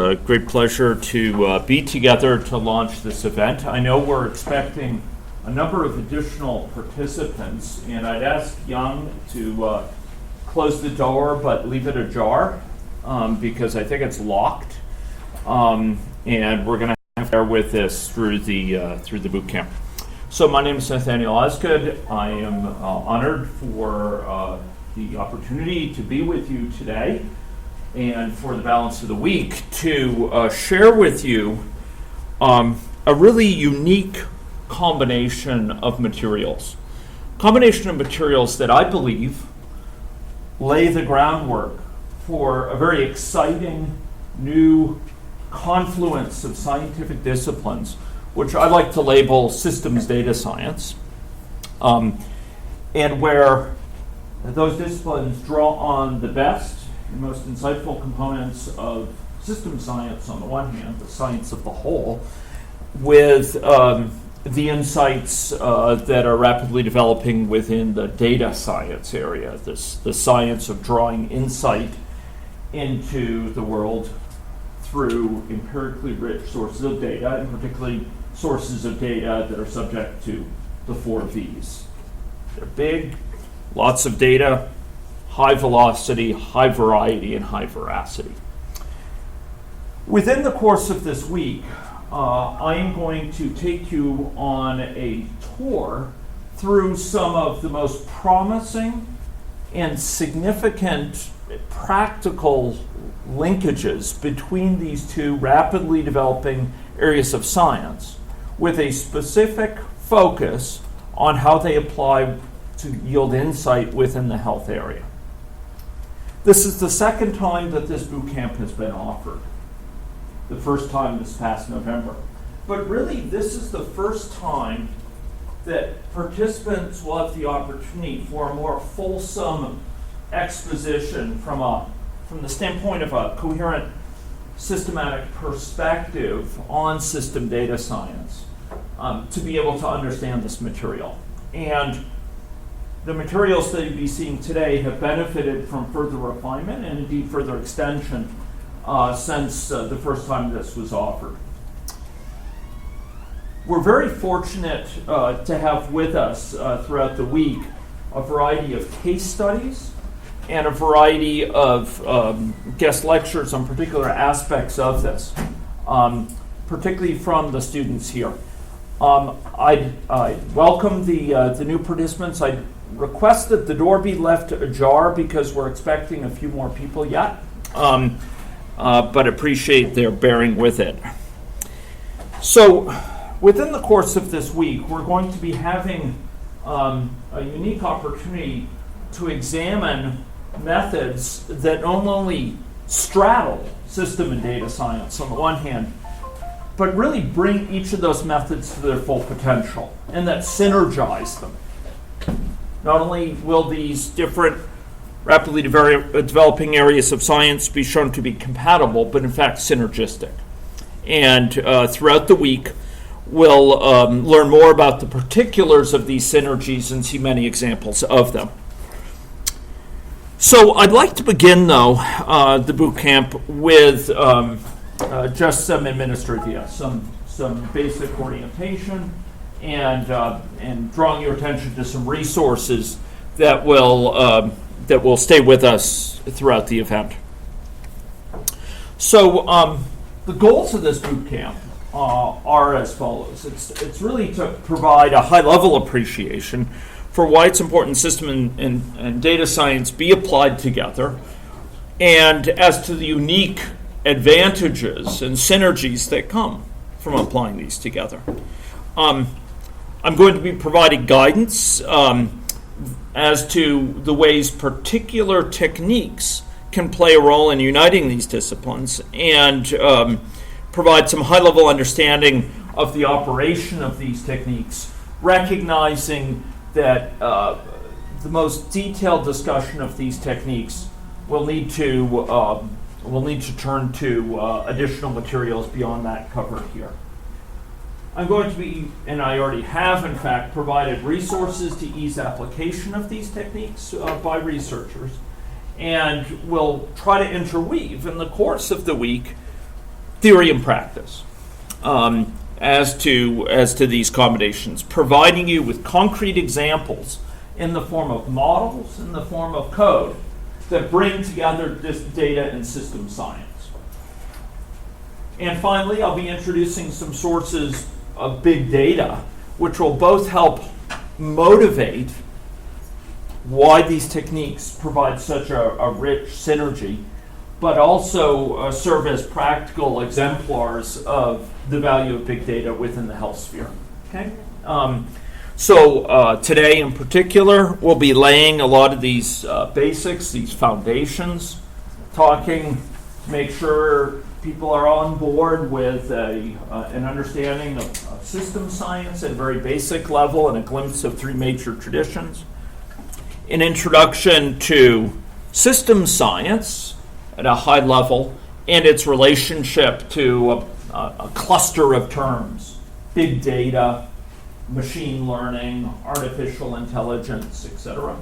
a great pleasure to be together to launch this event. I know we're expecting a number of additional participants, and I'd ask Young to close the door but leave it ajar because I think it's locked, and we're going to have to bear with this through the boot camp. So my name is Nathaniel Osgood. I am honored for the opportunity to be with you today and for the balance of the week to share with you a really unique combination of materials. Combination of materials that I believe lay the groundwork for a very exciting new confluence of scientific disciplines, which I like to label systems data science, and where those disciplines draw on the best and most insightful components of system science on the one hand, the science of the whole, with the insights that are rapidly developing within the data science area, the science of drawing insight into the world through empirically rich sources of data, and particularly sources of data that are subject to the 4 V's. They're big, lots of data, high velocity, high variety, and high veracity. Within the course of this week, I am going to take you on a tour through some of the most promising and significant practical linkages between these two rapidly developing areas of science, with a specific focus on how they apply to yield insight within the health area. This is the second time that this boot camp has been offered. The first time this past November. But really, this is the first time that participants will have the opportunity for a more fulsome exposition from the standpoint of a coherent systematic perspective on system data science, to be able to understand this material. And the materials that you'll be seeing today have benefited from further refinement and indeed further extension since the first time this was offered. We're very fortunate to have with us throughout the week a variety of case studies and a variety of guest lectures on particular aspects of this, particularly from the students here. I welcome the new participants. I request that the door be left ajar because we're expecting a few more people yet, but appreciate their bearing with it. So within the course of this week, we're going to be having a unique opportunity to examine methods that not only straddle system and data science on the one hand, but really bring each of those methods to their full potential and that synergize them. Not only will these different rapidly developing areas of science be shown to be compatible, but in fact synergistic. And throughout the week, we'll learn more about the particulars of these synergies and see many examples of them. So I'd like to begin, though, the boot camp with just some administrivia, some basic orientation, and drawing your attention to some resources that will stay with us throughout the event. So the goals of this boot camp are as follows. It's really to provide a high-level appreciation for why it's important system and data science be applied together, and as to the unique advantages and synergies that come from applying these together. I'm going to be providing guidance as to the ways particular techniques can play a role in uniting these disciplines, and provide some high-level understanding of the operation of these techniques, recognizing that the most detailed discussion of these techniques will need to turn to additional materials beyond that covered here. I'm going to be, and I already have in fact, provided resources to ease application of these techniques by researchers, and will try to interweave in the course of the week theory and practice as to these combinations, providing you with concrete examples in the form of models, in the form of code, that bring together this data and system science. And finally, I'll be introducing some sources of big data, which will both help motivate why these techniques provide such a rich synergy, but also serve as practical exemplars of the value of big data within the health sphere. Okay? So today in particular, we'll be laying a lot of these basics, these foundations, talking to make sure people are on board with an understanding of system science at a very basic level and a glimpse of three major traditions. An introduction to system science at a high level and its relationship to a cluster of terms: big data, machine learning, artificial intelligence, etc.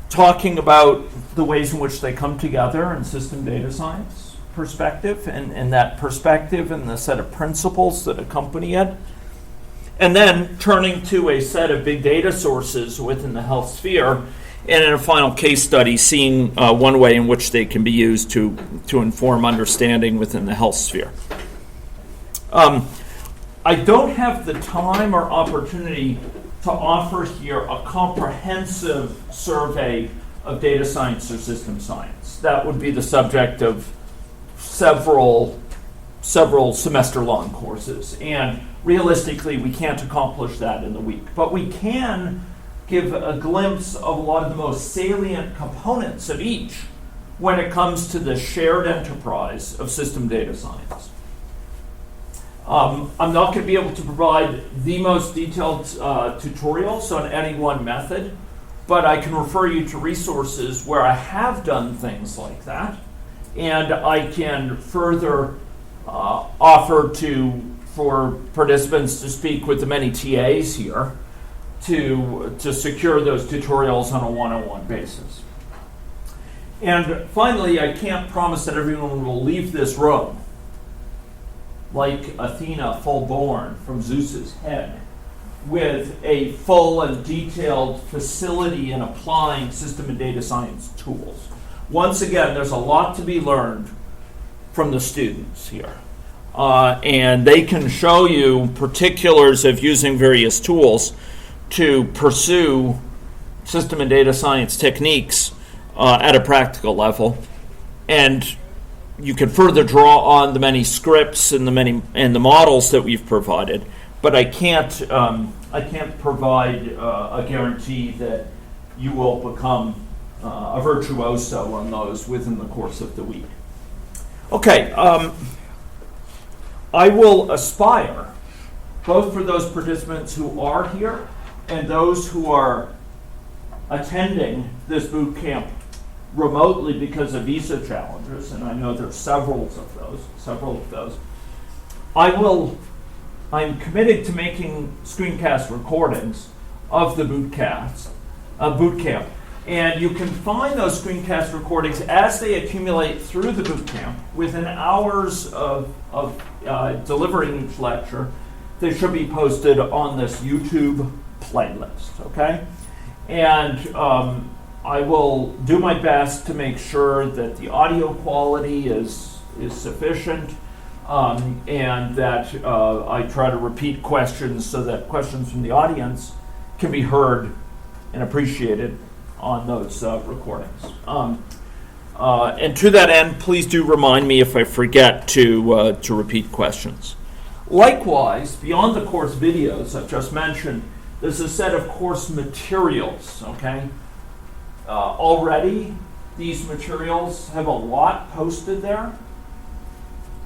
Talking about the ways in which they come together in system data science perspective, and that perspective and the set of principles that accompany it. And then turning to a set of big data sources within the health sphere, and in a final case study, seeing one way in which they can be used to inform understanding within the health sphere. I don't have the time or opportunity to offer here a comprehensive survey of data science or system science. That would be the subject of several semester-long courses, and realistically, we can't accomplish that in the week. But we can give a glimpse of a lot of the most salient components of each when it comes to the shared enterprise of system data science. I'm not going to be able to provide the most detailed tutorials on any one method, but I can refer you to resources where I have done things like that, and I can further offer for participants to speak with the many TAs here to secure those tutorials on a one-on-one basis. And finally, I can't promise that everyone will leave this room like Athena full-born from Zeus's head, with a full and detailed facility in applying system and data science tools. Once again, there's a lot to be learned from the students here. And they can show you particulars of using various tools to pursue system and data science techniques at a practical level. And you can further draw on the many scripts and the models that we've provided, but I can't provide a guarantee that you will become a virtuoso on those within the course of the week. Okay, I will aspire, both for those participants who are here and those who are attending this boot camp remotely because of visa challenges, and I know there's several of those. I'm committed to making screencast recordings of the boot camp, and you can find those screencast recordings as they accumulate through the boot camp within hours of delivering each lecture. They should be posted on this YouTube playlist, okay? And I will do my best to make sure that the audio quality is sufficient, and that I try to repeat questions so that questions from the audience can be heard and appreciated on those recordings. And to that end, please do remind me if I forget to repeat questions. Likewise, beyond the course videos I've just mentioned, there's a set of course materials, okay? Already, these materials have a lot posted there,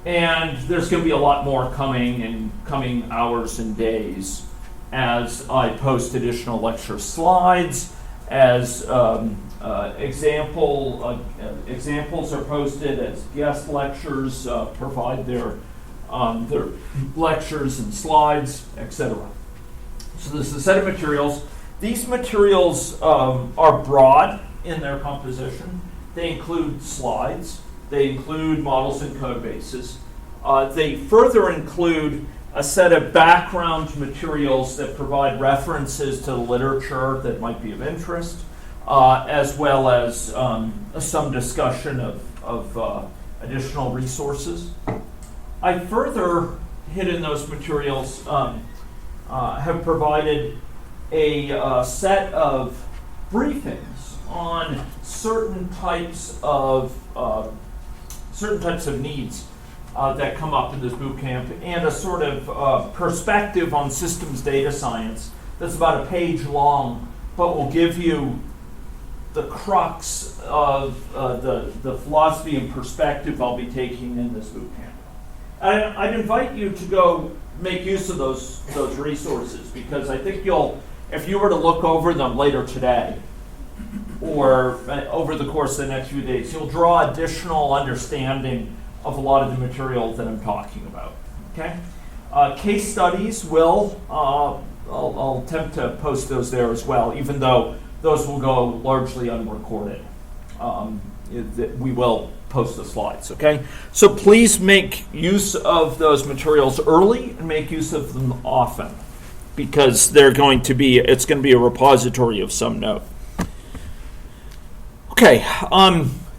and there's going to be a lot more coming in coming hours and days as I post additional lecture slides, as examples are posted, as guest lectures provide their lectures and slides, etc. So this is a set of materials. These materials are broad in their composition. They include slides, They include models and code bases. They further include a set of background materials that provide references to the literature that might be of interest, as well as some discussion of additional resources. I further, hidden those materials, have provided a set of briefings on certain types of needs that come up in this boot camp, and a sort of perspective on systems data science that's about a page long, but will give you the crux of the philosophy and perspective I'll be taking in this boot camp. I'd invite you to go make use of those resources, because I think if you were to look over them later today, or over the course of the next few days, you'll draw additional understanding of a lot of the material that I'm talking about. Okay? Case studies I'll attempt to post those there as well, even though those will go largely unrecorded. We will post the slides, okay? So please make use of those materials early and make use of them often, because it's going to be a repository of some note. Okay,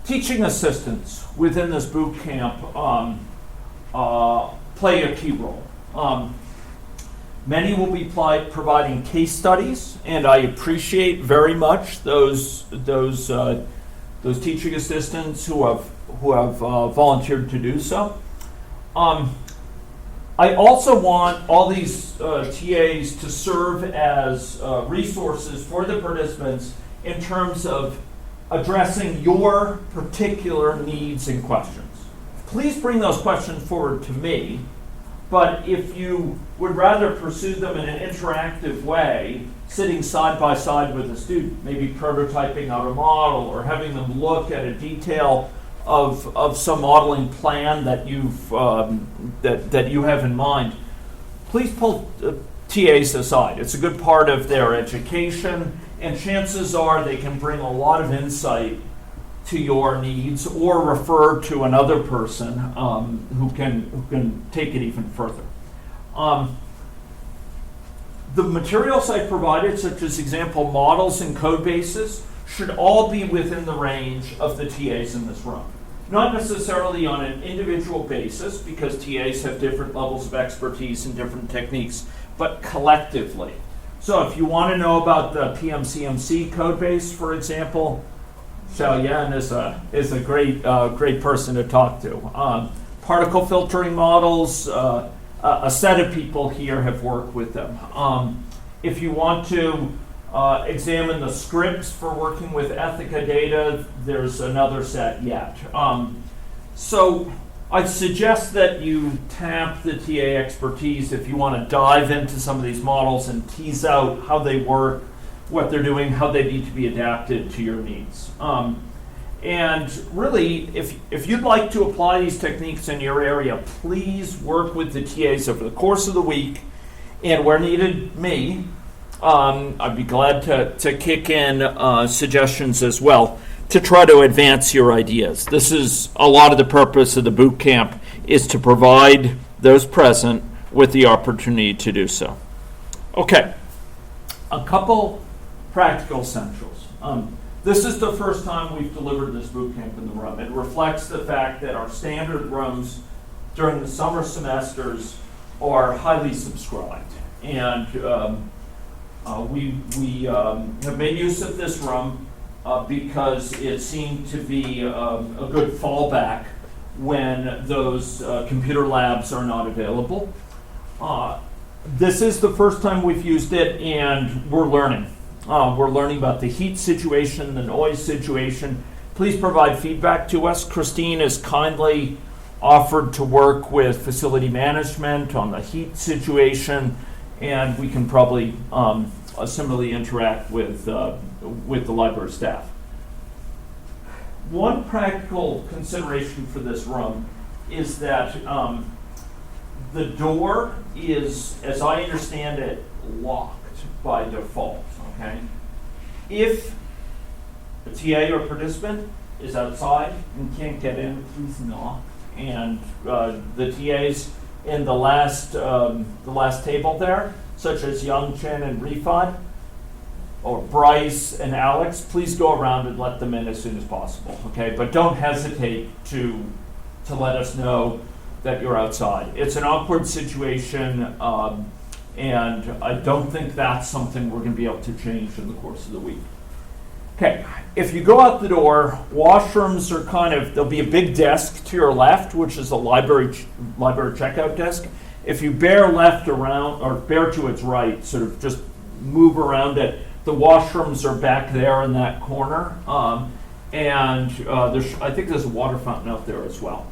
teaching assistants within this boot camp play a key role. Many will be providing case studies, and I appreciate very much those teaching assistants who have volunteered to do so. I also want all these TAs to serve as resources for the participants in terms of addressing your particular needs and questions. Please bring those questions forward to me, but if you would rather pursue them in an interactive way, sitting side by side with a student, maybe prototyping out a model or having them look at a detail of some modeling plan that that you have in mind, please pull TAs aside. It's a good part of their education, and chances are they can bring a lot of insight to your needs, or refer to another person who can take it even further. The materials I provided, such as example models and code bases, should all be within the range of the TAs in this room. Not necessarily on an individual basis, because TAs have different levels of expertise and different techniques, but collectively. So if you want to know about the PMCMC code base, for example, Xiao Yan is a great person to talk to. Particle filtering models, a set of people here have worked with them. If you want to examine the scripts for working with Ethica data, there's another set yet. So I'd suggest that you tap the TA expertise if you want to dive into some of these models and tease out how they work, what they're doing, how they need to be adapted to your needs. And really, if you'd like to apply these techniques in your area, please work with the TAs over the course of the week, and where needed, me. I'd be glad to kick in suggestions as well to try to advance your ideas. This is a lot of the purpose of the boot camp, is to provide those present with the opportunity to do so. Okay, a couple practical essentials. This is the first time we've delivered this boot camp in the room. It reflects the fact that our standard rooms during the summer semesters are highly subscribed. And we have made use of this room because it seemed to be a good fallback when those computer labs are not available. This is the first time we've used it, and we're learning. We're learning about the heat situation, the noise situation. Please provide feedback to us. Christine has kindly offered to work with facility management on the heat situation, and we can probably similarly interact with the library staff. One practical consideration for this room is that the door is, as I understand it, locked by default. Okay? If a TA or participant is outside and can't get in, please knock. And the TAs in the last table there, such as Young, Chen, and Rifat, or Bryce and Alex, please go around and let them in as soon as possible, okay? But don't hesitate to let us know that you're outside. It's an awkward situation, and I don't think that's something we're gonna be able to change in the course of the week. Okay, if you go out the door, washrooms are there'll be a big desk to your left, which is a library checkout desk. If you bear left around, or bear to its right, sort of just move around it, the washrooms are back there in that corner, and I think there's a water fountain out there as well.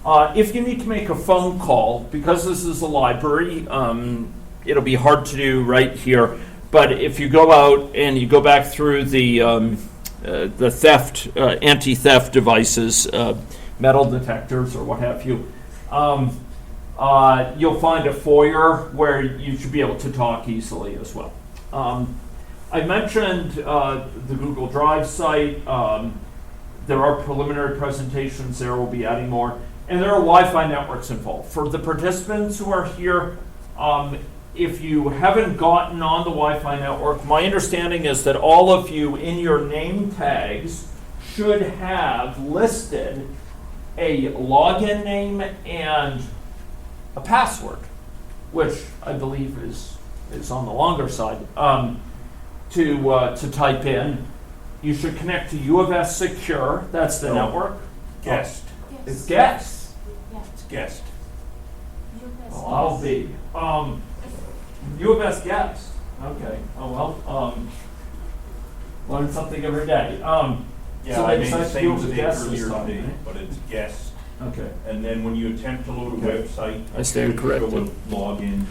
If you need to make a phone call, because this is a library, it'll be hard to do right here, but if you go out and you go back through the anti-theft devices, metal detectors or what have you, you'll find a foyer where you should be able to talk easily as well. I mentioned the Google Drive site. There are preliminary presentations there. We'll be adding more. And there are Wi-Fi networks involved. For the participants who are here, if you haven't gotten on the Wi-Fi network, my understanding is that all of you in your name tags should have listed a login name and a password, which I believe is on the longer side. To type in. You should connect to U of S Secure. That's the network. Guest. It's guest. It's guest. Well, I'll be. U of S guest. Okay. Oh well. Learn something every day. Yeah, so I they made the decided to same go with mistake guest earlier this time, today, right? but it's guest. Okay. And then when you attempt to load a website, I stand you corrected. show a login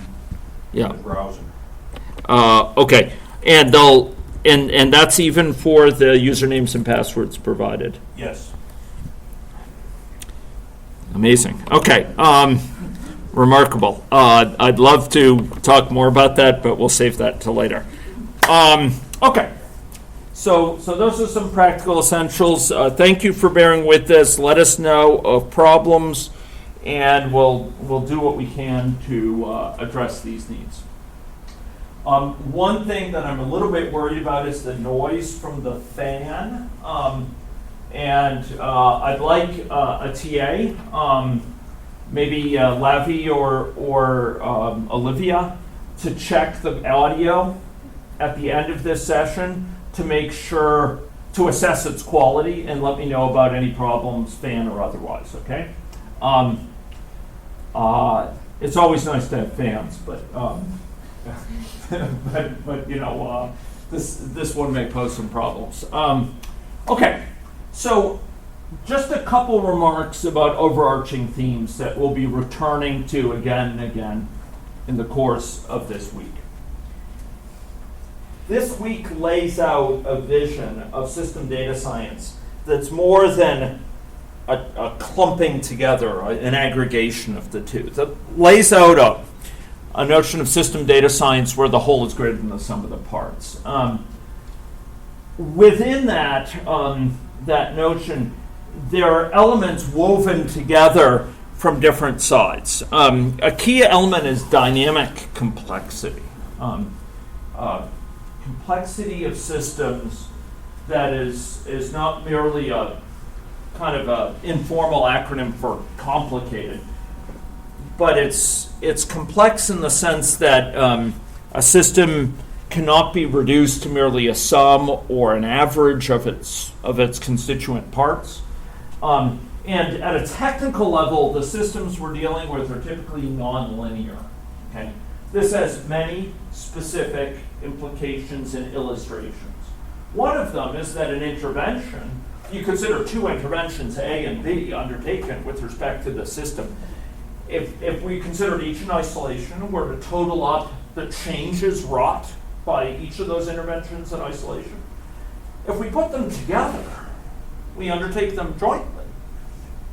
Yeah. in the browser. Okay. And and that's even for the usernames and passwords provided. Yes. Amazing. Okay. Remarkable. I'd love to talk more about that, but we'll save that till later. Okay. So those are some practical essentials. Thank you for bearing with this. Let us know of problems, and we'll do what we can to address these needs. One thing that I'm a little bit worried about is the noise from the fan. And I'd like a TA, maybe Lavi or Olivia, to check the audio at the end of this session to make sure, to assess its quality and let me know about any problems, fan or otherwise, okay? It's always nice to have fans, but but you know, this one may pose some problems. Okay. So, just a couple remarks about overarching themes that we'll be returning to again and again in the course of this week. This week lays out a vision of system data science that's more than a clumping together, an aggregation of the two. That lays out a notion of system data science where the whole is greater than the sum of the parts. Within that, that notion, there are elements woven together from different sides. A key element is dynamic complexity. Complexity of systems that is not merely a kind of a informal acronym for complicated, but it's complex in the sense that a system cannot be reduced to merely a sum or an average of its constituent parts. And at a technical level, the systems we're dealing with are typically nonlinear. Okay? This has many specific implications and illustrations. One of them is that an intervention, you consider two interventions, A and B, undertaken with respect to the system. If we considered each in isolation, were to total up the changes wrought by each of those interventions in isolation, if we put them together, we undertake them jointly,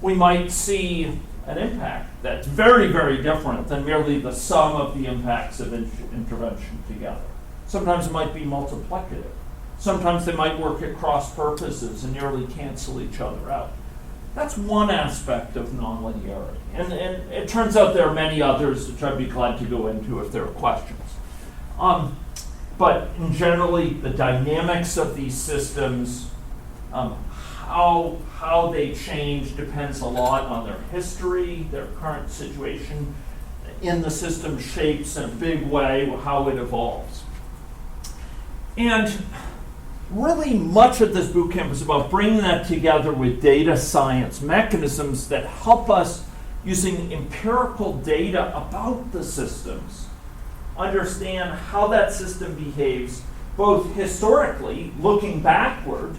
we might see an impact that's very, very different than merely the sum of the impacts of intervention together. Sometimes it might be multiplicative. Sometimes they might work at cross purposes and nearly cancel each other out. That's one aspect of nonlinearity. And it turns out there are many others, which I'd be glad to go into if there are questions. But in generally, the dynamics of these systems, how they change depends a lot on their history, their current situation in the system shapes in a big way how it evolves. And really much of this bootcamp is about bringing that together with data science mechanisms that help us, using empirical data about the systems, understand how that system behaves, both historically, looking backward,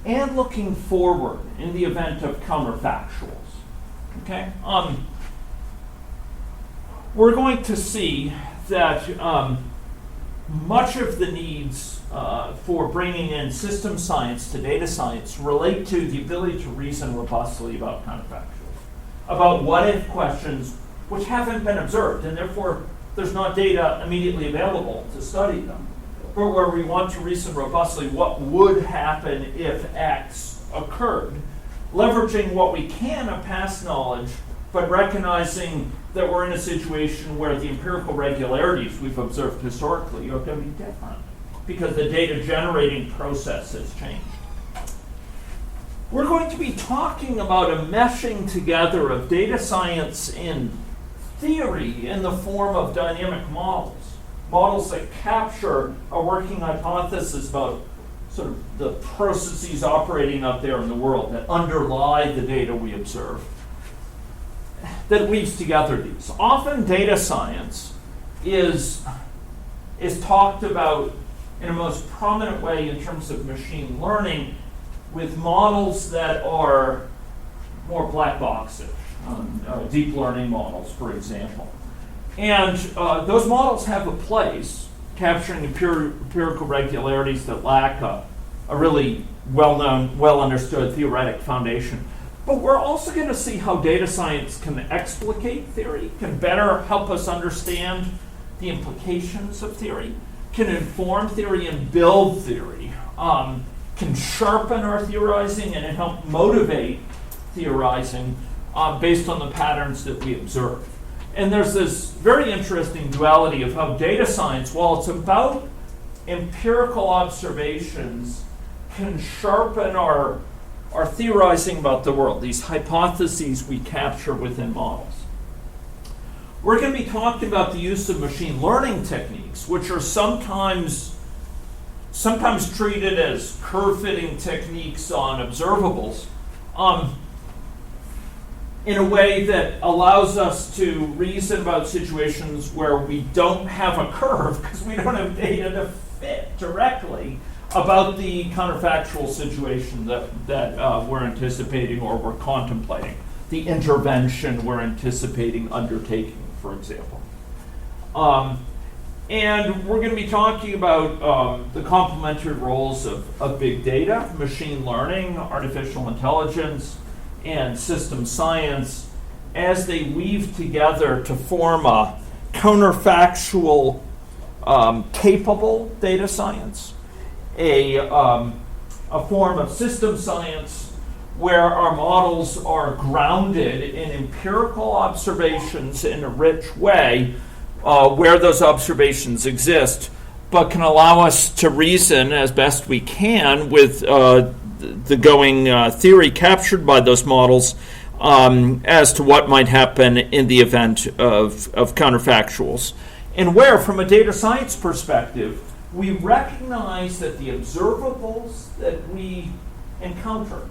and looking forward in the event of counterfactuals. Okay? We're going to see that much of the needs for bringing in system science to data science relate to the ability to reason robustly about counterfactuals, about what-if questions which haven't been observed, and therefore there's not data immediately available to study them, but where we want to reason robustly what would happen if X occurred, leveraging what we can of past knowledge, but recognizing that we're in a situation where the empirical regularities we've observed historically are going to be different because the data generating process has changed. We're going to be talking about a meshing together of data science and theory in the form of dynamic models. Models that capture a working hypothesis about sort of the processes operating out there in the world that underlie the data we observe, that weaves together these. Often data science is talked about in a most prominent way in terms of machine learning with models that are more black box-ish, deep learning models, for example. And those models have a place capturing empirical regularities that lack a really well-known, well-understood theoretic foundation. But we're also going to see how data science can explicate theory, can better help us understand the implications of theory, can inform theory and build theory, can sharpen our theorizing and help motivate theorizing based on the patterns that we observe. And there's this very interesting duality of how data science, while it's about empirical observations, can sharpen our theorizing about the world, these hypotheses we capture within models. We're going to be talking about the use of machine learning techniques, which are sometimes treated as curve-fitting techniques on observables, in a way that allows us to reason about situations where we don't have a curve because we don't have data to fit directly about the counterfactual situation that we're anticipating or we're contemplating, the intervention we're anticipating undertaking, for example. And we're going to be talking about the complementary roles of big data, machine learning, artificial intelligence, and system science as they weave together to form a counterfactual capable data science, a form of system science where our models are grounded in empirical observations in a rich way where those observations exist, but can allow us to reason as best we can with the going theory captured by those models as to what might happen in the event of counterfactuals. And where, from a data science perspective, we recognize that the observables that we encounter,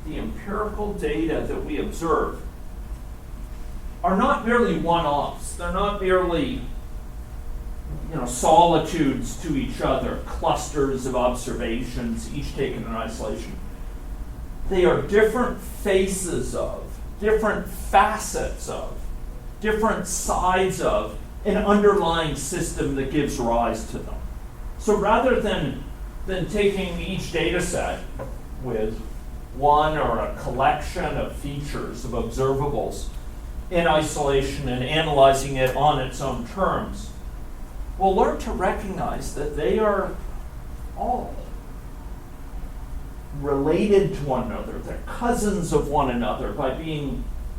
the empirical data that we observe, are not merely one-offs. They're not merely solitudes to each other, clusters of observations, each taken in isolation. They are different faces of, different facets of, different sides of an underlying system that gives rise to them. So rather than taking each data set with one or a collection of features of observables in isolation and analyzing it on its own terms, we'll learn to recognize that they are all related to one another. They're cousins of one another by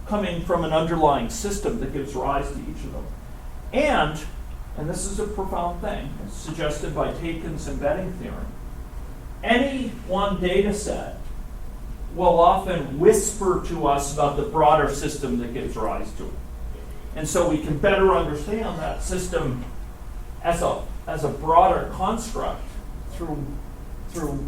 coming from an underlying system that gives rise to each of them. And this is a profound thing, suggested by Taken's embedding theorem, any one data set will often whisper to us about the broader system that gives rise to it. And so we can better understand that system as a broader construct through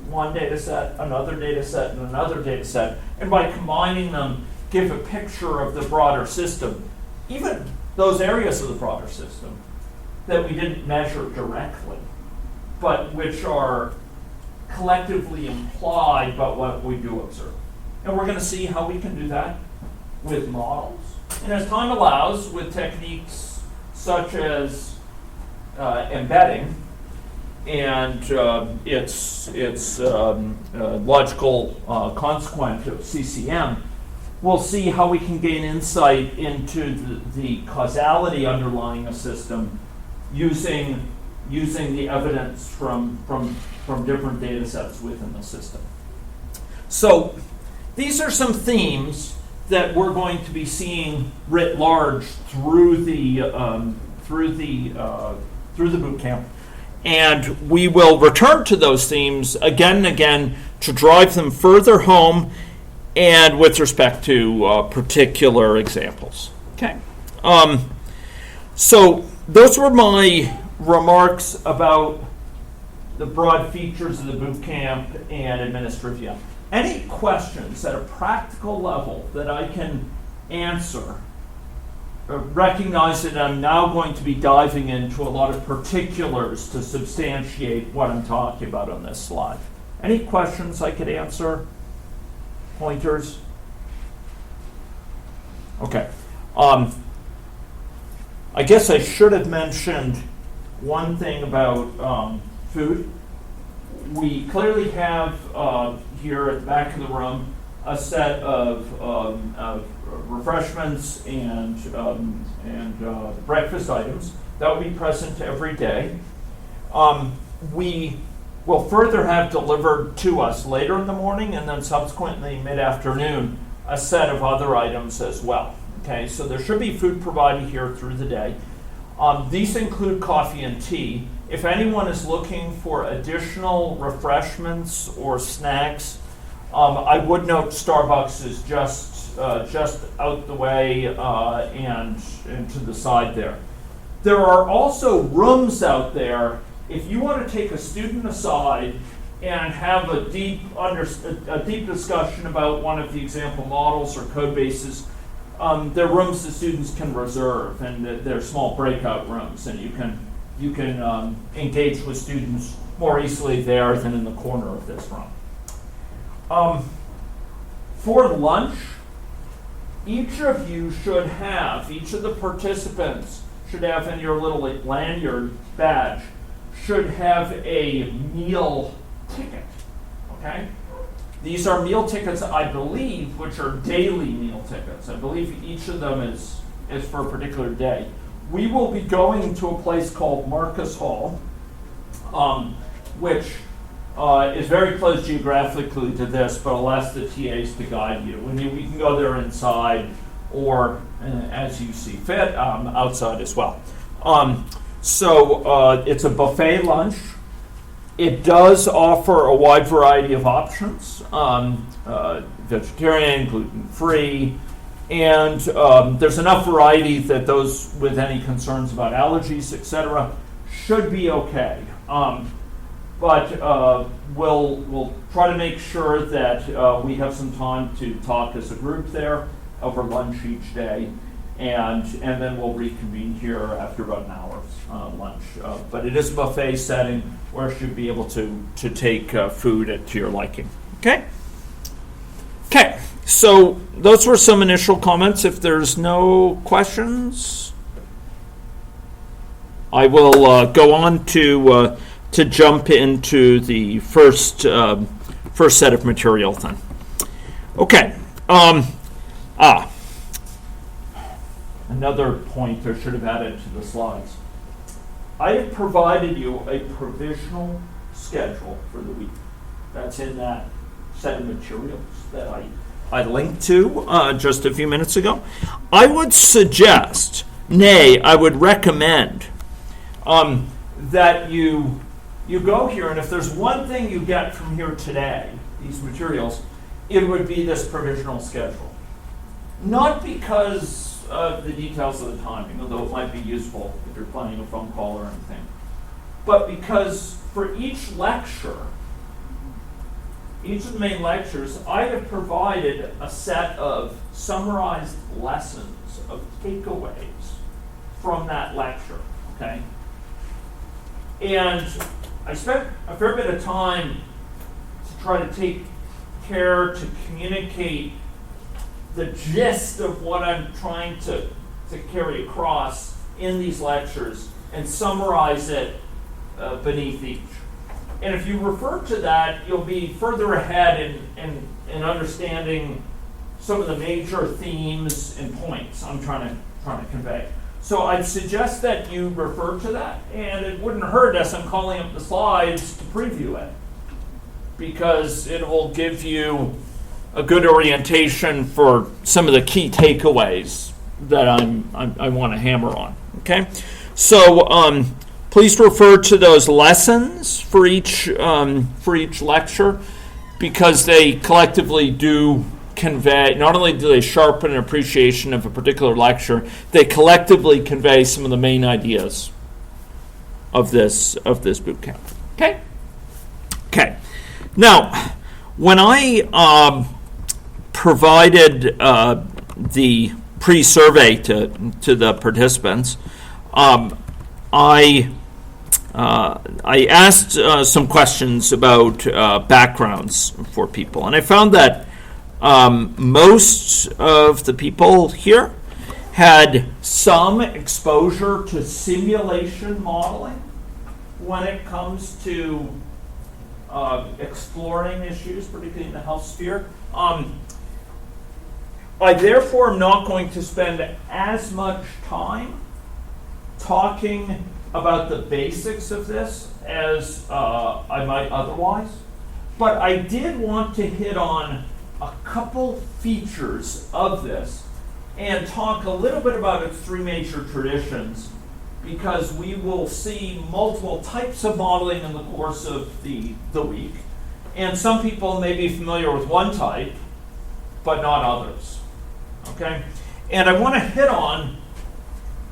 one data set, another data set, and another data set. And by combining them, give a picture of the broader system, even those areas of the broader system that we didn't measure directly, but which are collectively implied by what we do observe. And we're going to see how we can do that with models. And as time allows, with techniques such as embedding and its logical consequent of CCM, we'll see how we can gain insight into the causality underlying a system using the evidence from different data sets within the system. So these are some themes that we're going to be seeing writ large through the bootcamp, and we will return to those themes again and again to drive them further home, and with respect to particular examples. Okay. So those were my remarks about the broad features of the bootcamp and administrivia. Any questions at a practical level that I can answer? Recognize that I'm now going to be diving into a lot of particulars to substantiate what I'm talking about on this slide. Any questions I could answer? Pointers? Okay. I guess I should have mentioned one thing about food. We clearly have here at the back of the room a set of refreshments and breakfast items that will be present every day. We will further have delivered to us later in the morning and then subsequently mid-afternoon a set of other items as well. Okay, so there should be food provided here through the day. These include coffee and tea. If anyone is looking for additional refreshments or snacks, I would note Starbucks is just out the way and to the side there. There are also rooms out there if you want to take a student aside and have a deep discussion about one of the example models or code bases. There are rooms the students can reserve, and they're small breakout rooms, and you can engage with students more easily there than in the corner of this room. For lunch, each of the participants should have in your little lanyard badge, should have a meal ticket, okay? These are meal tickets, I believe, which are daily meal tickets. I believe each of them is for a particular day. We will be going to a place called Marcus Hall, which is very close geographically to this, but I'll ask the TAs to guide you. We can go there inside or, as you see fit, outside as well. So it's a buffet lunch. It does offer a wide variety of options, vegetarian, gluten-free, and there's enough variety that those with any concerns about allergies, etc., should be okay. But we'll try to make sure that we have some time to talk as a group there over lunch each day, and then we'll reconvene here after about an hour's lunch. But it is a buffet setting where you should be able to take food to your liking. Okay? Okay, so those were some initial comments. If there's no questions, I will go on to jump into the first set of material then. Okay. Another point I should have added to the slides. I have provided you a provisional schedule for the week. That's in that set of materials that I linked to just a few minutes ago. I would suggest, nay, I would recommend that you go here, and if there's one thing you get from here today, these materials, it would be this provisional schedule. Not because of the details of the timing, although it might be useful if you're planning a phone call or anything, but because for each lecture, each of the main lectures, I have provided a set of summarized lessons, of takeaways from that lecture, okay? And I spent a fair bit of time to try to take care to communicate the gist of what I'm trying to carry across in these lectures and summarize it beneath each. And if you refer to that, you'll be further ahead in understanding some of the major themes and points I'm trying to convey. So I'd suggest that you refer to that, and it wouldn't hurt as I'm calling up the slides to preview it, because it will give you a good orientation for some of the key takeaways that I want to hammer on. Okay, so please refer to those lessons for each lecture, because they collectively do convey, not only do they sharpen an appreciation of a particular lecture, they collectively convey some of the main ideas of this boot camp. Okay? Okay. Now, when I provided the pre-survey to the participants, I asked some questions about backgrounds for people, and I found that most of the people here had some exposure to simulation modeling when it comes to exploring issues, particularly in the health sphere. I therefore am not going to spend as much time talking about the basics of this as I might otherwise, but I did want to hit on a couple features of this and talk a little bit about its three major traditions, because we will see multiple types of modeling in the course of the week, and some people may be familiar with one type but not others. Okay, and I want to hit on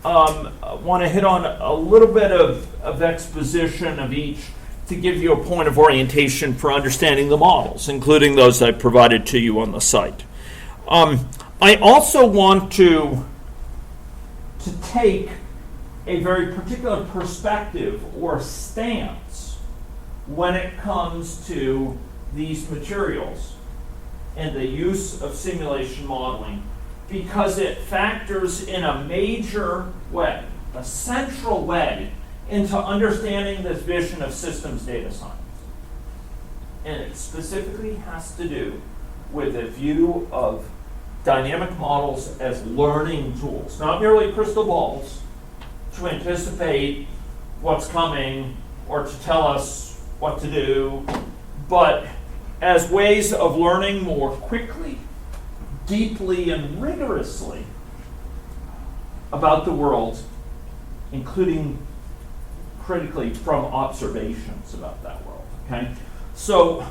a little bit of exposition of each to give you a point of orientation for understanding the models, including those I provided to you on the site. I also want to take a very particular perspective or stance when it comes to these materials and the use of simulation modeling, because it factors in a major way, a central way, into understanding this vision of systems data science. And it specifically has to do with a view of dynamic models as learning tools, not merely crystal balls to anticipate what's coming or to tell us what to do, but as ways of learning more quickly, deeply, and rigorously about the world, including critically from observations about that world. Okay? So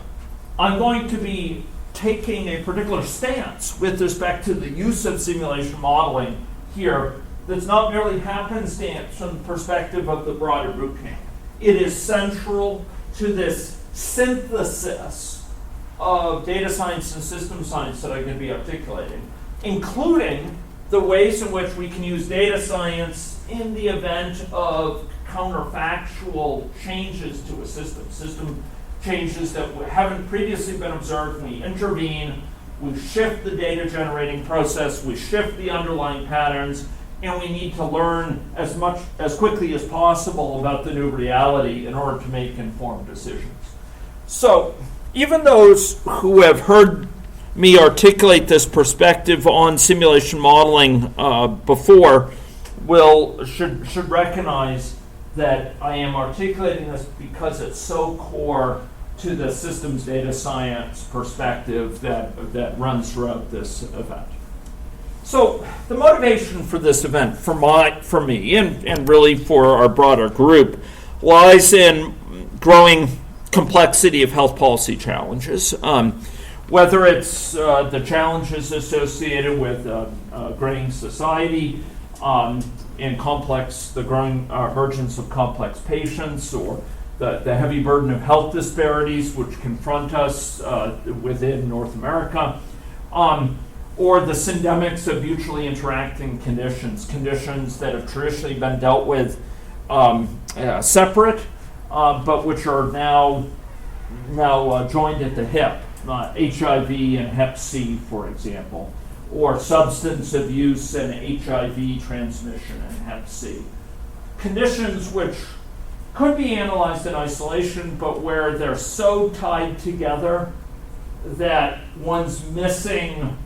I'm going to be taking a particular stance with respect to the use of simulation modeling here that's not merely happenstance from the perspective of the broader bootcamp. It is central to this synthesis of data science and system science that I'm going to be articulating, including the ways in which we can use data science in the event of counterfactual changes to a system changes that haven't previously been observed. We intervene, we shift the data generating process, we shift the underlying patterns, and we need to learn as quickly as possible about the new reality in order to make informed decisions. So, even those who have heard me articulate this perspective on simulation modeling before should recognize that I am articulating this because it's so core to the systems data science perspective that runs throughout this event. So the motivation for this event, for me, and really for our broader group, lies in growing complexity of health policy challenges. Whether it's the challenges associated with graying society, and the growing emergence of complex patients, or the heavy burden of health disparities which confront us within North America, or the syndemics of mutually interacting conditions that have traditionally been dealt with separate, but which are now joined at the hip, HIV and Hep C, for example, or substance abuse and HIV transmission and Hep C. Conditions which could be analyzed in isolation, but where they're so tied together that one's missing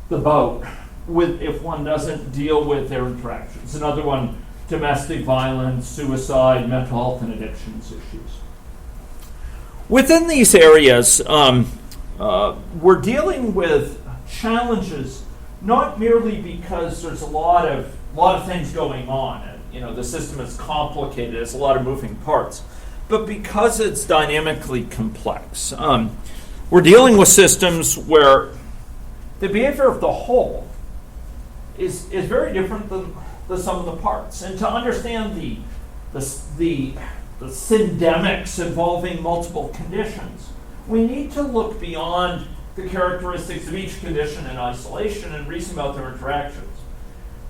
the boat if one doesn't deal with their interactions. Another one, domestic violence, suicide, mental health, and addictions issues. Within these areas, we're dealing with challenges not merely because there's a lot of things going on. The system is complicated, there's a lot of moving parts, but because it's dynamically complex. We're dealing with systems where the behavior of the whole is very different than the sum of the parts. And to understand the syndemics involving multiple conditions, we need to look beyond the characteristics of each condition in isolation and reason about their interactions.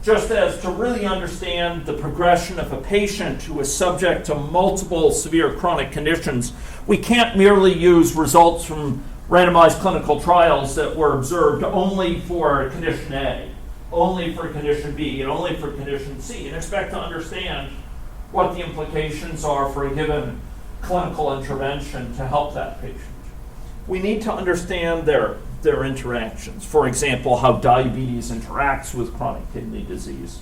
Just as to really understand the progression of a patient who is subject to multiple severe chronic conditions, we can't merely use results from randomized clinical trials that were observed only for condition A, only for condition B, and only for condition C, and expect to understand what the implications are for a given clinical intervention to help that patient. We need to understand their interactions. For example, how diabetes interacts with chronic kidney disease,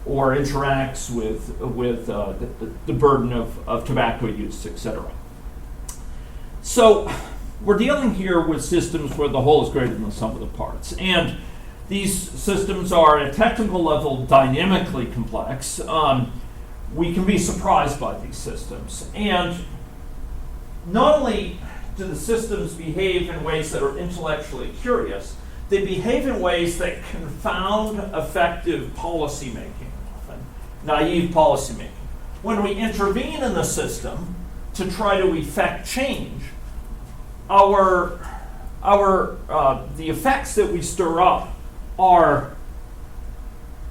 or interacts with the burden of tobacco use, etc. So we're dealing here with systems where the whole is greater than the sum of the parts. And these systems are, at a technical level, dynamically complex. We can be surprised by these systems. And not only do the systems behave in ways that are intellectually curious, they behave in ways that confound effective policymaking, often naive policymaking. When we intervene in the system to try to effect change, the effects that we stir up are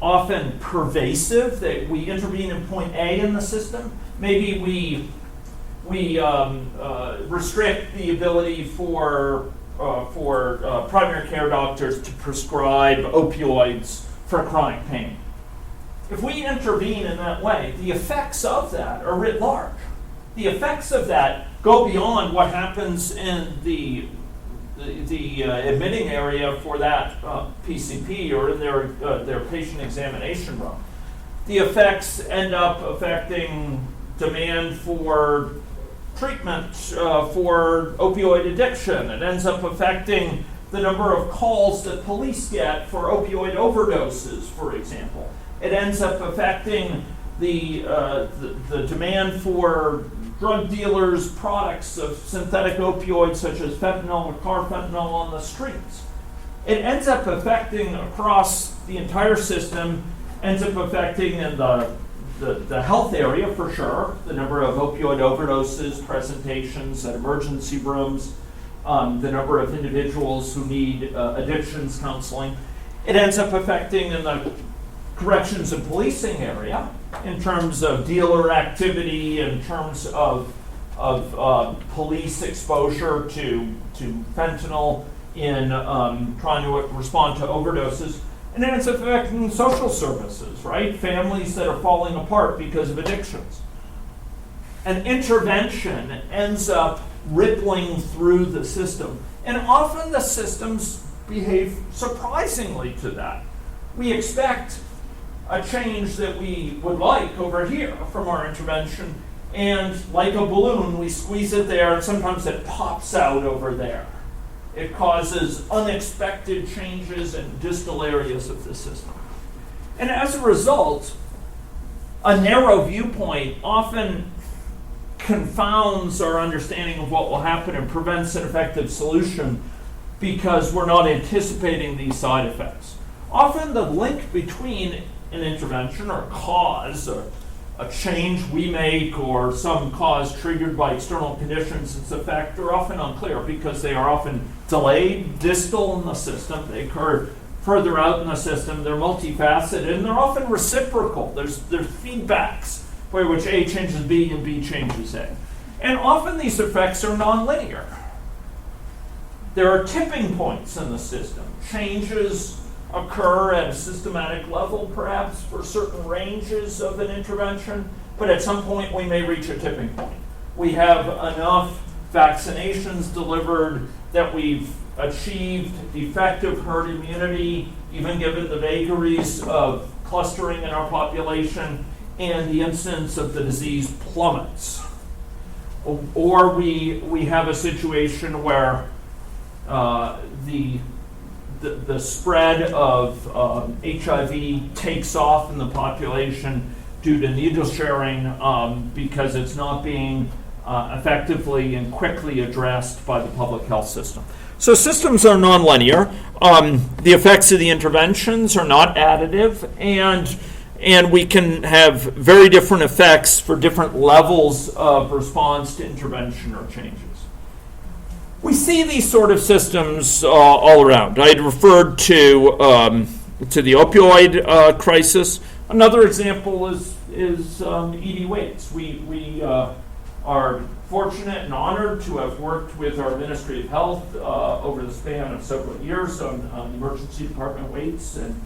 often pervasive. That we intervene in point A in the system. Maybe we restrict the ability for primary care doctors to prescribe opioids for chronic pain. If we intervene in that way, the effects of that are writ large. The effects of that go beyond what happens in the admitting area for that PCP or in their patient examination room. The effects end up affecting demand for treatment for opioid addiction. It ends up affecting the number of calls that police get for opioid overdoses, for example. It ends up affecting the demand for drug dealers' products of synthetic opioids such as fentanyl or carfentanil on the streets. It ends up affecting across the entire system, ends up affecting in the health area for sure, the number of opioid overdoses, presentations at emergency rooms, the number of individuals who need addictions counseling. It ends up affecting in the corrections and policing area in terms of dealer activity, in terms of police exposure to fentanyl in trying to respond to overdoses. And then it's affecting social services, right? Families that are falling apart because of addictions. An intervention ends up rippling through the system. And often the systems behave surprisingly to that. We expect a change that we would like over here from our intervention, And like a balloon, we squeeze it there, and sometimes it pops out over there. It causes unexpected changes in distal areas of the system. And as a result, a narrow viewpoint often confounds our understanding of what will happen and prevents an effective solution because we're not anticipating these side effects. Often the link between an intervention or cause, or a change we make, or some cause triggered by external conditions, its effect, are often unclear because they are often delayed, distal in the system, they occur further out in the system, they're multifaceted, and they're often reciprocal. There's feedbacks by which A changes B and B changes A. And often these effects are nonlinear. There are tipping points in the system. Changes occur at a systematic level, perhaps, for certain ranges of an intervention, but at some point we may reach a tipping point. We have enough vaccinations delivered that we've achieved effective herd immunity, even given the vagaries of clustering in our population, and the incidence of the disease plummets. Or we have a situation where the spread of HIV takes off in the population due to needle sharing because it's not being effectively and quickly addressed by the public health system. So systems are nonlinear. The effects of the interventions are not additive, and we can have very different effects for different levels of response to intervention or changes. We see these sort of systems all around. I had referred to the opioid crisis. Another example is ED waits. We are fortunate and honored to have worked with our Ministry of Health over the span of several years on emergency department waits and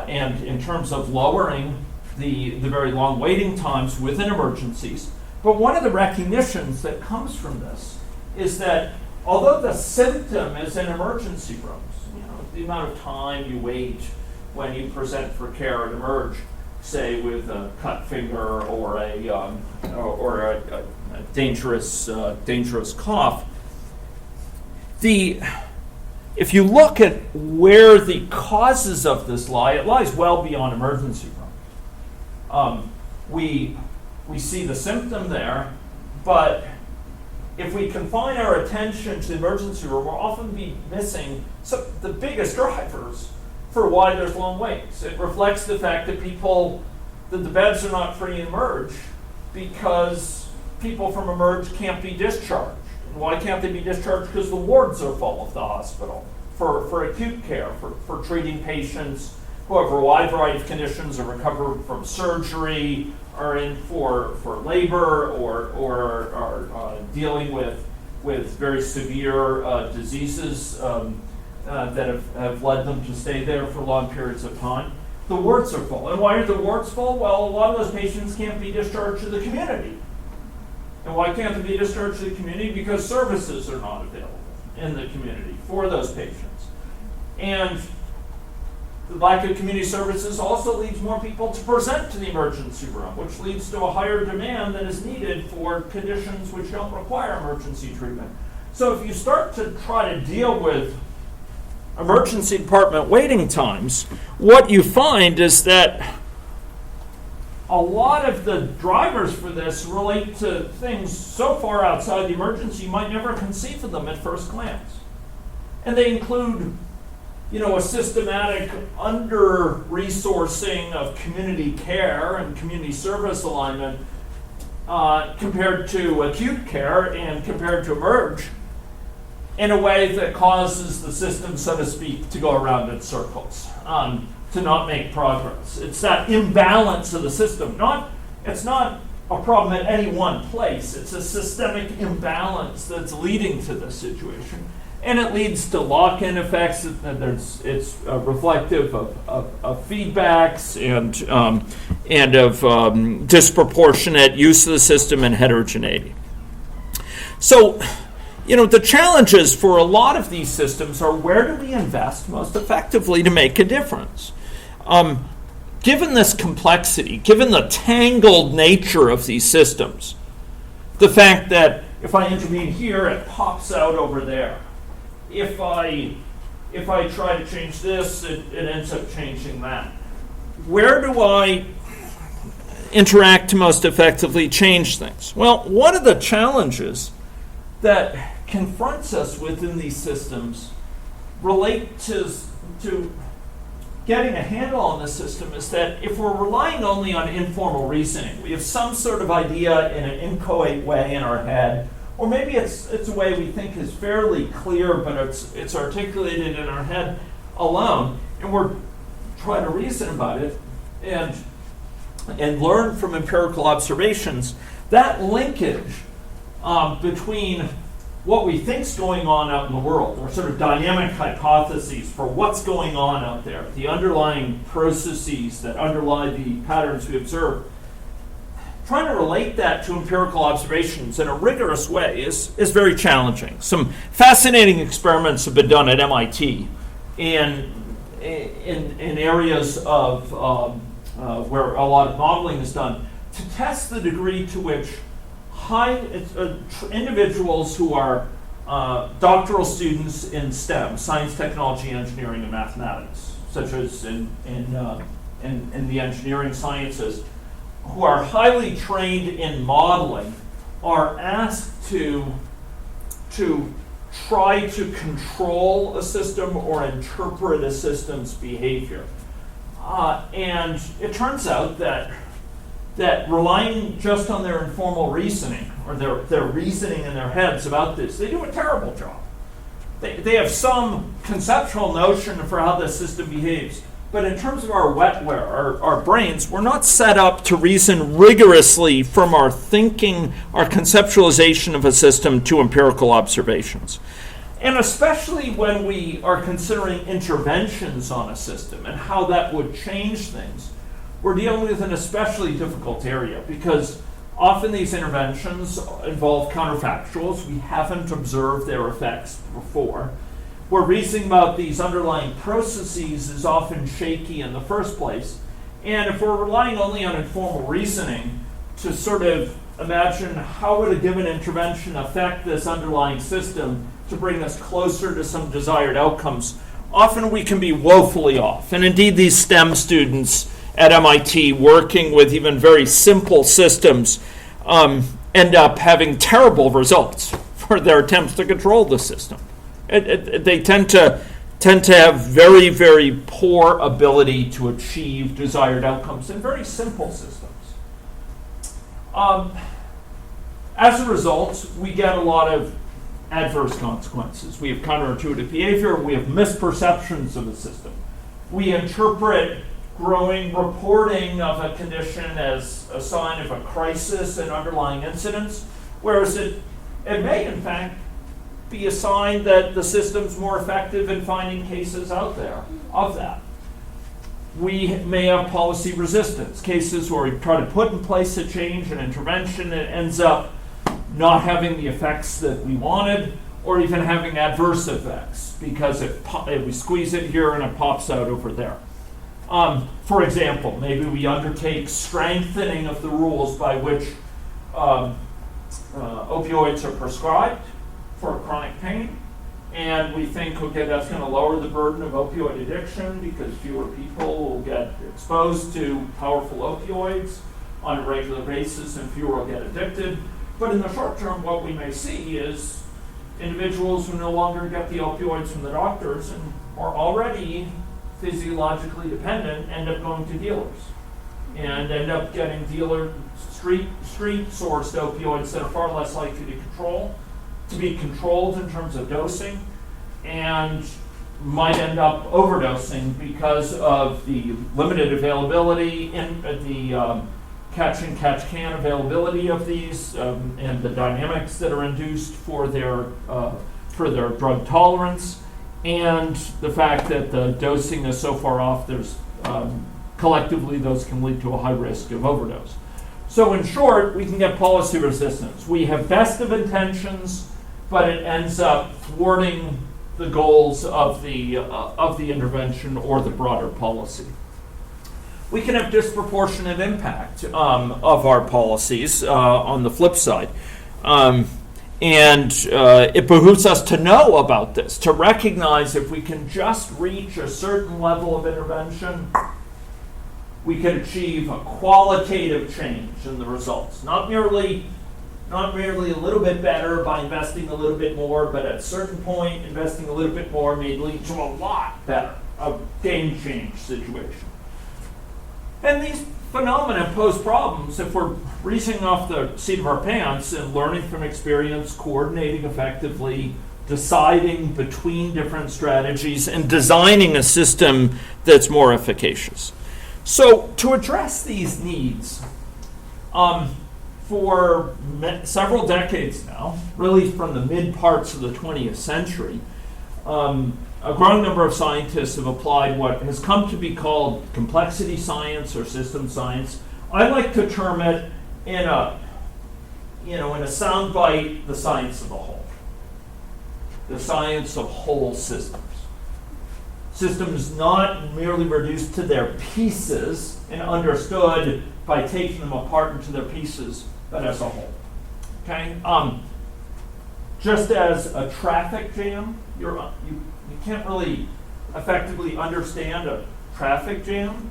in terms of lowering the very long waiting times within emergencies. But one of the recognitions that comes from this is that although the symptom is in emergency rooms, the amount of time you wait when you present for care and emerge, say with a cut finger or a dangerous cough, if you look at where the causes of this lie, it lies well beyond emergency room. We see the symptom there, but if we confine our attention to the emergency room, we'll often be missing the biggest drivers for why there's long waits. It reflects the fact that the beds are not free in emerge because people from emerge can't be discharged. And why can't they be discharged? Because the wards are full of the hospital for acute care, for treating patients who have a wide variety of conditions, are recovering from surgery, are in for labor, or are dealing with very severe diseases that have led them to stay there for long periods of time. The wards are full. And why are the wards full? Well, a lot of those patients can't be discharged to the community. And why can't they be discharged to the community? Because services are not available in the community for those patients. And the lack of community services also leads more people to present to the emergency room, which leads to a higher demand that is needed for conditions which don't require emergency treatment. So if you start to try to deal with emergency department waiting times, what you find is that a lot of the drivers for this relate to things so far outside the emergency you might never conceive of them at first glance. And they include a systematic under-resourcing of community care and community service alignment compared to acute care and compared to emerge in a way that causes the system, so to speak, to go around in circles, to not make progress. It's that imbalance of the system. It's not a problem at any one place. It's a systemic imbalance that's leading to this situation. And it leads to lock-in effects. It's reflective of feedbacks and of disproportionate use of the system and heterogeneity. So, the challenges for a lot of these systems are where do we invest most effectively to make a difference? given this complexity, given the tangled nature of these systems, the fact that if I intervene here, it pops out over there. If I try to change this, it ends up changing that. Where do I interact to most effectively change things? Well, one of the challenges that confronts us within these systems relate to getting a handle on the system is that if we're relying only on informal reasoning, we have some sort of idea in an inchoate way in our head, or maybe it's a way we think is fairly clear, but it's articulated in our head alone, and we're trying to reason about it and learn from empirical observations. That linkage between what we think is going on out in the world, or sort of dynamic hypotheses for what's going on out there, the underlying processes that underlie the patterns we observe, trying to relate that to empirical observations in a rigorous way is very challenging. Some fascinating experiments have been done at MIT in areas of where a lot of modeling is done to test the degree to which individuals who are doctoral students in STEM, science, technology, engineering, and mathematics, such as in the engineering sciences, who are highly trained in modeling, are asked to try to control a system or interpret a system's behavior. And it turns out that relying just on their informal reasoning, or their reasoning in their heads about this, they do a terrible job. They have some conceptual notion for how the system behaves, but in terms of our wetware, our brains, we're not set up to reason rigorously from our thinking, our conceptualization of a system to empirical observations. And especially when we are considering interventions on a system and how that would change things, we're dealing with an especially difficult area because often these interventions involve counterfactuals. We haven't observed their effects before. Where reasoning about these underlying processes is often shaky in the first place. And if we're relying only on informal reasoning to sort of imagine how would a given intervention affect this underlying system to bring us closer to some desired outcomes, often we can be woefully off. And indeed, these STEM students at MIT working with even very simple systems end up having terrible results for their attempts to control the system. They tend to have very, very poor ability to achieve desired outcomes in very simple systems. As a result, we get a lot of adverse consequences. We have counterintuitive behavior. We have misperceptions of the system. We interpret growing reporting of a condition as a sign of a crisis and underlying incidents, whereas it may, in fact, be a sign that the system's more effective in finding cases out there of that. We may have policy resistance, cases where we try to put in place a change, an intervention, and it ends up not having the effects that we wanted, or even having adverse effects because we squeeze it here and it pops out over there. For example, maybe we undertake strengthening of the rules by which opioids are prescribed for chronic pain, and we think, okay, that's going to lower the burden of opioid addiction because fewer people will get exposed to powerful opioids on a regular basis and fewer will get addicted. But in the short term, what we may see is individuals who no longer get the opioids from the doctors and are already physiologically dependent end up going to dealers and end up getting street-sourced opioids that are far less likely to be controlled in terms of dosing, and might end up overdosing because of the limited availability and the catch-can availability of these and the dynamics that are induced for their drug tolerance, and the fact that the dosing is so far off, there's collectively those can lead to a high risk of overdose. So in short, we can get policy resistance. We have best of intentions, but it ends up thwarting the goals of the intervention or the broader policy. we can have disproportionate impact of our policies on the flip side. And it behooves us to know about this, to recognize if we can just reach a certain level of intervention, we can achieve a qualitative change in the results. Not merely a little bit better by investing a little bit more, but at a certain point, investing a little bit more may lead to a lot better, a game change situation. And these phenomena pose problems if we're reaching off the seat of our pants and learning from experience, coordinating effectively, deciding between different strategies, and designing a system that's more efficacious. So to address these needs, for several decades now, really from the mid parts of the 20th century, a growing number of scientists have applied what has come to be called complexity science or system science. I like to term it in a soundbite, the science of the whole. The science of whole systems. Systems not merely reduced to their pieces and understood by taking them apart into their pieces, but as a whole. Okay? Just as a traffic jam, you can't really effectively understand a traffic jam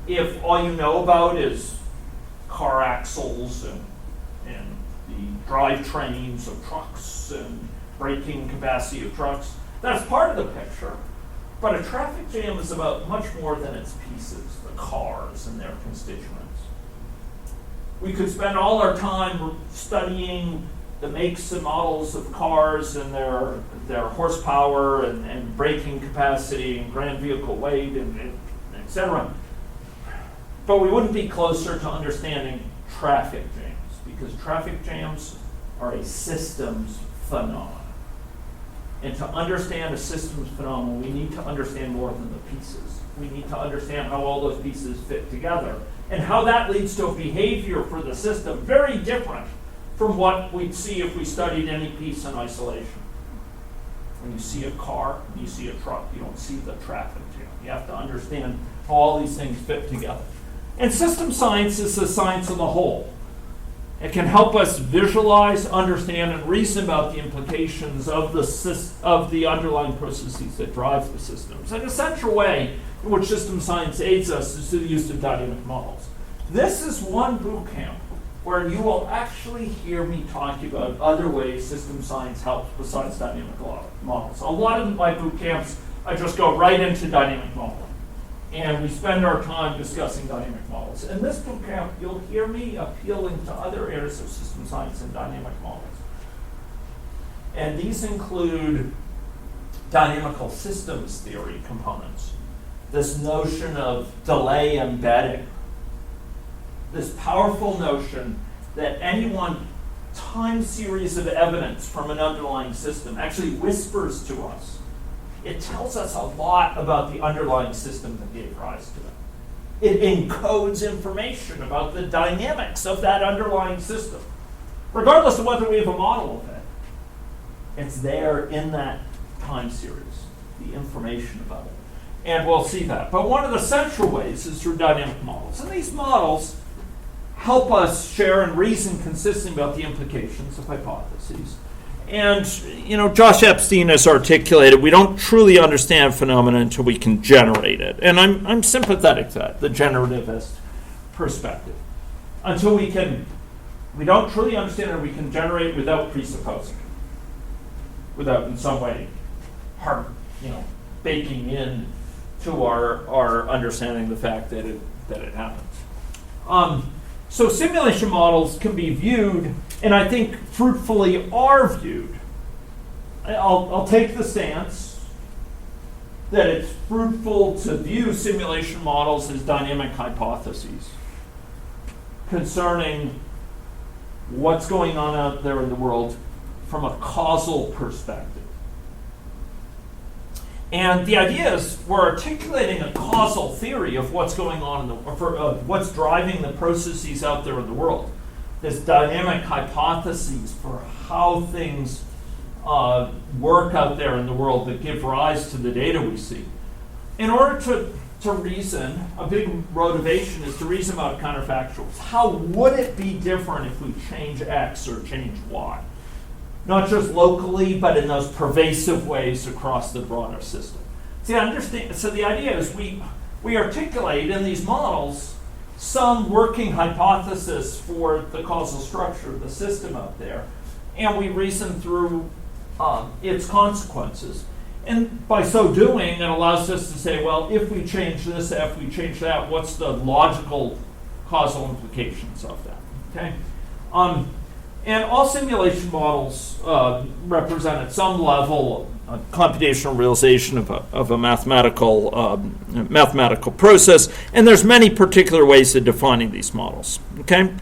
if all you know about is car axles and the drivetrains of trucks and braking capacity of trucks. That's part of the picture. But a traffic jam is about much more than its pieces, the cars and their constituents. We could spend all our time studying the makes and models of cars and their horsepower and braking capacity and grand vehicle weight and et cetera. But we wouldn't be closer to understanding traffic jams, because traffic jams are a systems phenomenon. And to understand a systems phenomenon, we need to understand more than the pieces. We need to understand how all those pieces fit together and how that leads to a behavior for the system very different from what we'd see if we studied any piece in isolation. When you see a car, when you see a truck, you don't see the traffic jam. You have to understand how all these things fit together. And system science is the science of the whole. It can help us visualize, understand, and reason about the implications of the underlying processes that drive the systems. An essential way in which system science aids us is through the use of dynamic models. This is one boot camp where you will actually hear me talking about other ways system science helps besides dynamic models. A lot of my boot camps, I just go right into dynamic modeling. And we spend our time discussing dynamic models. In this boot camp, you'll hear me appealing to other areas of system science and dynamic models. And these include dynamical systems theory components, this notion of delay embedding, this powerful notion that any one time series of evidence from an underlying system actually whispers to us. It tells us a lot about the underlying system that gave rise to it. It encodes information about the dynamics of that underlying system, regardless of whether we have a model of it. It's there in that time series, the information about it. And we'll see that. But one of the central ways is through dynamic models. And these models help us share and reason consistently about the implications of hypotheses. And, Josh Epstein has articulated, we don't truly understand phenomena until we can generate it. And I'm sympathetic to that, the generativist perspective. Until we don't truly understand it, we can generate without presupposing it. Without, in some way, baking in to our understanding the fact that it happens. So simulation models can be viewed, and I think fruitfully are viewed. I'll take the stance that it's fruitful to view simulation models as dynamic hypotheses concerning what's going on out there in the world from a causal perspective. And the idea is we're articulating a causal theory of what's going on what's driving the processes out there in the world. This dynamic hypotheses for how things work out there in the world that give rise to the data we see. In order to to reason, a big motivation is to reason about counterfactuals. How would it be different if we change X or change Y? Not just locally, but in those pervasive ways across the broader system. See, understand. So the idea is we articulate in these models some working hypothesis for the causal structure of the system out there, and we reason through its consequences. And by so doing, it allows us to say, well, if we change this, if we change that, what's the logical causal implications of that? Okay. And all simulation models represent at some level a computational realization of a mathematical process, and there's many particular ways of defining these models. Okay,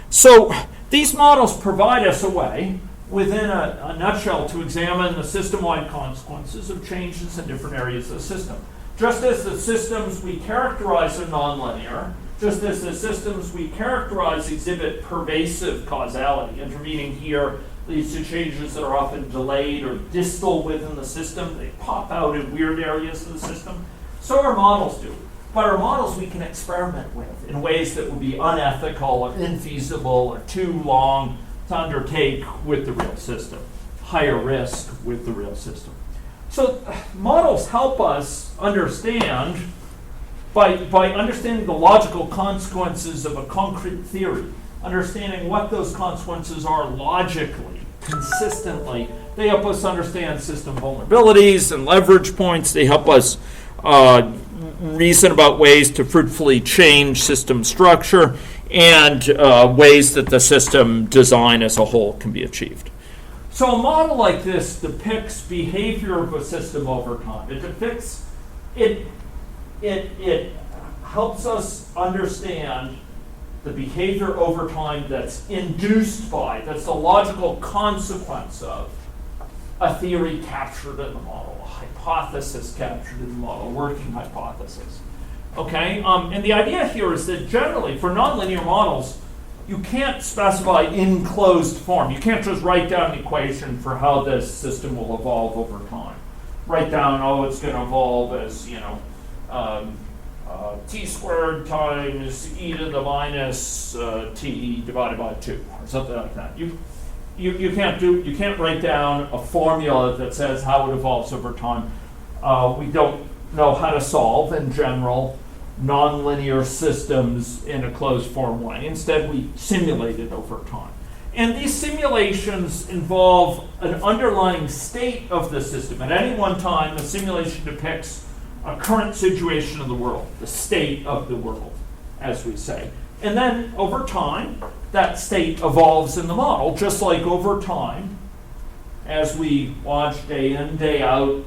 so these models provide us a way, within a nutshell, to examine the system-wide consequences of changes in different areas of the system. Just as the systems we characterize are nonlinear, just as the systems we characterize exhibit pervasive causality, intervening here leads to changes that are often delayed or distal within the system. They pop out in weird areas of the system. So our models do. But our models we can experiment with in ways that would be unethical or infeasible or too long to undertake with the real system, higher risk with the real system. So models help us understand, by understanding the logical consequences of a concrete theory, understanding what those consequences are logically, consistently, they help us understand system vulnerabilities and leverage points. They help us reason about ways to fruitfully change system structure and ways that the system design as a whole can be achieved. So a model like this depicts behavior of a system over time. It depicts, it helps us understand the behavior over time that's induced by, that's the logical consequence of a theory captured in the model, a hypothesis captured in the model, a working hypothesis. Okay, and the idea here is that generally for nonlinear models, you can't specify in closed form. You can't just write down an equation for how this system will evolve over time. Write down, oh, it's going to evolve as, t squared times e to the minus t divided by 2, or something like that. You can't write down a formula that says how it evolves over time. We don't know how to solve, in general, nonlinear systems in a closed form way. Instead, we simulate it over time. And these simulations involve an underlying state of the system. At any one time, the simulation depicts a current situation of the world, the state of the world, as we say. And then, over time, that state evolves in the model, just like over time, as we watch day in, day out,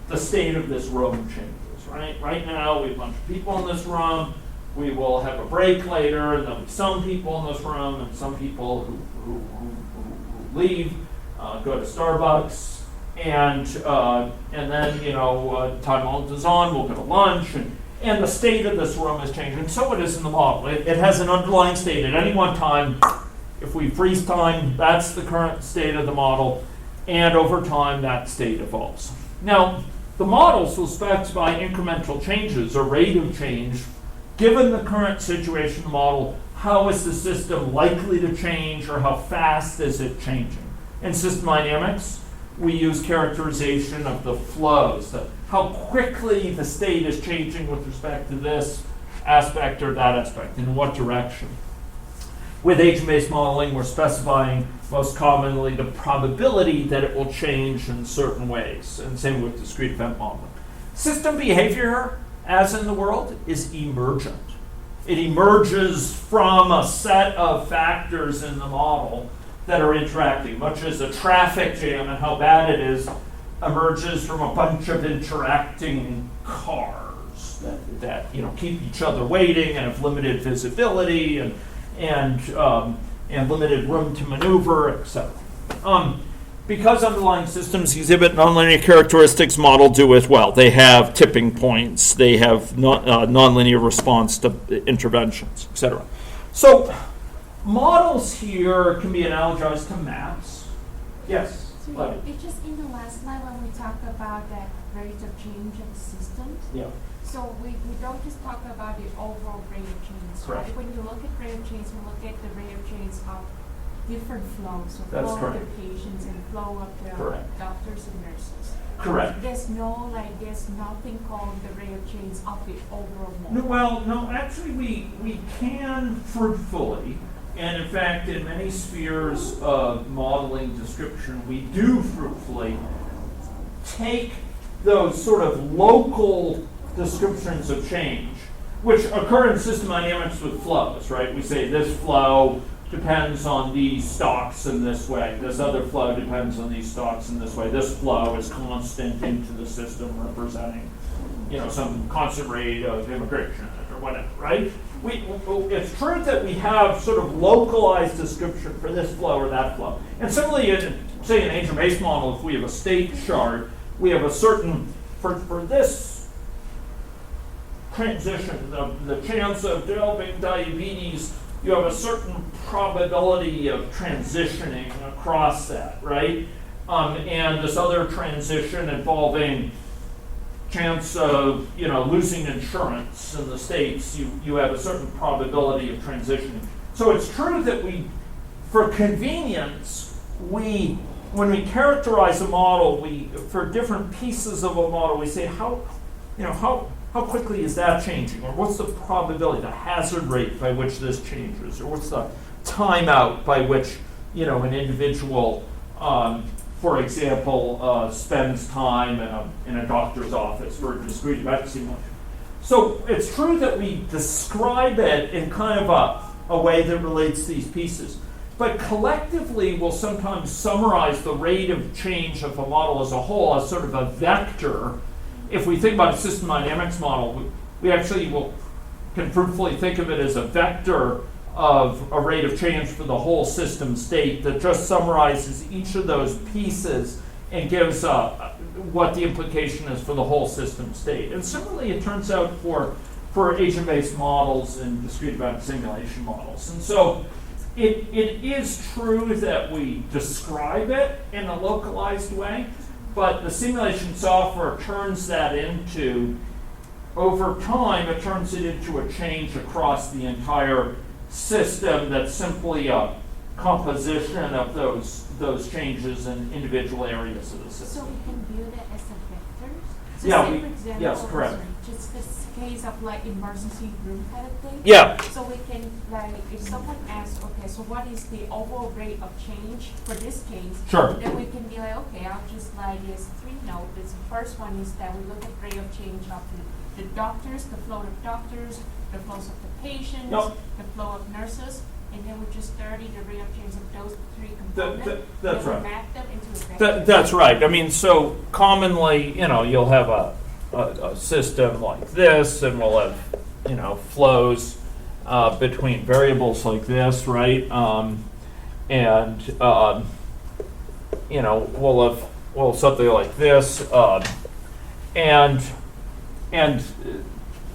the state of this room changes, right? Right now, we have a bunch of people in this room. We will have a break later, and there'll be some people in this room, and some people who leave, go to Starbucks, and then, time is on, we'll go to lunch, and the state of this room is changing. And so it is in the model. It has an underlying state. At any one time, if we freeze time, that's the current state of the model, and over time, that state evolves. Now, the models will specify incremental changes, or rate of change. Given the current situation of the model, how is the system likely to change, or how fast is it changing? In system dynamics, we use characterization of the flows, how quickly the state is changing with respect to this aspect or that aspect, in what direction. With agent-based modeling, we're specifying most commonly the probability that it will change in certain ways, and same with discrete event modeling. System behavior, as in the world, is emergent. It emerges from a set of factors in the model that are interacting, much as a traffic jam and how bad it is emerges from a bunch of interacting cars that keep each other waiting and have limited visibility and limited room to maneuver, etc. Because underlying systems exhibit nonlinear characteristics, models do as well. They have tipping points. They have nonlinear response to interventions, etc. So models here can be analogized to maps. Yes? So it's just in the last slide when we talked about that rate of change of systems. Yeah. So we don't just talk about the overall rate of change, Correct. right? When you look at rate of change, we look at the rate of change of different flows, so That's flow of correct. the patients and flow of the Correct. doctors and nurses. Correct. There's nothing called the rate of change of the overall No, model. well, no, actually, we can fruitfully, and in fact, in many spheres of modeling description, we do fruitfully take those sort of local descriptions of change, which occur in system dynamics with flows, right? We say this flow depends on these stocks in this way. This other flow depends on these stocks in this way. This flow is constant into the system, representing, some constant rate of immigration or whatever, right? It's true that we have sort of localized description for this flow or that flow. And similarly, say an agent-based model, if we have a state chart, we have a certain, for this transition, the chance of developing diabetes, you have a certain probability of transitioning across that, right? And this other transition involving chance of, losing insurance in the States, you have a certain probability of transitioning. So it's true that for convenience, when we characterize a model, for different pieces of a model, we say how quickly is that changing, or what's the probability, the hazard rate by which this changes, or what's the timeout by which an individual, for example, spends time in a doctor's office for a discrete event simulation. So it's true that we describe it in kind of a way that relates these pieces. But collectively, we'll sometimes summarize the rate of change of a model as a whole as sort of a vector. If we think about a system dynamics model, we actually can fruitfully think of it as a vector of a rate of change for the whole system state that just summarizes each of those pieces and gives what the implication is for the whole system state. And similarly, it turns out for agent-based models and discrete event simulation models. And so it is true that we describe it in a localized way, but the simulation software turns that into, over time, it turns it into a change across the entire system that's simply a composition of those changes in individual areas of the So system. we can view that as a vector? So Yeah, say, for example, yes, correct. just this case of like emergency room kind of thing? Yeah, So we can, if someone asks, okay, so what is the overall rate of change for this case? sure. Then we can be like, okay, I'll just there's 3 notes. The first one is that we look at rate of change of the doctors, the flow of doctors, the flows of the patients, Yep. the flow of nurses, and then we just study the rate of change of those 3 components. That's and right. we map them into a vector. That's right. I mean, so commonly, you'll have a system like this, and we'll have, flows between variables like this, right? We'll have something like this, and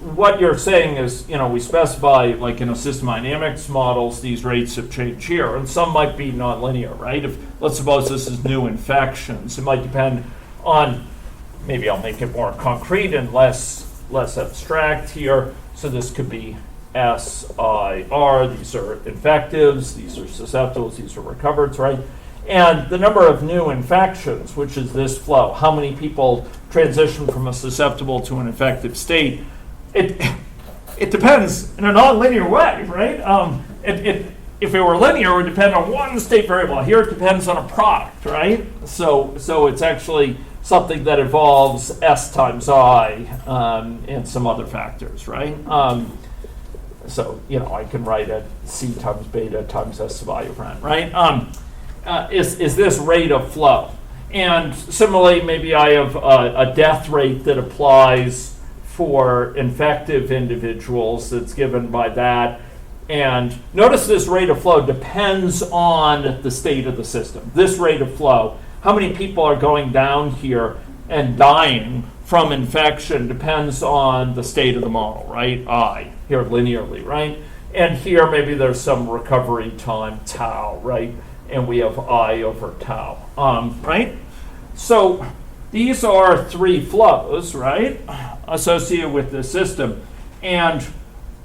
what you're saying is, we specify, like in a system dynamics models, these rates of change here, and some might be nonlinear, right? Let's suppose this is new infections, it might depend on, maybe I'll make it more concrete and less abstract here. So this could be SIR, these are infectives, these are susceptibles, these are recovereds, right? And the number of new infections, which is this flow, how many people transition from a susceptible to an infective state, it depends in a nonlinear way, right? If it were linear, it would depend on one state variable. Here it depends on a product, right? So it's actually something that involves S times I and some other factors, right? So I can write it C times beta times S sub I over N, right? Is this rate of flow? And similarly, maybe I have a death rate that applies for infective individuals that's given by that. And notice this rate of flow depends on the state of the system. This rate of flow, how many people are going down here and dying from infection depends on the state of the model, right? I, here linearly, right? And here maybe there's some recovery time, tau, right? And we have I over tau, right? So these are three flows, right, associated with the system. And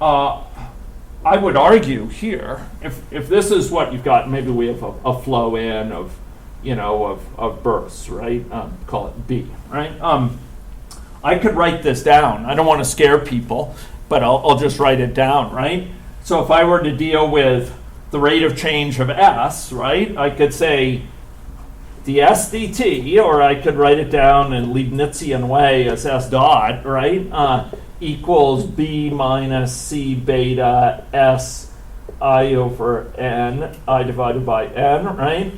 I would argue here, if this is what you've got, maybe we have a flow in of, of births, right? Call it B, right? I could write this down. I don't want to scare people, but I'll just write it down, right? So if I were to deal with the rate of change of S, right, I could say ds dt, or I could write it down in Leibnizian way as S dot, right, equals B minus C beta S I over N, I divided by N, right?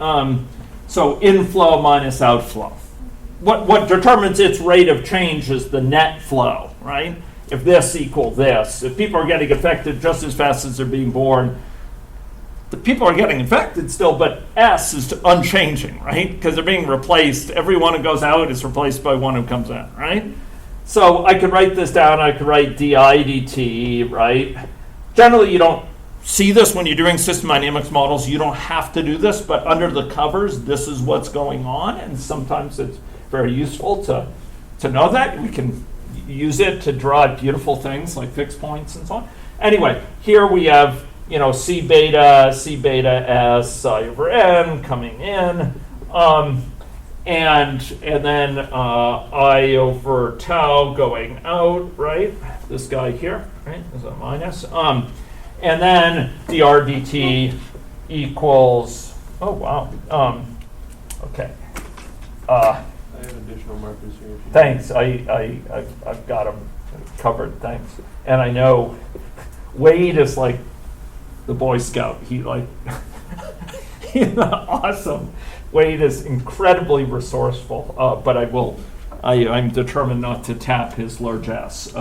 So inflow minus outflow. What determines its rate of change is the net flow, right? If this equal this, if people are getting affected just as fast as they're being born, the people are getting infected still, but S is unchanging, right? Because they're being replaced. Every one who goes out is replaced by one who comes in, right? So I could write this down. I could write di dt, right? Generally, you don't see this when you're doing system dynamics models. You don't have to do this, but under the covers, this is what's going on, and sometimes it's very useful to know that. We can use it to draw beautiful things like fixed points and so on. Anyway, here we have C beta S I over N coming in, and then I over tau going out, right? This guy here, right, is a minus. And then dr dt equals, oh wow, okay. I have additional markers here. If you Thanks, I've got them covered, thanks. And I know Wade is like the Boy Scout. He's awesome. Wade is incredibly resourceful, but I'm determined not to tap his largesse.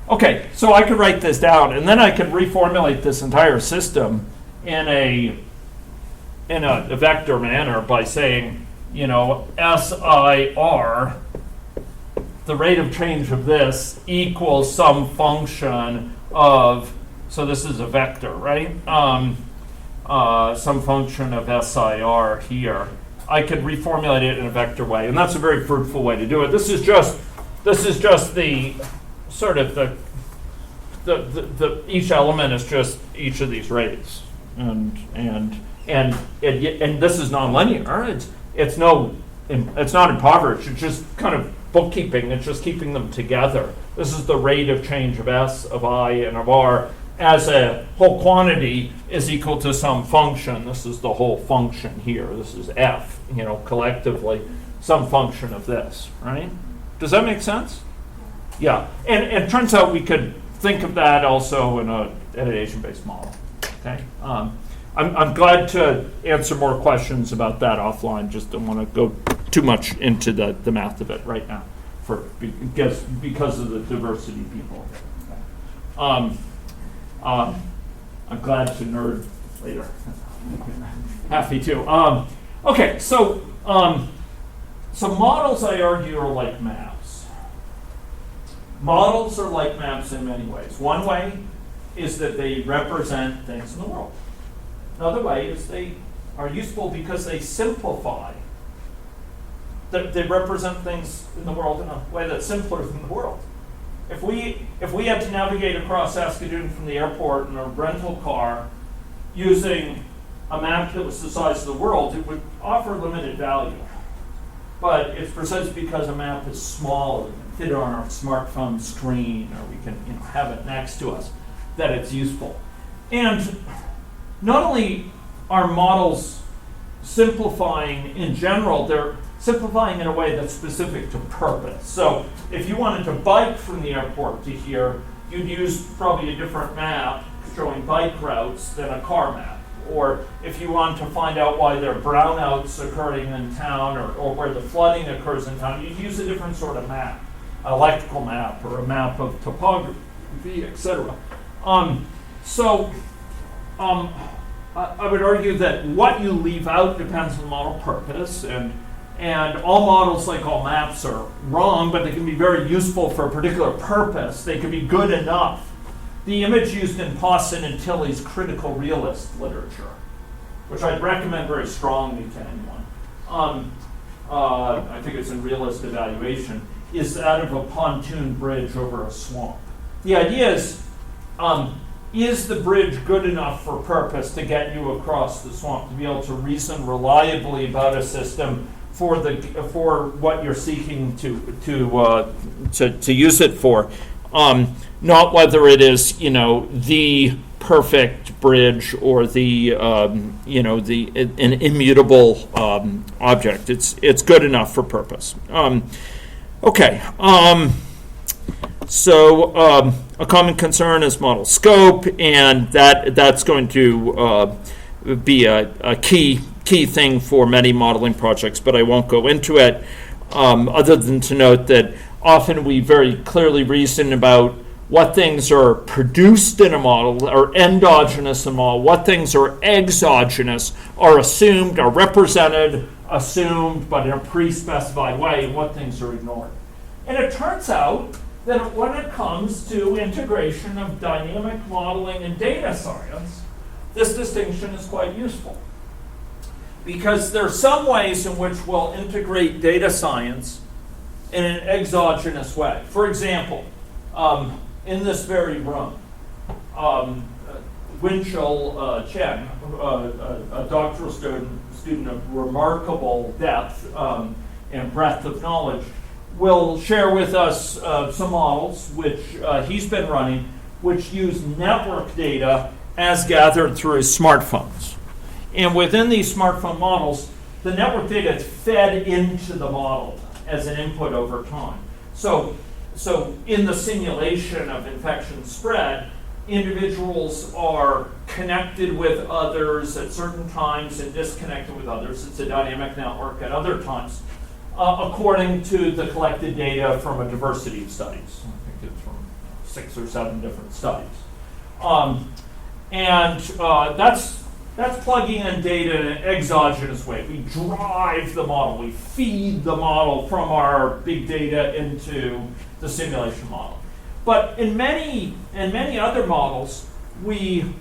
Okay, so I could write this down, and then I could reformulate this entire system in a vector manner by saying, SIR, the rate of change of this equals some function of, so this is a vector, right? Some function of SIR here. I could reformulate it in a vector way, and that's a very fruitful way to do it. This is just the sort of the each element is just each of these rates, and this is nonlinear. It's not impoverished. It's just kind of bookkeeping. It's just keeping them together. This is the rate of change of S, of I, and of R as a whole quantity is equal to some function. This is the whole function here. This is F, collectively, some function of this, right? Does that make sense? Yeah, and it turns out we could think of that also in an Asian-based model, okay? I'm glad to answer more questions about that offline. Just don't want to go too much into the math of it right now because of the diversity of people. I'm glad to nerd later. Happy to. Okay, so models, I argue, are like maps. Models are like maps in many ways. One way is that they represent things in the world. Another way is they are useful because they simplify. They represent things in the world in a way that's simpler than the world. If we had to navigate across Saskatoon from the airport in a rental car using a map that was the size of the world, it would offer limited value. But it's precisely because a map is small, we can fit it on our smartphone screen, or we can have it next to us, that it's useful. And not only are models simplifying in general, they're simplifying in a way that's specific to purpose. So if you wanted to bike from the airport to here, you'd use probably a different map showing bike routes than a car map. Or if you want to find out why there are brownouts occurring in town or where the flooding occurs in town, you'd use a different sort of map, an electrical map or a map of topography, etc. I would argue that what you leave out depends on the model purpose, and all models, like all maps, are wrong, but they can be very useful for a particular purpose. They can be good enough. The image used in Pawson and Tilley's critical realist literature, which I'd recommend very strongly to anyone, I think it's in realist evaluation, is that of a pontoon bridge over a swamp. The idea is the bridge good enough for purpose to get you across the swamp, to be able to reason reliably about a system for what you're seeking to use it for, not whether it is the perfect bridge or an immutable object. It's good enough for purpose. Okay. So a common concern is model scope, and that's going to be a key thing for many modeling projects, but I won't go into it other than to note that often we very clearly reason about what things are produced in a model, or endogenous in a model, what things are exogenous, are assumed, are represented, assumed, but in a pre-specified way, and what things are ignored. And it turns out that when it comes to integration of dynamic modeling and data science, this distinction is quite useful. Because there are some ways in which we'll integrate data science in an exogenous way. For example, in this very room, Winchell Chen, a doctoral student of remarkable depth and breadth of knowledge, will share with us some models which he's been running, which use network data as gathered through his smartphones. And within these smartphone models, the network data is fed into the model as an input over time. So in the simulation of infection spread, individuals are connected with others at certain times and disconnected with others. It's a dynamic network at other times, according to the collected data from a diversity of studies. I think it's from 6 or 7 different studies. That's plugging in data in an exogenous way. We drive the model, we feed the model from our big data into the simulation model. But in many other models, we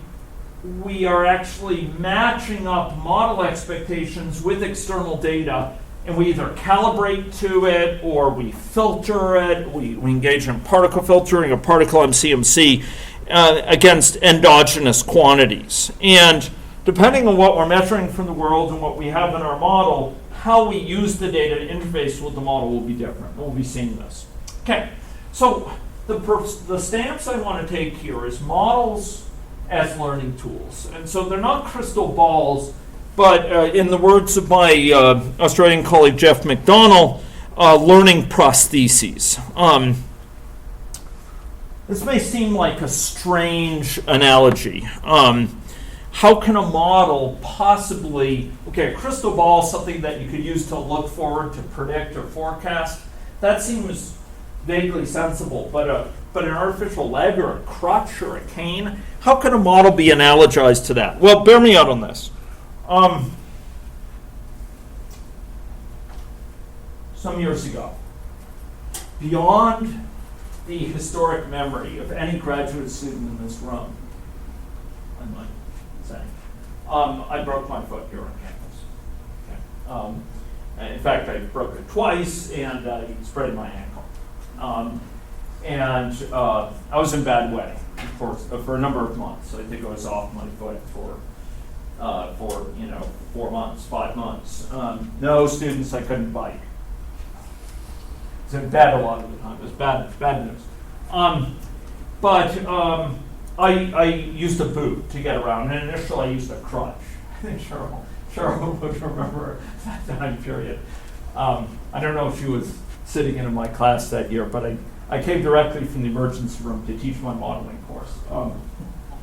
are actually matching up model expectations with external data, and we either calibrate to it or we filter it. We engage in particle filtering or particle MCMC against endogenous quantities. And depending on what we're measuring from the world and what we have in our model, how we use the data to interface with the model will be different. We'll be seeing this. Okay, so the stance I want to take here is models as learning tools. And so they're not crystal balls, but in the words of my Australian colleague Jeff McDonnell, learning prostheses. This may seem like a strange analogy. How can a model possibly, a crystal ball is something that you could use to look forward, to predict or forecast. That seems vaguely sensible, but an artificial leg or a crutch or a cane, how can a model be analogized to that? Well, bear me out on this. Some years ago, beyond the historic memory of any graduate student in this room, I might say, I broke my foot here on campus. Okay. In fact, I broke it twice, and I sprained my ankle. I was in bad way for a number of months. I think I was off my foot for 4 months, 5 months. No students, I couldn't bike. It's in bed a lot of the time. It was bad news. I used a boot to get around, and initially I used a crutch. I think Cheryl would remember that time period. I don't know if she was sitting in my class that year, but I came directly from the emergency room to teach my modeling course.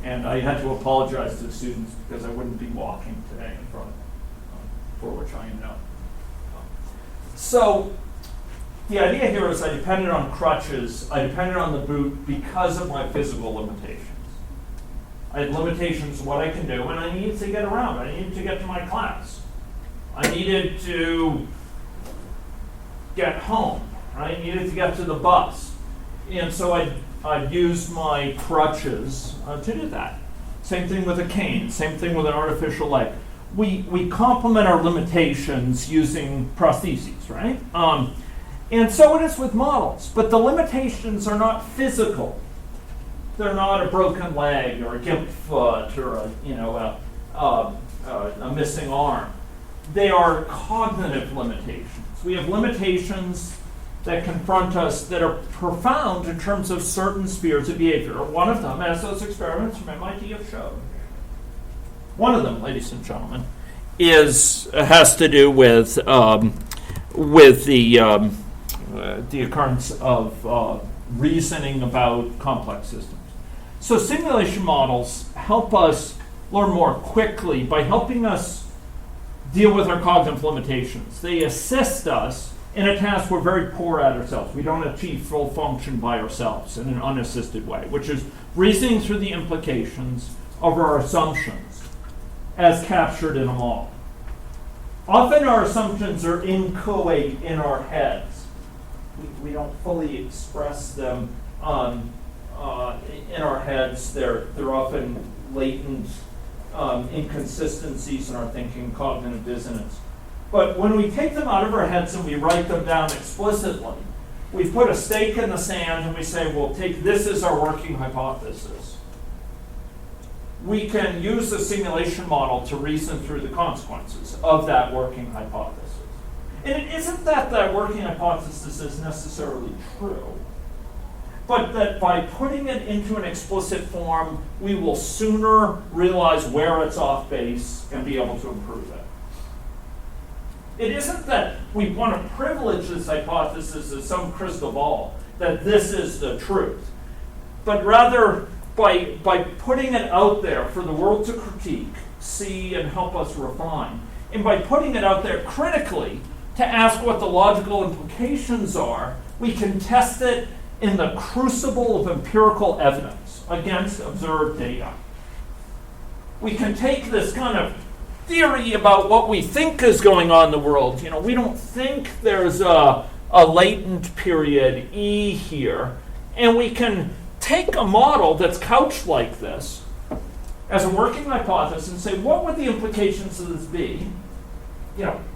And I had to apologize to the students because I wouldn't be walking today in front of them, for which I am now. So the idea here is I depended on crutches, I depended on the boot because of my physical limitations. I had limitations of what I can do, and I needed to get around. I needed to get to my class. I needed to get home. I needed to get to the bus. And so I'd use my crutches to do that. Same thing with a cane, same thing with an artificial leg. we complement our limitations using prostheses, right? And so it is with models, but the limitations are not physical. They're not a broken leg or a gimped foot or a missing arm. They are cognitive limitations. We have limitations that confront us that are profound in terms of certain spheres of behavior. One of them, as those experiments from MIT have shown, one of them, ladies and gentlemen, has to do with the occurrence of reasoning about complex systems. So simulation models help us learn more quickly by helping us deal with our cognitive limitations. They assist us in a task we're very poor at ourselves. We don't achieve full function by ourselves in an unassisted way, which is reasoning through the implications of our assumptions as captured in a model. Often our assumptions are inchoate in our heads. We don't fully express them in our heads. They're often latent inconsistencies in our thinking, cognitive dissonance. But when we take them out of our heads and we write them down explicitly, we put a stake in the sand and we say, we'll take this as our working hypothesis. We can use the simulation model to reason through the consequences of that working hypothesis. And it isn't that working hypothesis is necessarily true, but that by putting it into an explicit form, we will sooner realize where it's off base and be able to improve it. It isn't that we want to privilege this hypothesis as some crystal ball, that this is the truth, but rather by putting it out there for the world to critique, see, and help us refine, and by putting it out there critically to ask what the logical implications are, we can test it in the crucible of empirical evidence against observed data. We can take this kind of theory about what we think is going on in the world. We don't think there's a latent period E here, and we can take a model that's couched like this as a working hypothesis and say, what would the implications of this be?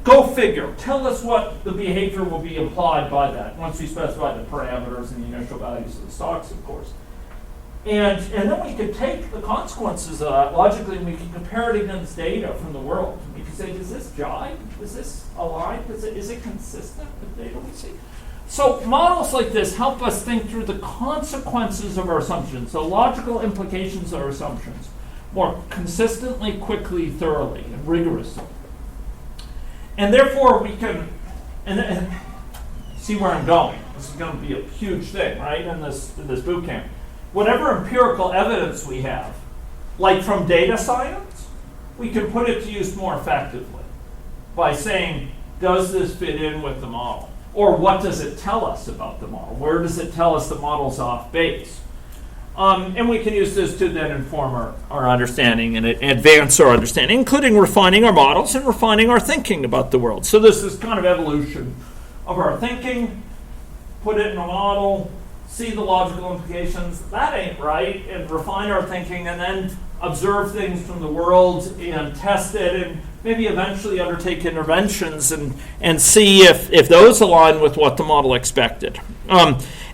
Go figure. Tell us what the behavior will be implied by that once we specify the parameters and the initial values of the stocks, of course. And then we can take the consequences of that logically and we can compare it against data from the world. We can say, does this jive? Is this aligned? Is it consistent with data we see? So models like this help us think through the consequences of our assumptions, the logical implications of our assumptions, more consistently, quickly, thoroughly, and rigorously. And therefore we can, and see where I'm going. This is going to be a huge thing, right, in this boot camp. Whatever empirical evidence we have, like from data science, we can put it to use more effectively by saying, does this fit in with the model? Or what does it tell us about the model? Where does it tell us the model's off base? And we can use this to then inform our understanding and advance our understanding, including refining our models and refining our thinking about the world. So this is kind of evolution of our thinking, put it in a model, see the logical implications, that ain't right, and refine our thinking, and then observe things from the world and test it, and maybe eventually undertake interventions and see if those align with what the model expected.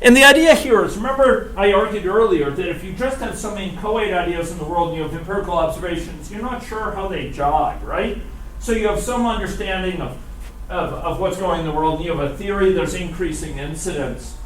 And the idea here is, remember I argued earlier that if you just have so many inchoate ideas in the world and you have empirical observations, you're not sure how they jive, right? So you have some understanding of what's going on in the world, and you have a theory there's increasing incidence.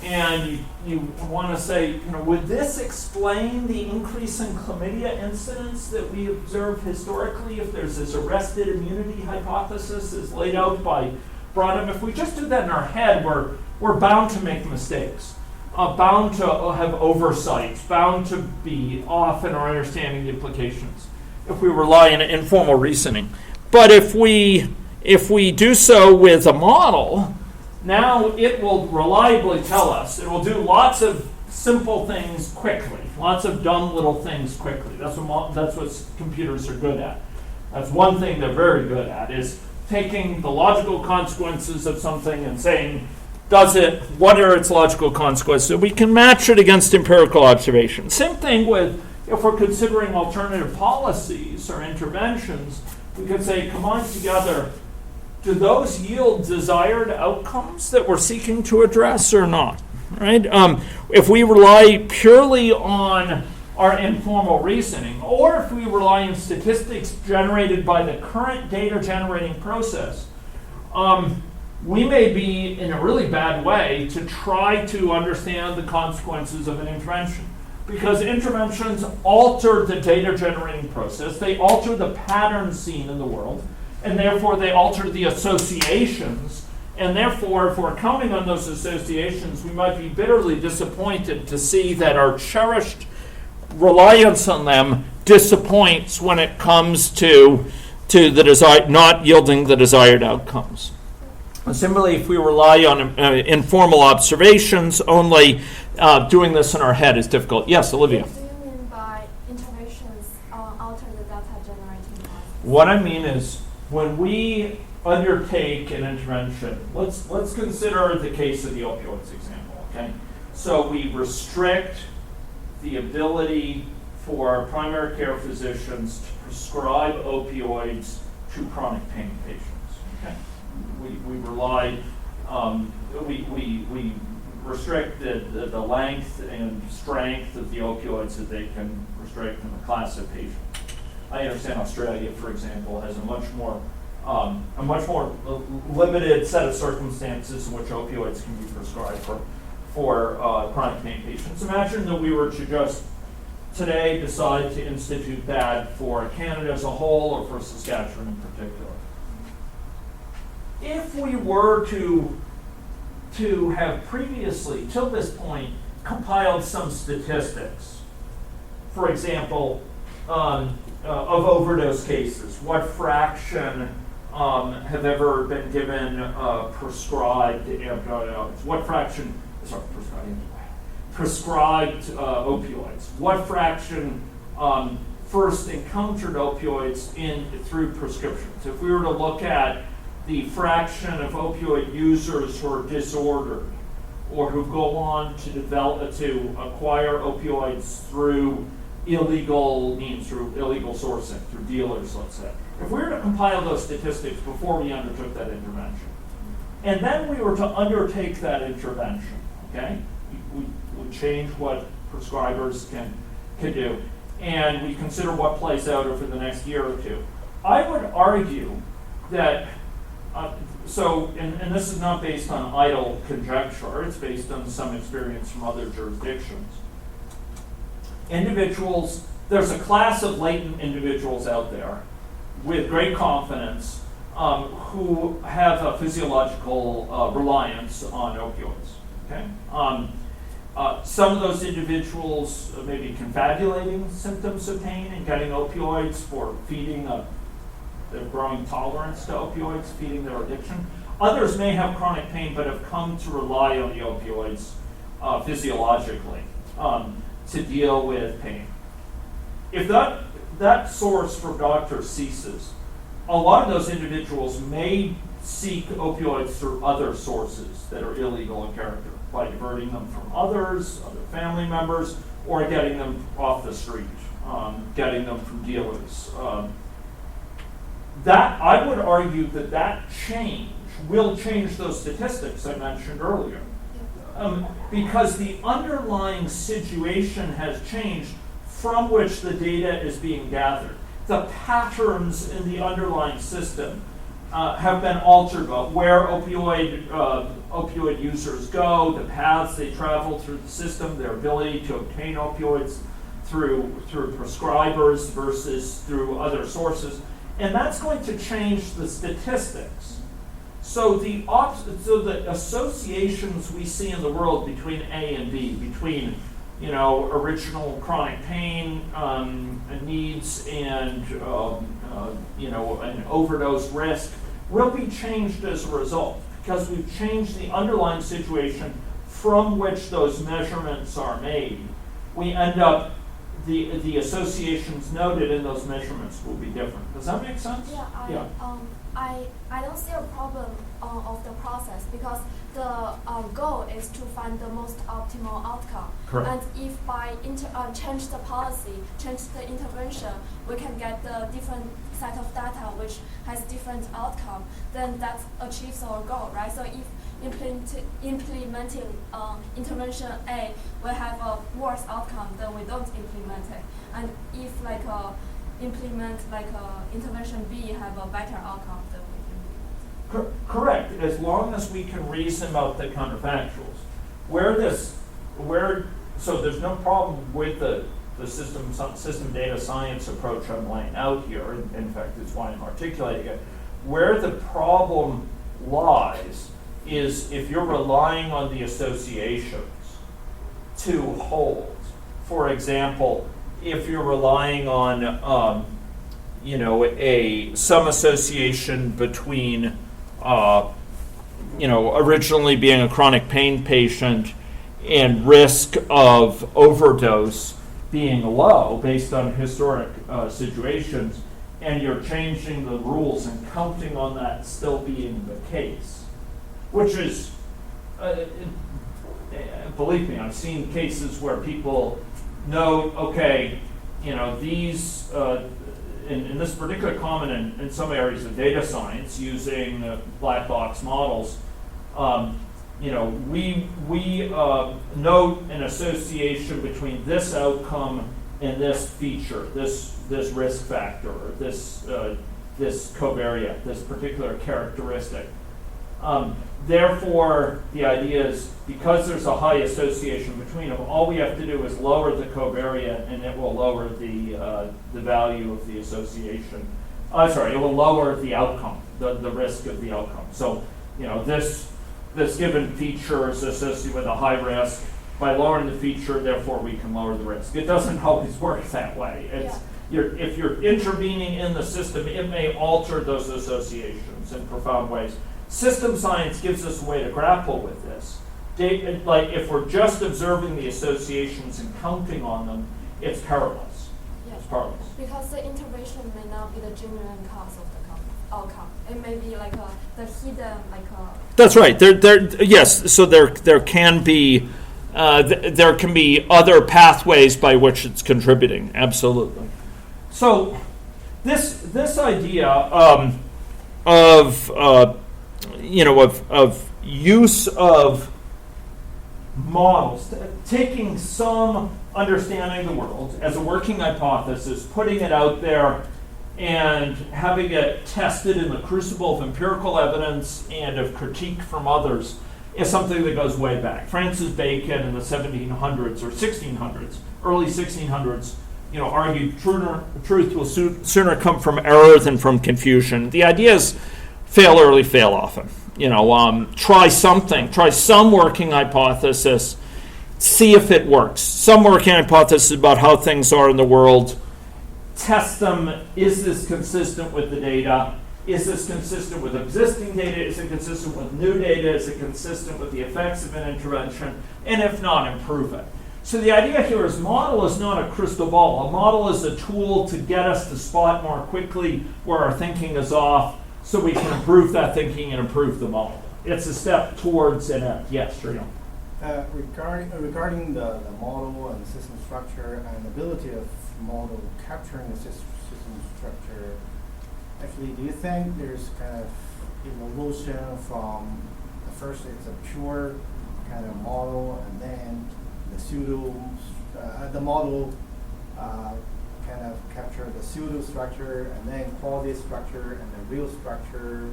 And you want to say, would this explain the increase in chlamydia incidence that we observe historically if there's this arrested immunity hypothesis is laid out by Brodham? If we just do that in our head, we're bound to make mistakes, bound to have oversights, bound to be off in our understanding of the implications if we rely on informal reasoning. But if we do so with a model, now it will reliably tell us. It will do lots of simple things quickly, lots of dumb little things quickly. That's what computers are good at. That's one thing they're very good at, is taking the logical consequences of something and saying, what are its logical consequences? So we can match it against empirical observation. Same thing with if we're considering alternative policies or interventions, we could say, combined together, do those yield desired outcomes that we're seeking to address or not? Right? If we rely purely on our informal reasoning, or if we rely on statistics generated by the current data generating process, we may be in a really bad way to try to understand the consequences of an intervention. Because interventions alter the data generating process, they alter the patterns seen in the world, and therefore they alter the associations, and therefore if we're counting on those associations, we might be bitterly disappointed to see that our cherished reliance on them disappoints when it comes to the not yielding the desired outcomes. Similarly, if we rely on informal observations only, doing this in our head is difficult. Yes, Olivia? What do you mean by interventions alter the data generating process? What I mean is, when we undertake an intervention, let's consider the case of the opioids example, okay? So we restrict the ability for primary care physicians to prescribe opioids to chronic pain patients, okay? We rely, we restrict the length and strength of the opioids that they can restrict in the class of patient. I understand Australia, for example, has a much more limited set of circumstances in which opioids can be prescribed for chronic pain patients. Imagine that we were to just today decide to institute that for Canada as a whole or for Saskatchewan in particular. If we were to have previously, till this point, compiled some statistics, for example, of overdose cases, what fraction have ever been given prescribed antibiotics? What fraction, prescribed opioids? What fraction first encountered opioids through prescriptions? If we were to look at the fraction of opioid users who are disordered or who go on to acquire opioids through illegal means, through illegal sourcing, through dealers, let's say. If we were to compile those statistics before we undertook that intervention, and then we were to undertake that intervention, okay? We change what prescribers can do, and we consider what plays out over the next year or two. I would argue that and this is not based on idle conjecture, it's based on some experience from other jurisdictions. Individuals, there's a class of latent individuals out there with great confidence who have a physiological reliance on opioids, okay? Some of those individuals may be confabulating symptoms of pain and getting opioids for feeding their growing tolerance to opioids, feeding their addiction. Others may have chronic pain but have come to rely on the opioids physiologically to deal with pain. If that source for doctors ceases, a lot of those individuals may seek opioids through other sources that are illegal in character, by diverting them from others, other family members, or getting them off the street, getting them from dealers. That I would argue that change will change those statistics I mentioned earlier. Because the underlying situation has changed from which the data is being gathered. The patterns in the underlying system have been altered about where opioid users go, the paths they travel through the system, their ability to obtain opioids through prescribers versus through other sources. And that's going to change the statistics. So the associations we see in the world between A and B, between original chronic pain needs and an overdose risk, will be changed as a result because we've changed the underlying situation from which those measurements are made. We end up the associations noted in those measurements will be different. Does that make sense? I don't see a problem of the process because the goal is to find the most optimal outcome. Correct. And if by change the policy, change the intervention, we can get the different set of data which has different outcome, then that achieves our goal, right? So if implementing intervention A will have a worse outcome, then we don't implement it. And if implement intervention B have a better outcome, then we implement. Correct, as long as we can reason about the counterfactuals. So there's no problem with the system data science approach I'm laying out here. In fact, it's why I'm articulating it. Where the problem lies is if you're relying on the associations to hold. For example, if you're relying on some association between originally being a chronic pain patient and risk of overdose being low based on historic situations, and you're changing the rules and counting on that still being the case, which is, believe me, I've seen cases where people know, okay, these, and this is particularly common in some areas of data science using black box models. We note an association between this outcome and this feature, this risk factor, or this covariate, this particular characteristic. Therefore, the idea is because there's a high association between them, all we have to do is lower the covariate, and it will lower the value of the association. It will lower the outcome, the risk of the outcome. So, this given feature is associated with a high risk. By lowering the feature, therefore, we can lower the risk. It doesn't always work that way. If you're intervening in the system, it may alter those associations in profound ways. System science gives us a way to grapple with this. If we're just observing the associations and counting on them, it's perilous. Yeah. It's perilous. Because the intervention may not be the genuine cause of the outcome. It may be the hidden That's right. Yes. So there can be other pathways by which it's contributing. Absolutely. So this idea of use of models, taking some understanding of the world as a working hypothesis, putting it out there, and having it tested in the crucible of empirical evidence and of critique from others is something that goes way back. Francis Bacon in the 1700s or 1600s, early 1600s, argued truth will sooner come from error than from confusion. The idea is fail early, fail often. Try some working hypothesis, see if it works. Some working hypothesis about how things are in the world. Test them. Is this consistent with the data? Is this consistent with existing data? Is it consistent with new data? Is it consistent with the effects of an intervention? And if not, improve it. So the idea here is model is not a crystal ball. A model is a tool to get us to spot more quickly where our thinking is off so we can improve that thinking and improve the model. It's a step towards an end. Yes, Sriram. Regarding the model and system structure and ability of model capturing the system structure, actually, do you think there's kind of evolution from first it's a pure kind of model, and then the model kind of capture the pseudo structure, and then quality structure, and the real structure?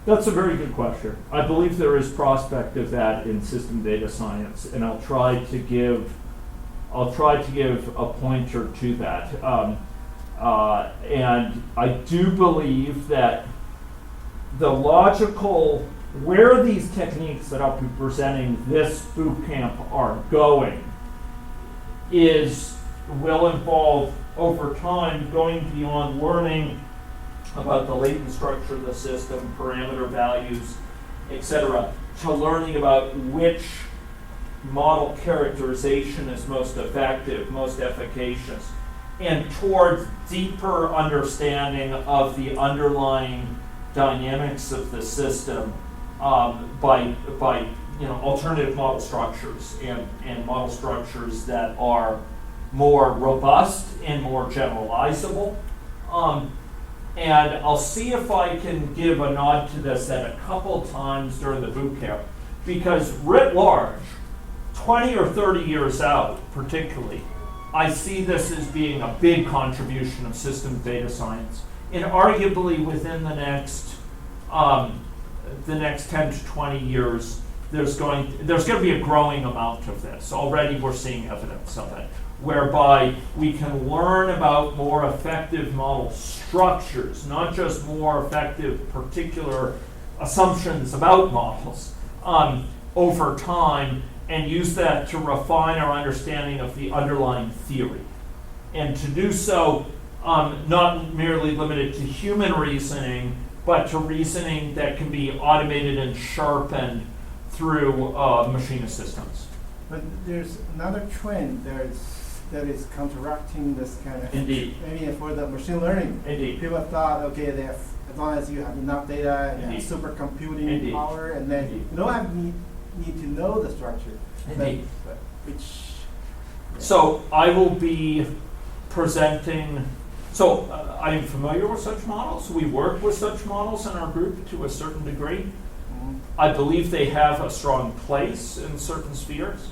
That's a very good question. I believe there is prospect of that in system data science, and I'll try to give a pointer to that. And I do believe that the logical, where these techniques that I'll be presenting this bootcamp are going will involve over time going beyond learning about the latent structure of the system, parameter values, etc., to learning about which model characterization is most effective, most efficacious, and towards deeper understanding of the underlying dynamics of the system by alternative model structures and model structures that are more robust and more generalizable. And I'll see if I can give a nod to this at a couple times during the bootcamp, because writ large, 20 or 30 years out particularly, I see this as being a big contribution of systems data science. And arguably within the next 10 to 20 years, there's going to be a growing amount of this. Already we're seeing evidence of it, whereby we can learn about more effective model structures, not just more effective particular assumptions about models over time, and use that to refine our understanding of the underlying theory. And to do so, not merely limited to human reasoning, but to reasoning that can be automated and sharpened through machine systems. But there's another trend that is counteracting this kind of. Indeed. Maybe for the machine learning. Indeed. People thought, okay, as long as you have enough data and Indeed. supercomputing Indeed. power, and then Indeed. you don't need to know the structure. Indeed. But which. So I will be presenting. So I am familiar with such models. We work with such models in our group to a certain degree. Mhm. I believe they have a strong place in certain spheres.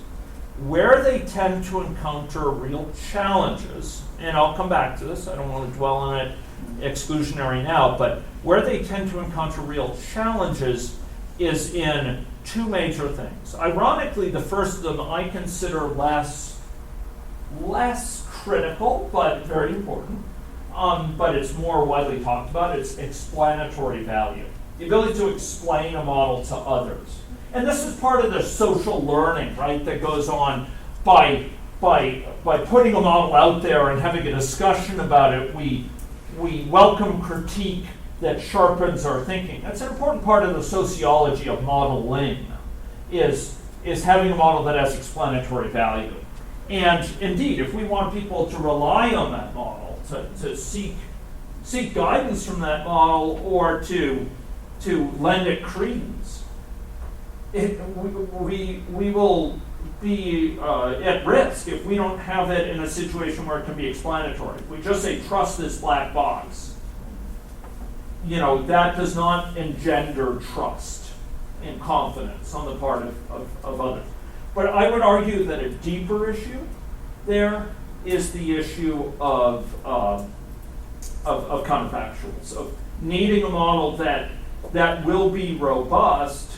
Where they tend to encounter real challenges, and I'll come back to this, I don't want to dwell on it exclusionary now, but where they tend to encounter real challenges is in two major things. Ironically, the first of them I consider less critical, but very important. But it's more widely talked about. It's explanatory value. The ability to explain a model to others. And this is part of the social learning, right, that goes on by putting a model out there and having a discussion about it. We welcome critique that sharpens our thinking. That's an important part of the sociology of modeling, is having a model that has explanatory value. And indeed, if we want people to rely on that model, to seek guidance from that model, or to lend it credence, we will be at risk if we don't have it in a situation where it can be explanatory. If we just say, trust this black box, that does not engender trust and confidence on the part of others. But I would argue that a deeper issue there is the issue of counterfactuals, of needing a model that will be robust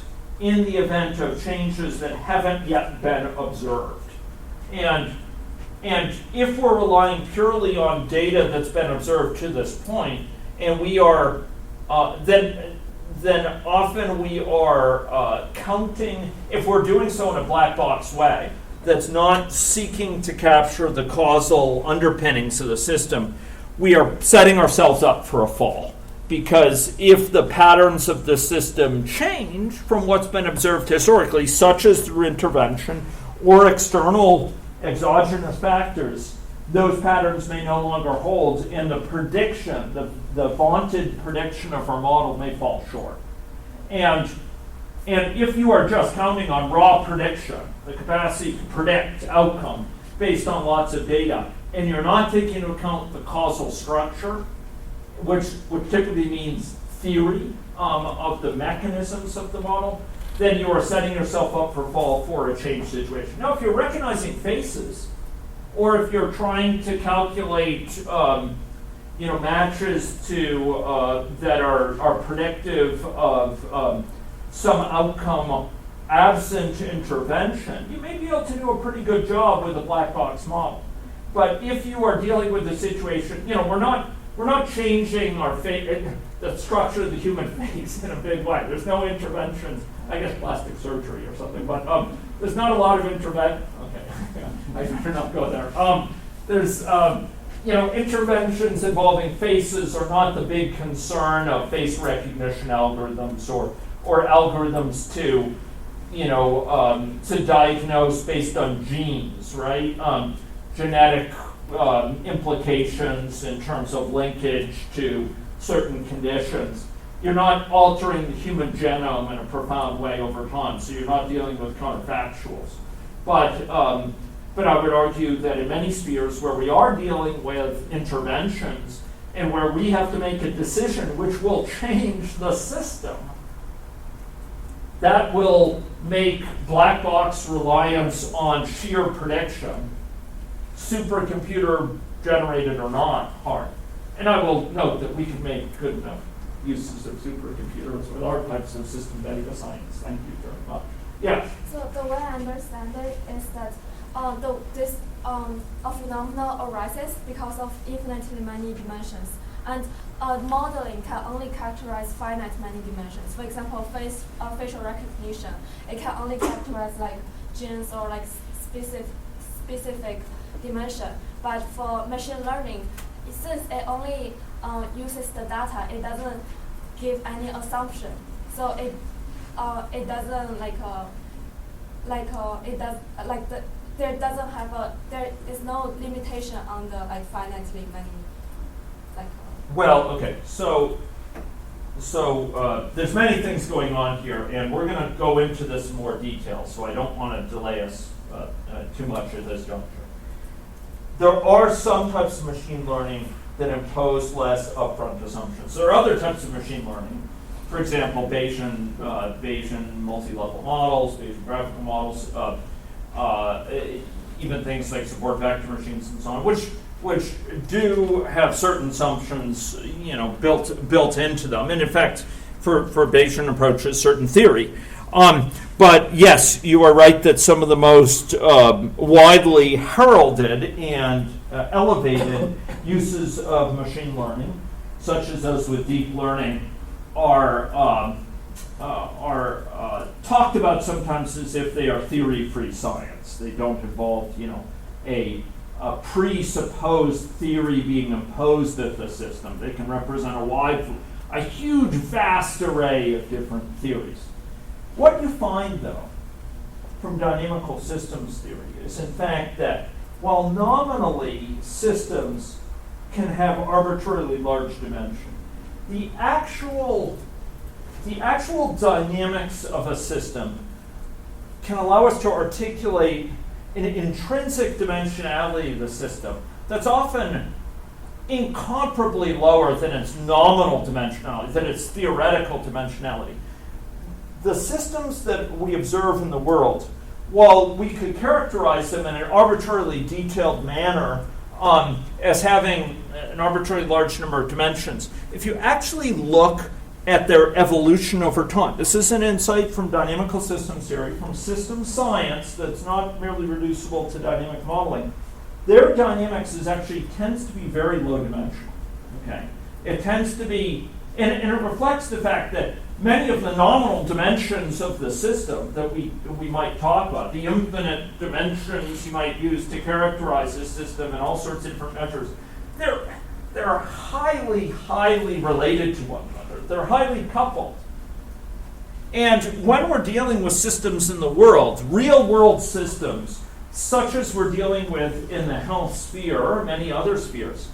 in the event of changes that haven't yet been observed. And if we're relying purely on data that's been observed to this point, and we are, then often we are counting, if we're doing so in a black box way, that's not seeking to capture the causal underpinnings of the system, we are setting ourselves up for a fall. Because if the patterns of the system change from what's been observed historically, such as through intervention or external exogenous factors, those patterns may no longer hold, and the prediction, the vaunted prediction of our model may fall short. And if you are just counting on raw prediction, the capacity to predict outcome based on lots of data, and you're not taking into account the causal structure, which typically means theory of the mechanisms of the model, then you are setting yourself up for fall for a change situation. Now, if you're recognizing faces, or if you're trying to calculate matches to that are predictive of some outcome absent intervention, you may be able to do a pretty good job with a black box model. But if you are dealing with the situation, we're not changing the structure of the human face in a big way. There's no interventions, I guess plastic surgery or something, but there's not a lot of intervention. Okay, I better not go there. There's interventions involving faces are not the big concern of face recognition algorithms or algorithms to diagnose based on genes, right? Genetic implications in terms of linkage to certain conditions. you're not altering the human genome in a profound way over time, so you're not dealing with counterfactuals. But I would argue that in many spheres where we are dealing with interventions and where we have to make a decision which will change the system, that will make black box reliance on sheer prediction, supercomputer generated or not, hard. And I will note that we can make good enough uses of supercomputers with our types of system data science. Thank you very much. Yeah. So the way I understand it is that this a phenomenon arises because of infinitely many dimensions, and modeling can only characterize finite many dimensions. For example, facial recognition, it can only characterize like genes or like specific dimension. But for machine learning, since it only uses the data, it doesn't give any assumption. So it doesn't there is no limitation on the like finitely many Well, okay, so there's many things going on here, and we're going to go into this in more detail, so I don't want to delay us too much at this juncture. There are some types of machine learning that impose less upfront assumptions. There are other types of machine learning, for example, Bayesian multi-level models, Bayesian graphical models, even things like support vector machines and so on, which do have certain assumptions, built into them, and in fact, for Bayesian approaches, certain theory. But yes, you are right that some of the most widely heralded and elevated uses of machine learning, such as those with deep learning, are talked about sometimes as if they are theory-free science. They don't involve, a presupposed theory being imposed at the system. They can represent a huge, vast array of different theories. What you find, though, from dynamical systems theory is, in fact, that while nominally systems can have arbitrarily large dimension, the actual dynamics of a system can allow us to articulate an intrinsic dimensionality of the system that's often incomparably lower than its nominal dimensionality, than its theoretical dimensionality. The systems that we observe in the world, while we could characterize them in an arbitrarily detailed manner as having an arbitrarily large number of dimensions, if you actually look at their evolution over time. This is an insight from dynamical systems theory, from system science that's not merely reducible to dynamic modeling. Their dynamics tends to be very low dimensional. Okay, it tends to be, and it reflects the fact that many of the nominal dimensions of the system that we might talk about, the infinite dimensions you might use to characterize this system and all sorts of different measures, they're highly, highly related to one another. They're highly coupled. And when we're dealing with systems in the world, real world systems, such as we're dealing with in the health sphere or many other spheres,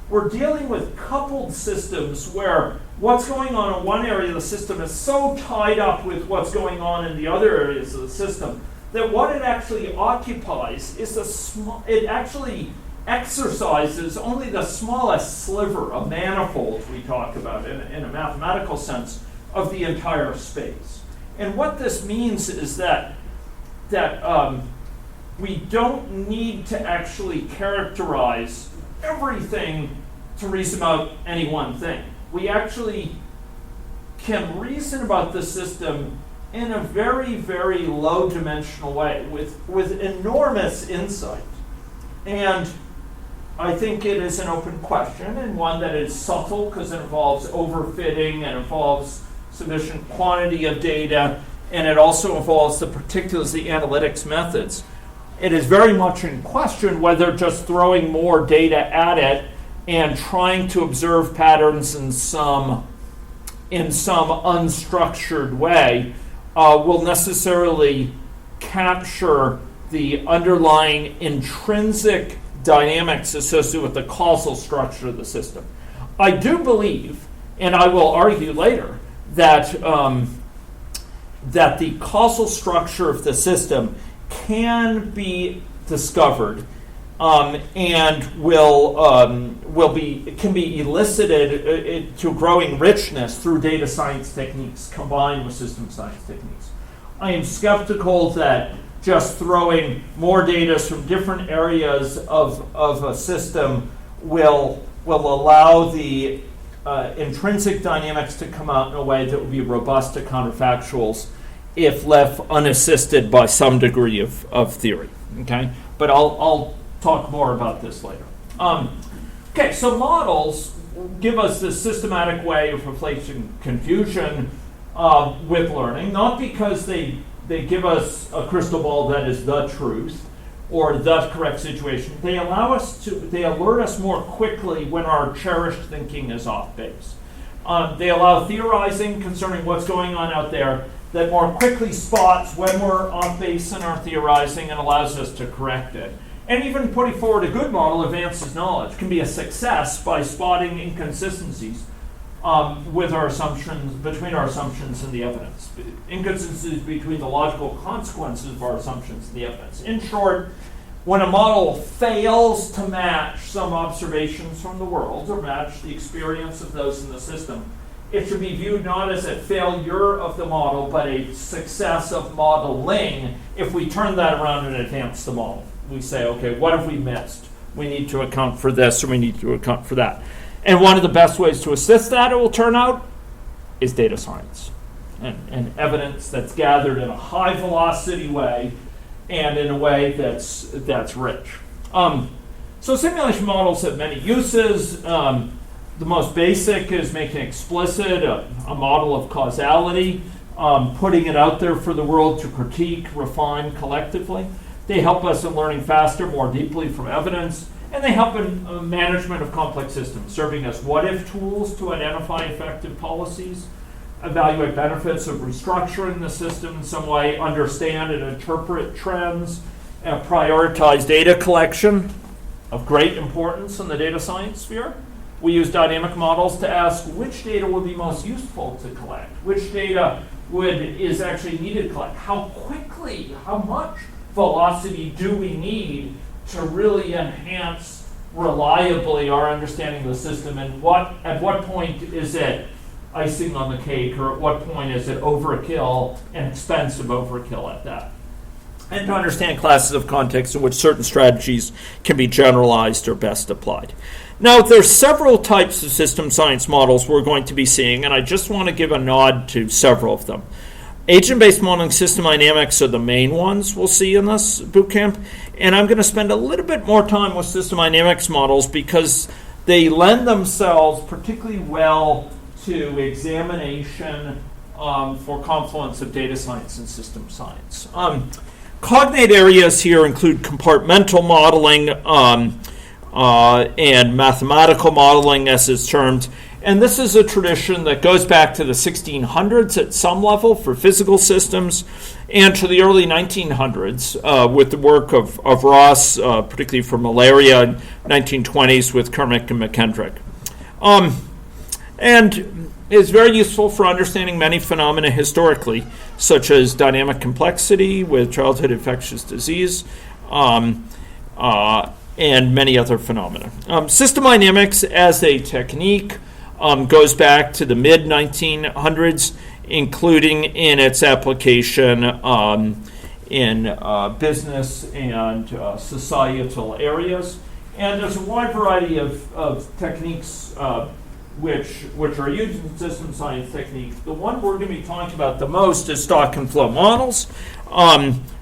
we're dealing with coupled systems where what's going on in one area of the system is so tied up with what's going on in the other areas of the system that what it actually occupies is it actually exercises only the smallest sliver, a manifold we talk about in a mathematical sense, of the entire space. And what this means is that we don't need to actually characterize everything to reason about any one thing. We actually can reason about the system in a very, very low dimensional way with enormous insight. And I think it is an open question, and one that is subtle because it involves overfitting and involves sufficient quantity of data, and it also involves the particulars, the analytics methods. It is very much in question whether just throwing more data at it and trying to observe patterns in some unstructured way will necessarily capture the underlying intrinsic dynamics associated with the causal structure of the system. I do believe, and I will argue later, that that the causal structure of the system can be discovered and can be elicited to growing richness through data science techniques combined with system science techniques. I am skeptical that just throwing more data from different areas of a system will allow the intrinsic dynamics to come out in a way that will be robust to counterfactuals if left unassisted by some degree of theory. Okay, but I'll talk more about this later. Okay, so models give us this systematic way of replacing confusion with learning, not because they give us a crystal ball that is the truth or the correct situation. They alert us more quickly when our cherished thinking is off base. They allow theorizing concerning what's going on out there that more quickly spots when we're off base in our theorizing and allows us to correct it. And even putting forward a good model advances knowledge, can be a success by spotting inconsistencies with our assumptions, between our assumptions and the evidence. Inconsistencies between the logical consequences of our assumptions and the evidence. In short, when a model fails to match some observations from the world or match the experience of those in the system, it should be viewed not as a failure of the model, but a success of modeling if we turn that around and advance the model. We say, okay, what have we missed? We need to account for this or we need to account for that. And one of the best ways to assist that, it will turn out, is data science and evidence that's gathered in a high velocity way and in a way that's rich. So simulation models have many uses. The most basic is making explicit a model of causality, putting it out there for the world to critique, refine collectively. They help us in learning faster, more deeply from evidence, and they help in management of complex systems, serving as what-if tools to identify effective policies, evaluate benefits of restructuring the system in some way, understand and interpret trends, and prioritize data collection of great importance in the data science sphere. We use dynamic models to ask which data would be most useful to collect, which data is actually needed to collect, how quickly, how much velocity do we need to really enhance reliably our understanding of the system, and at what point is it icing on the cake, or at what point is it overkill and expensive overkill at that. And to understand classes of context in which certain strategies can be generalized or best applied. Now, there's several types of system science models we're going to be seeing, and I just want to give a nod to several of them. Agent-based modeling system dynamics are the main ones we'll see in this bootcamp, and I'm going to spend a little bit more time with system dynamics models because they lend themselves particularly well to examination for confluence of data science and system science. Cognate areas here include compartmental modeling and mathematical modeling, as is termed. And this is a tradition that goes back to the 1600s at some level for physical systems and to the early 1900s with the work of Ross, particularly for malaria, in 1920s with Kermick and McKendrick. And is very useful for understanding many phenomena historically, such as dynamic complexity with childhood infectious disease, and many other phenomena. System dynamics as a technique goes back to the mid-1900s, including in its application in business and societal areas. And there's a wide variety of techniques which are used in system science techniques. The one we're going to be talking about the most is stock and flow models,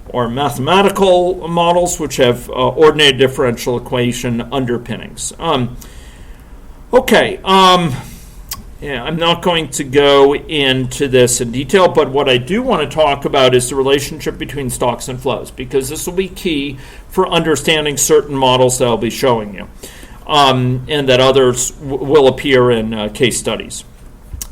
or mathematical models, which have ordinary differential equation underpinnings. Yeah, I'm not going to go into this in detail, but what I do want to talk about is the relationship between stocks and flows, because this will be key for understanding certain models that I'll be showing you, and that others will appear in case studies.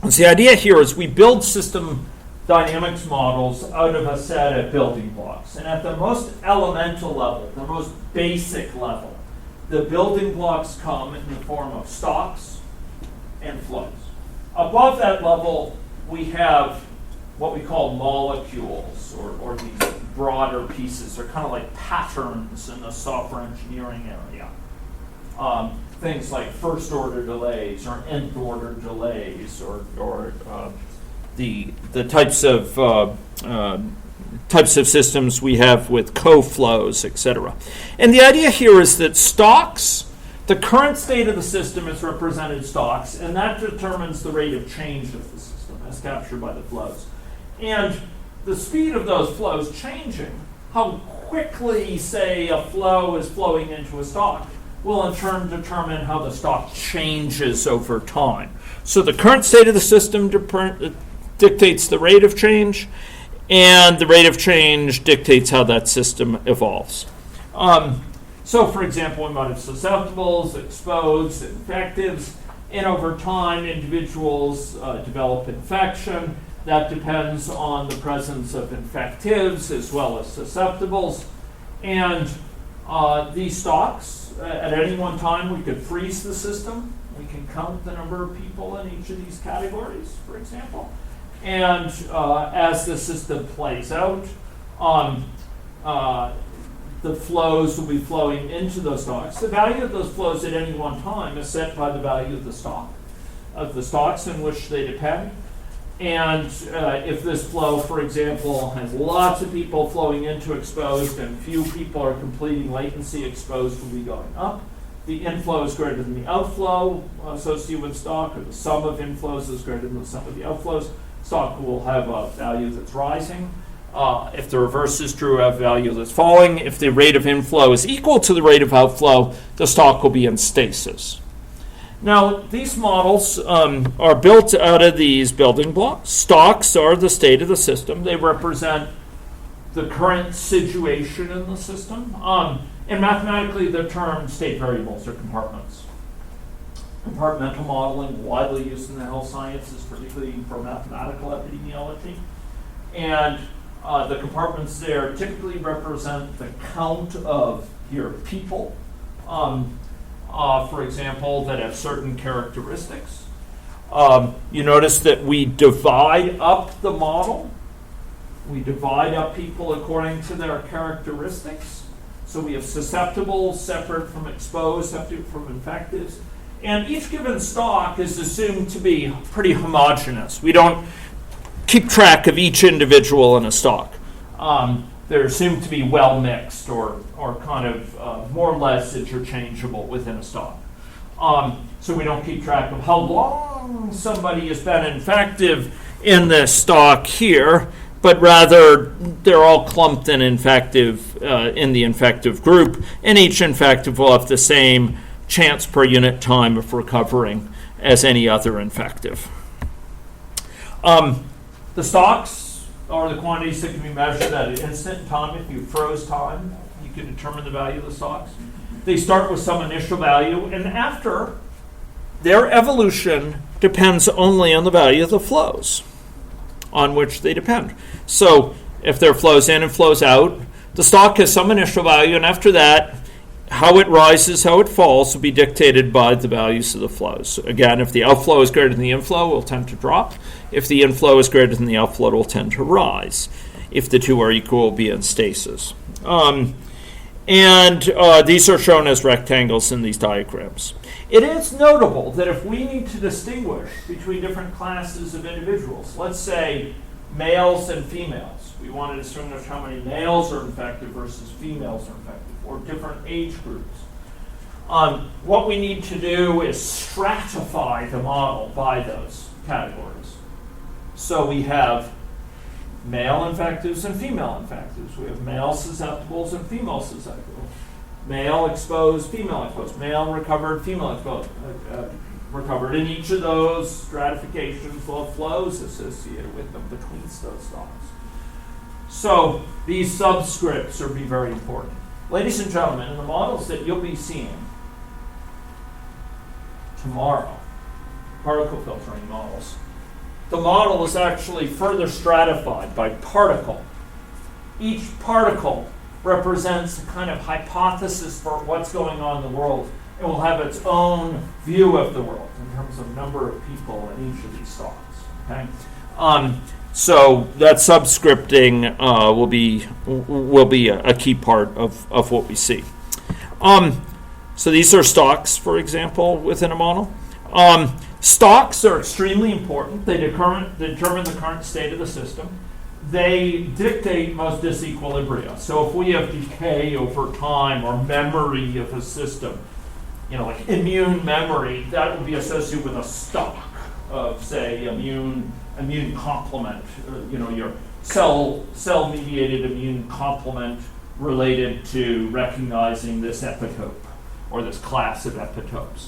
And so the idea here is we build system dynamics models out of a set of building blocks. And at the most elemental level, the most basic level, the building blocks come in the form of stocks and flows. Above that level, we have what we call molecules, or these broader pieces. They're kind of like patterns in the software engineering area. Things like first order delays or nth order delays, or the types of systems we have with co-flows, etc. And the idea here is that stocks, the current state of the system is represented stocks, and that determines the rate of change of the system as captured by the flows. And the speed of those flows changing, how quickly, say, a flow is flowing into a stock, will in turn determine how the stock changes over time. So the current state of the system dictates the rate of change, and the rate of change dictates how that system evolves. So, for example, we might have susceptibles, exposed, infectives, and over time, individuals develop infection. That depends on the presence of infectives as well as susceptibles. And these stocks, at any one time, we could freeze the system. We can count the number of people in each of these categories, for example. And as the system plays out, the flows will be flowing into those stocks. The value of those flows at any one time is set by the value of the stock, of the stocks in which they depend. And if this flow, for example, has lots of people flowing into exposed and few people are completing latency, exposed will be going up. The inflow is greater than the outflow associated with stock, or the sum of inflows is greater than the sum of the outflows. Stock will have a value that's rising. If the reverse is true, have a value that's falling. If the rate of inflow is equal to the rate of outflow, the stock will be in stasis. Now, these models are built out of these building blocks. Stocks are the state of the system. They represent the current situation in the system. And mathematically, they're termed state variables or compartments. Compartmental modeling, widely used in the health sciences, particularly for mathematical epidemiology. And the compartments there typically represent the count of your people, for example, that have certain characteristics. You notice that we divide up the model. We divide up people according to their characteristics. So we have susceptibles separate from exposed, separate from infectives. And each given stock is assumed to be pretty homogeneous. We don't keep track of each individual in a stock. They're assumed to be well mixed or kind of more or less interchangeable within a stock. So we don't keep track of how long somebody has been infective in this stock here, but rather they're all clumped in infective in the infective group, and each infective will have the same chance per unit time of recovering as any other infective. The stocks are the quantities that can be measured at an instant in time. If you froze time, you can determine the value of the stocks. They start with some initial value, and after, their evolution depends only on the value of the flows on which they depend. So if there are flows in and flows out, the stock has some initial value, and after that, how it rises, how it falls will be dictated by the values of the flows. Again, if the outflow is greater than the inflow, it will tend to drop. If the inflow is greater than the outflow, it will tend to rise. If the two are equal, it will be in stasis. These are shown as rectangles in these diagrams. It is notable that if we need to distinguish between different classes of individuals, let's say males and females, we want to distinguish how many males are infected versus females are infected, or different age groups. What we need to do is stratify the model by those categories. So we have male infectives and female infectives. We have male susceptibles and female susceptibles. Male exposed, female exposed. Male recovered, female exposed. Recovered. In each of those stratifications will have flows associated with them between those stocks. So these subscripts are very important. Ladies and gentlemen, in the models that you'll be seeing tomorrow, particle filtering models, the model is actually further stratified by particle. Each particle represents a kind of hypothesis for what's going on in the world. It will have its own view of the world in terms of number of people in each of these stocks. Okay? So that subscripting will be a key part of what we see. So these are stocks, for example, within a model. Stocks are extremely important. They determine the current state of the system. They dictate most disequilibria. So if we have decay over time or memory of a system, like immune memory, that would be associated with a stock of, say, immune complement, your cell-mediated immune complement related to recognizing this epitope or this class of epitopes.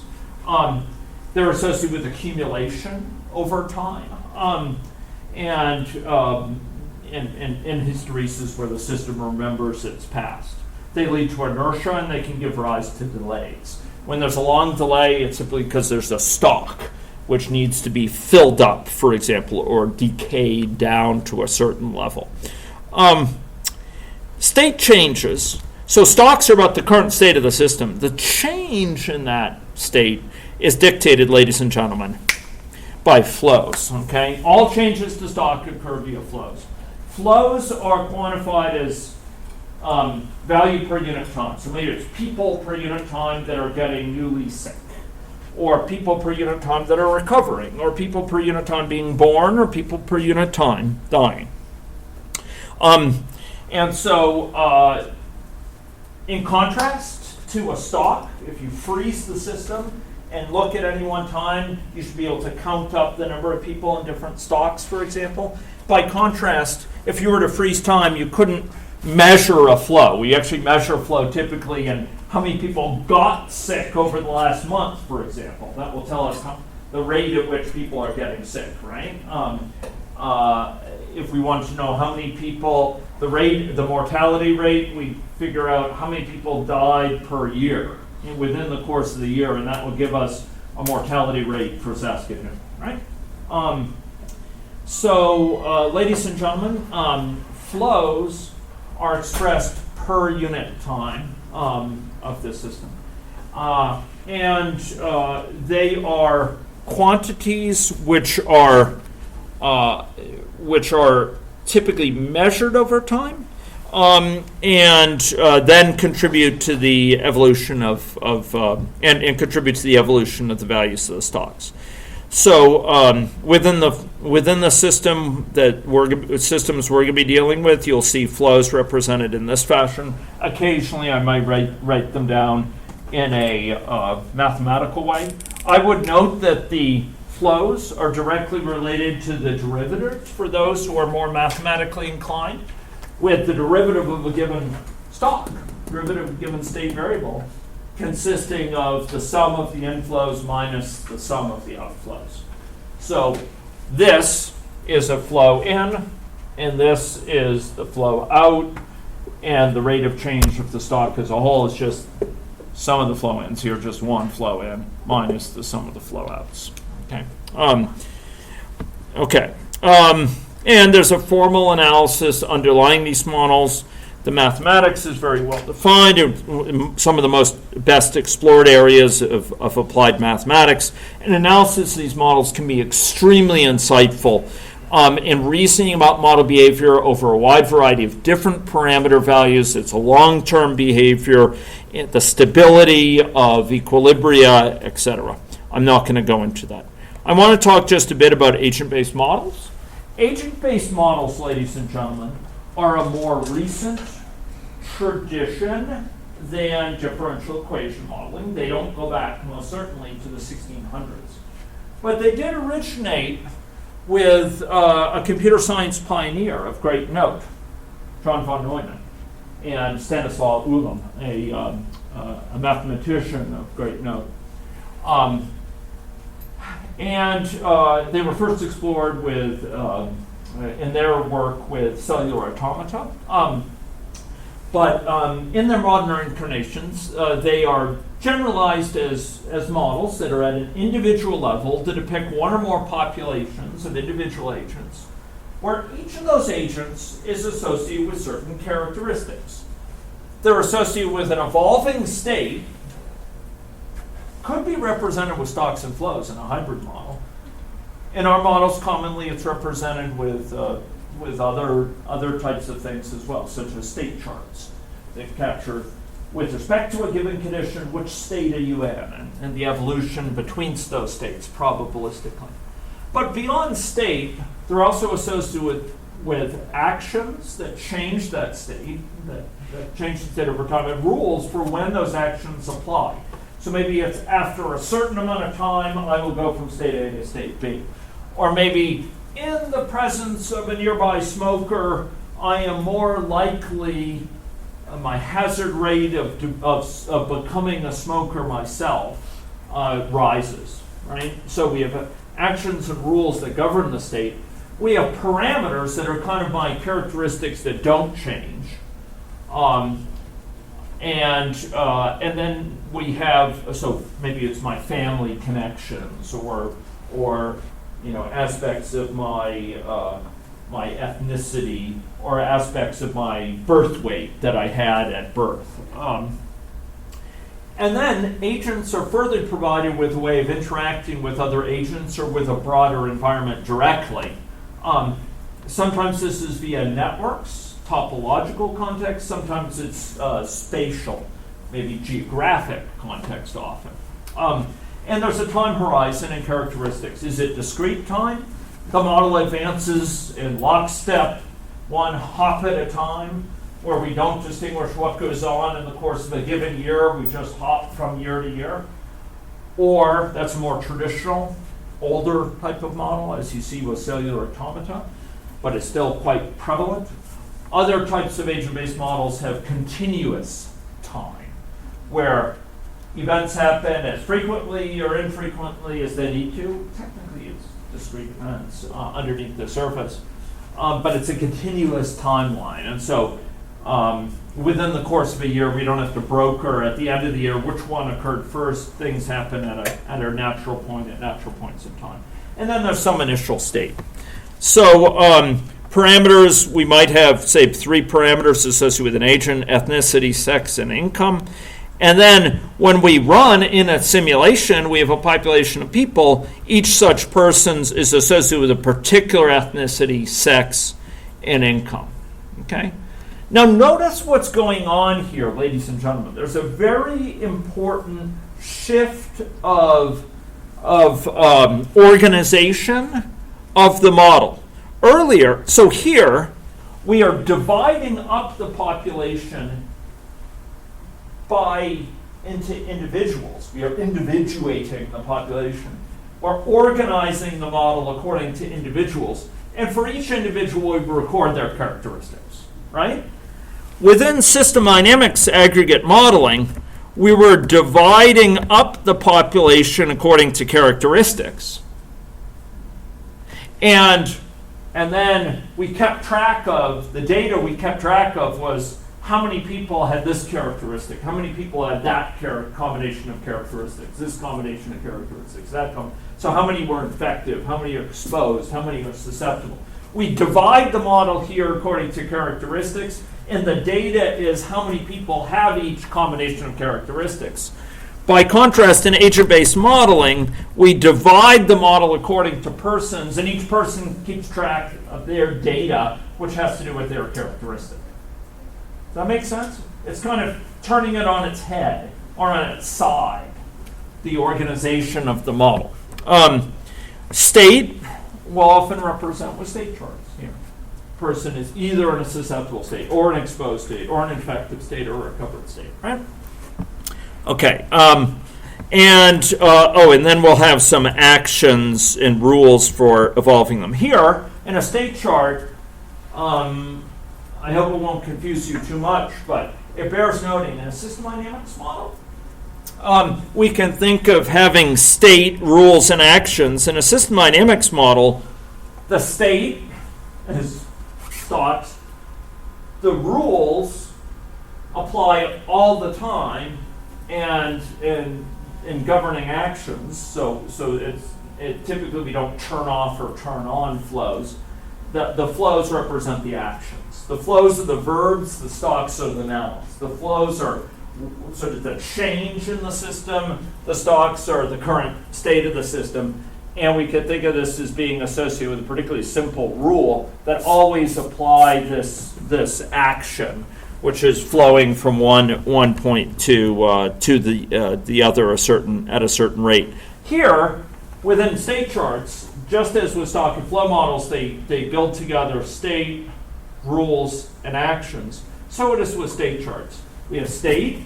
They're associated with accumulation over time, and hysteresis where the system remembers its past. They lead to inertia and they can give rise to delays. When there's a long delay, it's simply because there's a stock which needs to be filled up, for example, or decayed down to a certain level. State changes. So stocks are about the current state of the system. The change in that state is dictated, ladies and gentlemen, by flows. Okay, all changes to stock occur via flows. Flows are quantified as value per unit time. So maybe it's people per unit time that are getting newly sick, or people per unit time that are recovering, or people per unit time being born, or people per unit time dying. And so, in contrast to a stock, if you freeze the system and look at any one time, you should be able to count up the number of people in different stocks, for example. By contrast, if you were to freeze time, you couldn't measure a flow. We actually measure flow typically in how many people got sick over the last month, for example. That will tell us the rate at which people are getting sick, right? If we wanted to know how many people, the mortality rate, we figure out how many people died per year within the course of the year, and that will give us a mortality rate for Saskatoon, right? So, ladies and gentlemen, flows are expressed per unit time of this system. And they are quantities which are typically measured over time, and then contribute to the evolution and contribute to the evolution of the values of the stocks. So within the system systems we're going to be dealing with, you'll see flows represented in this fashion. Occasionally, I might write them down in a mathematical way. I would note that the flows are directly related to the derivatives for those who are more mathematically inclined, with the derivative of a given stock, derivative of a given state variable, consisting of the sum of the inflows minus the sum of the outflows. So this is a flow in, and this is the flow out, and the rate of change of the stock as a whole is just sum of the flow ins. Here, just one flow in minus the sum of the flow outs. Okay. And there's a formal analysis underlying these models. The mathematics is very well defined. Some of the best explored areas of applied mathematics. And analysis of these models can be extremely insightful in reasoning about model behavior over a wide variety of different parameter values. It's a long-term behavior, the stability of equilibria, etc. I'm not going to go into that. I want to talk just a bit about agent-based models. Agent-based models, ladies and gentlemen, are a more recent tradition than differential equation modeling. They don't go back most certainly to the 1600s. But they did originate with a computer science pioneer of great note, John von Neumann, and Stanislaw Ulam, a mathematician of great note. And they were first explored with in their work with cellular automata. But in their modern incarnations, they are generalized as models that are at an individual level to depict one or more populations of individual agents, where each of those agents is associated with certain characteristics. They're associated with an evolving state, could be represented with stocks and flows in a hybrid model, In our models, commonly it's represented with other types of things as well, such as state charts. They capture, with respect to a given condition, which state are you in, and the evolution between those states probabilistically. But beyond state, they're also associated with actions that change that state, that change the state over time, and rules for when those actions apply. So maybe it's after a certain amount of time, I will go from state A to state B. Or maybe in the presence of a nearby smoker, I am more likely, my hazard rate of becoming a smoker myself rises, right? So we have actions and rules that govern the state. We have parameters that are kind of my characteristics that don't change. And then we have, so maybe it's my family connections or aspects of my my ethnicity or aspects of my birth weight that I had at birth. And then agents are further provided with a way of interacting with other agents or with a broader environment directly. Sometimes this is via networks, topological context. Sometimes it's spatial, maybe geographic context often. And there's a time horizon and characteristics. Is it discrete time? The model advances in lockstep, one hop at a time, where we don't distinguish what goes on in the course of a given year. We just hop from year to year. Or that's a more traditional, older type of model, as you see with cellular automata, but it's still quite prevalent. Other types of agent-based models have continuous time, where events happen as frequently or infrequently as they need to. Technically, it's discrete events underneath the surface, but it's a continuous timeline. And so within the course of a year, we don't have to broker at the end of the year which one occurred first. Things happen at a natural point at natural points in time. And then there's some initial state. So parameters, we might have, say, 3 parameters associated with an agent: ethnicity, sex, and income. And then when we run in a simulation, we have a population of people. Each such person is associated with a particular ethnicity, sex, and income. Okay? Now notice what's going on here, ladies and gentlemen. There's a very important shift of organization of the model. Earlier, so here, we are dividing up the population into individuals. We are individuating the population. We're organizing the model according to individuals. And for each individual, we record their characteristics, right? Within system dynamics aggregate modeling, we were dividing up the population according to characteristics. And then we kept track of, the data we kept track of was how many people had this characteristic, how many people had that combination of characteristics, this combination of characteristics, so how many were infective, how many are exposed, how many are susceptible. We divide the model here according to characteristics, and the data is how many people have each combination of characteristics. By contrast, in agent-based modeling, we divide the model according to persons, and each person keeps track of their data, which has to do with their characteristic. Does that make sense? It's kind of turning it on its head, or on its side, the organization of the model. State will often represent with state charts here. Person is either in a susceptible state, or an exposed state, or an infective state, or a recovered state, right? Okay, and then we'll have some actions and rules for evolving them. Here, in a state chart, I hope it won't confuse you too much, but it bears noting, in a system dynamics model, we can think of having state, rules, and actions. In a system dynamics model, the state is thought, the rules apply all the time, and in governing actions, so it typically we don't turn off or turn on flows. The flows represent the actions. The flows are the verbs, the stocks are the nouns. The flows are sort of the change in the system, the stocks are the current state of the system, and we could think of this as being associated with a particularly simple rule that always apply this action, which is flowing from one point to the other at a certain rate. Here, within state charts, just as with stock and flow models, they build together state, rules, and actions. So it is with state charts. We have state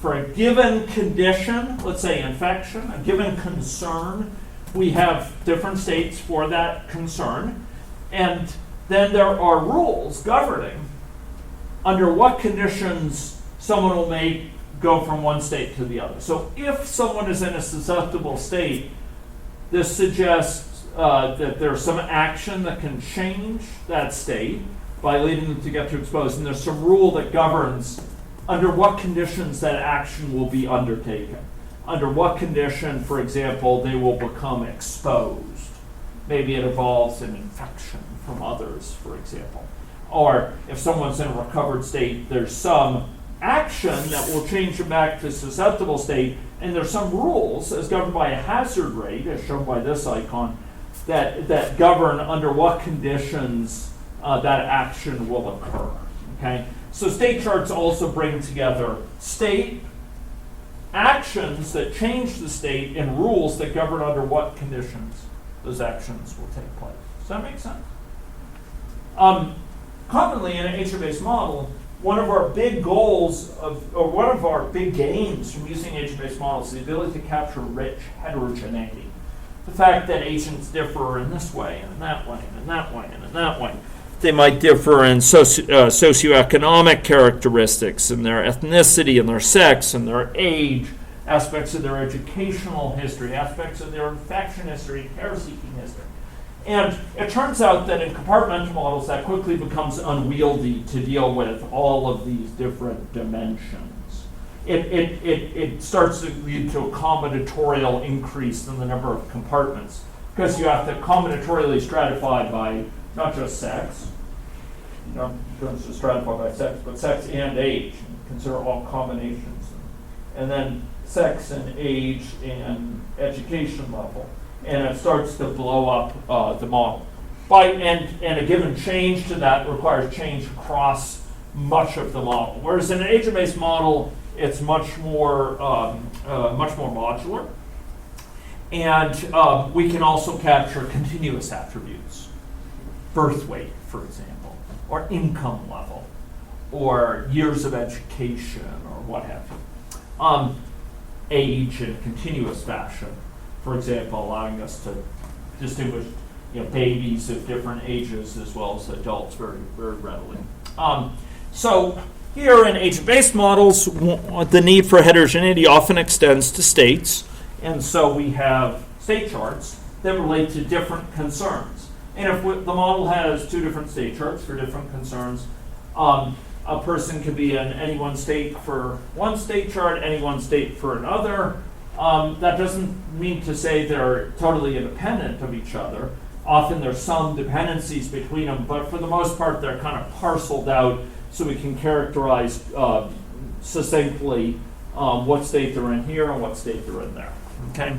for a given condition, let's say infection, a given concern. We have different states for that concern. And then there are rules governing under what conditions someone will go from one state to the other. So if someone is in a susceptible state, this suggests that there's some action that can change that state by leading them to get too exposed. And there's some rule that governs under what conditions that action will be undertaken. Under what condition, for example, they will become exposed. Maybe it involves an infection from others, for example. Or if someone's in a recovered state, there's some action that will change them back to susceptible state, and there's some rules as governed by a hazard rate, as shown by this icon, that govern under what conditions that action will occur. Okay? So state charts also bring together state, actions that change the state, and rules that govern under what conditions those actions will take place. Does that make sense? Commonly in an agent-based model, one of our big goals or one of our big gains from using agent-based models is the ability to capture rich heterogeneity. The fact that agents differ in this way, and in that way, and in that way, and in that way. They might differ in socioeconomic characteristics, and their ethnicity, and their sex, and their age, aspects of their educational history, aspects of their infection history, care-seeking history. And it turns out that in compartmental models, that quickly becomes unwieldy to deal with all of these different dimensions. It starts to lead to a combinatorial increase in the number of compartments, because you have to combinatorially stratify by not just sex, you don't just stratify by sex, but sex and age, and consider all combinations. And then sex and age and education level. And it starts to blow up the model. And a given change to that requires change across much of the model. Whereas in an agent-based model, it's much more modular. And we can also capture continuous attributes. Birth weight, for example, or income level, or years of education, or what have you. Age in a continuous fashion. For example, allowing us to distinguish babies of different ages as well as adults very, very readily. So here in agent-based models, the need for heterogeneity often extends to states, and so we have state charts that relate to different concerns. And if the model has two different state charts for different concerns, a person could be in any one state for one state chart, any one state for another. That doesn't mean to say they're totally independent of each other. Often there's some dependencies between them, but for the most part they're kind of parceled out so we can characterize succinctly what state they're in here and what state they're in there. Okay,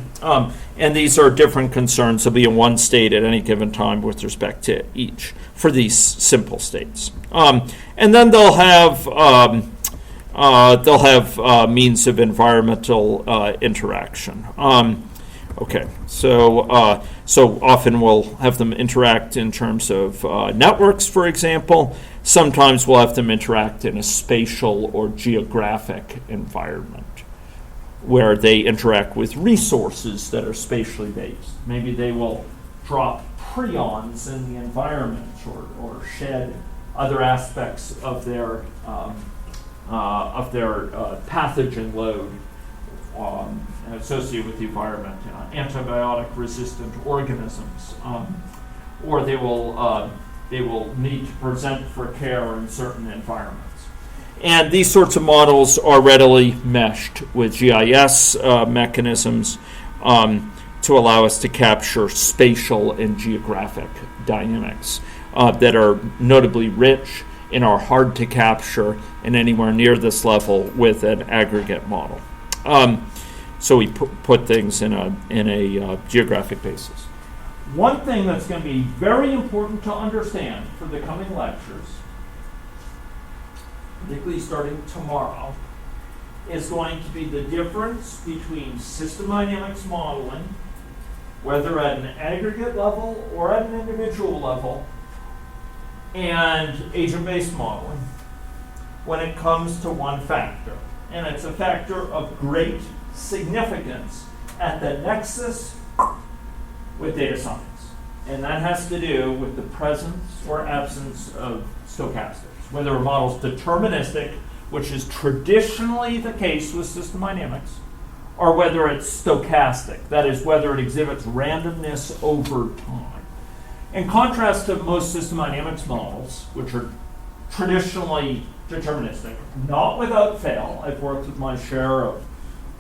and these are different concerns. They'll be in one state at any given time with respect to each for these simple states. And then they'll have means of environmental interaction. Okay, so often we'll have them interact in terms of networks, for example. Sometimes we'll have them interact in a spatial or geographic environment where they interact with resources that are spatially based. Maybe they will drop prions in the environment or shed other aspects of their pathogen load associated with the environment, antibiotic-resistant organisms, or they will need to present for care in certain environments. And these sorts of models are readily meshed with GIS mechanisms to allow us to capture spatial and geographic dynamics that are notably rich and are hard to capture in anywhere near this level with an aggregate model. So we put things in a geographic basis. One thing that's going to be very important to understand for the coming lectures, particularly starting tomorrow, is going to be the difference between system dynamics modeling, whether at an aggregate level or at an individual level, and agent-based modeling when it comes to one factor. And it's a factor of great significance at the nexus with data science. And that has to do with the presence or absence of stochastics. Whether a model is deterministic, which is traditionally the case with system dynamics, or whether it's stochastic, that is, whether it exhibits randomness over time. In contrast to most system dynamics models, which are traditionally deterministic, not without fail. I've worked with my share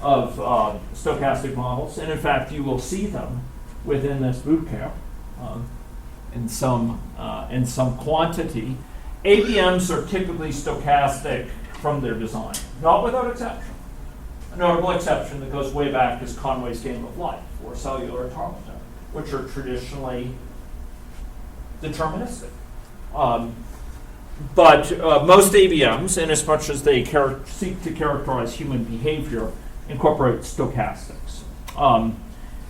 of stochastic models, and in fact, you will see them within this bootcamp in some quantity. ABMs are typically stochastic from their design, not without exception. A notable exception that goes way back is Conway's Game of Life or Cellular Automata, which are traditionally deterministic. But most ABMs, in as much as they seek to characterize human behavior, incorporate stochastics.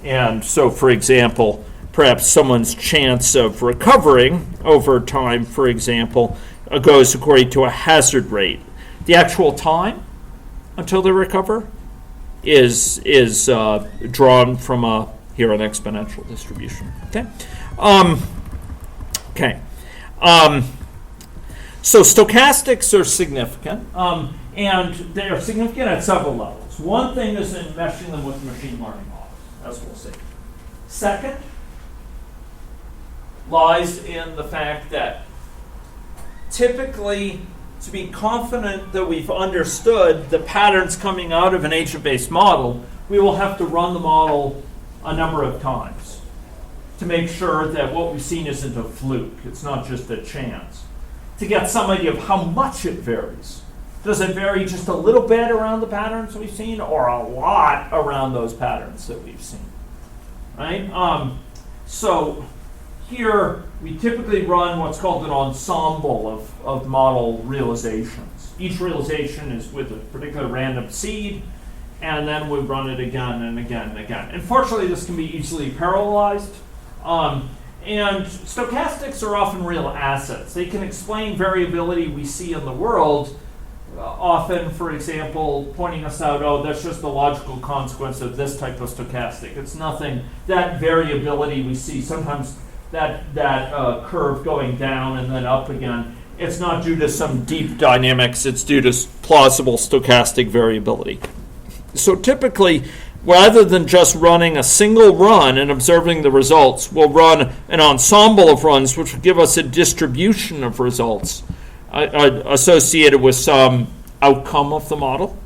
And so, for example, perhaps someone's chance of recovering over time, for example, goes according to a hazard rate. The actual time until they recover is drawn from an exponential distribution. Okay. So stochastics are significant, and they are significant at several levels. One thing is in meshing them with machine learning models, as we'll see. Second lies in the fact that typically, to be confident that we've understood the patterns coming out of an agent-based model, we will have to run the model a number of times to make sure that what we've seen isn't a fluke. It's not just a chance. To get some idea of how much it varies. Does it vary just a little bit around the patterns we've seen, or a lot around those patterns that we've seen? Right? So here we typically run what's called an ensemble of model realizations. Each realization is with a particular random seed, and then we run it again and again and again. Unfortunately, this can be easily parallelized. And stochastics are often real assets. They can explain variability we see in the world, often, for example, pointing us out, oh, that's just the logical consequence of this type of stochastic. It's nothing, that variability we see, sometimes that curve going down and then up again, it's not due to some deep dynamics, it's due to plausible stochastic variability. So typically, rather than just running a single run and observing the results, we'll run an ensemble of runs which will give us a distribution of results associated with some outcome of the model.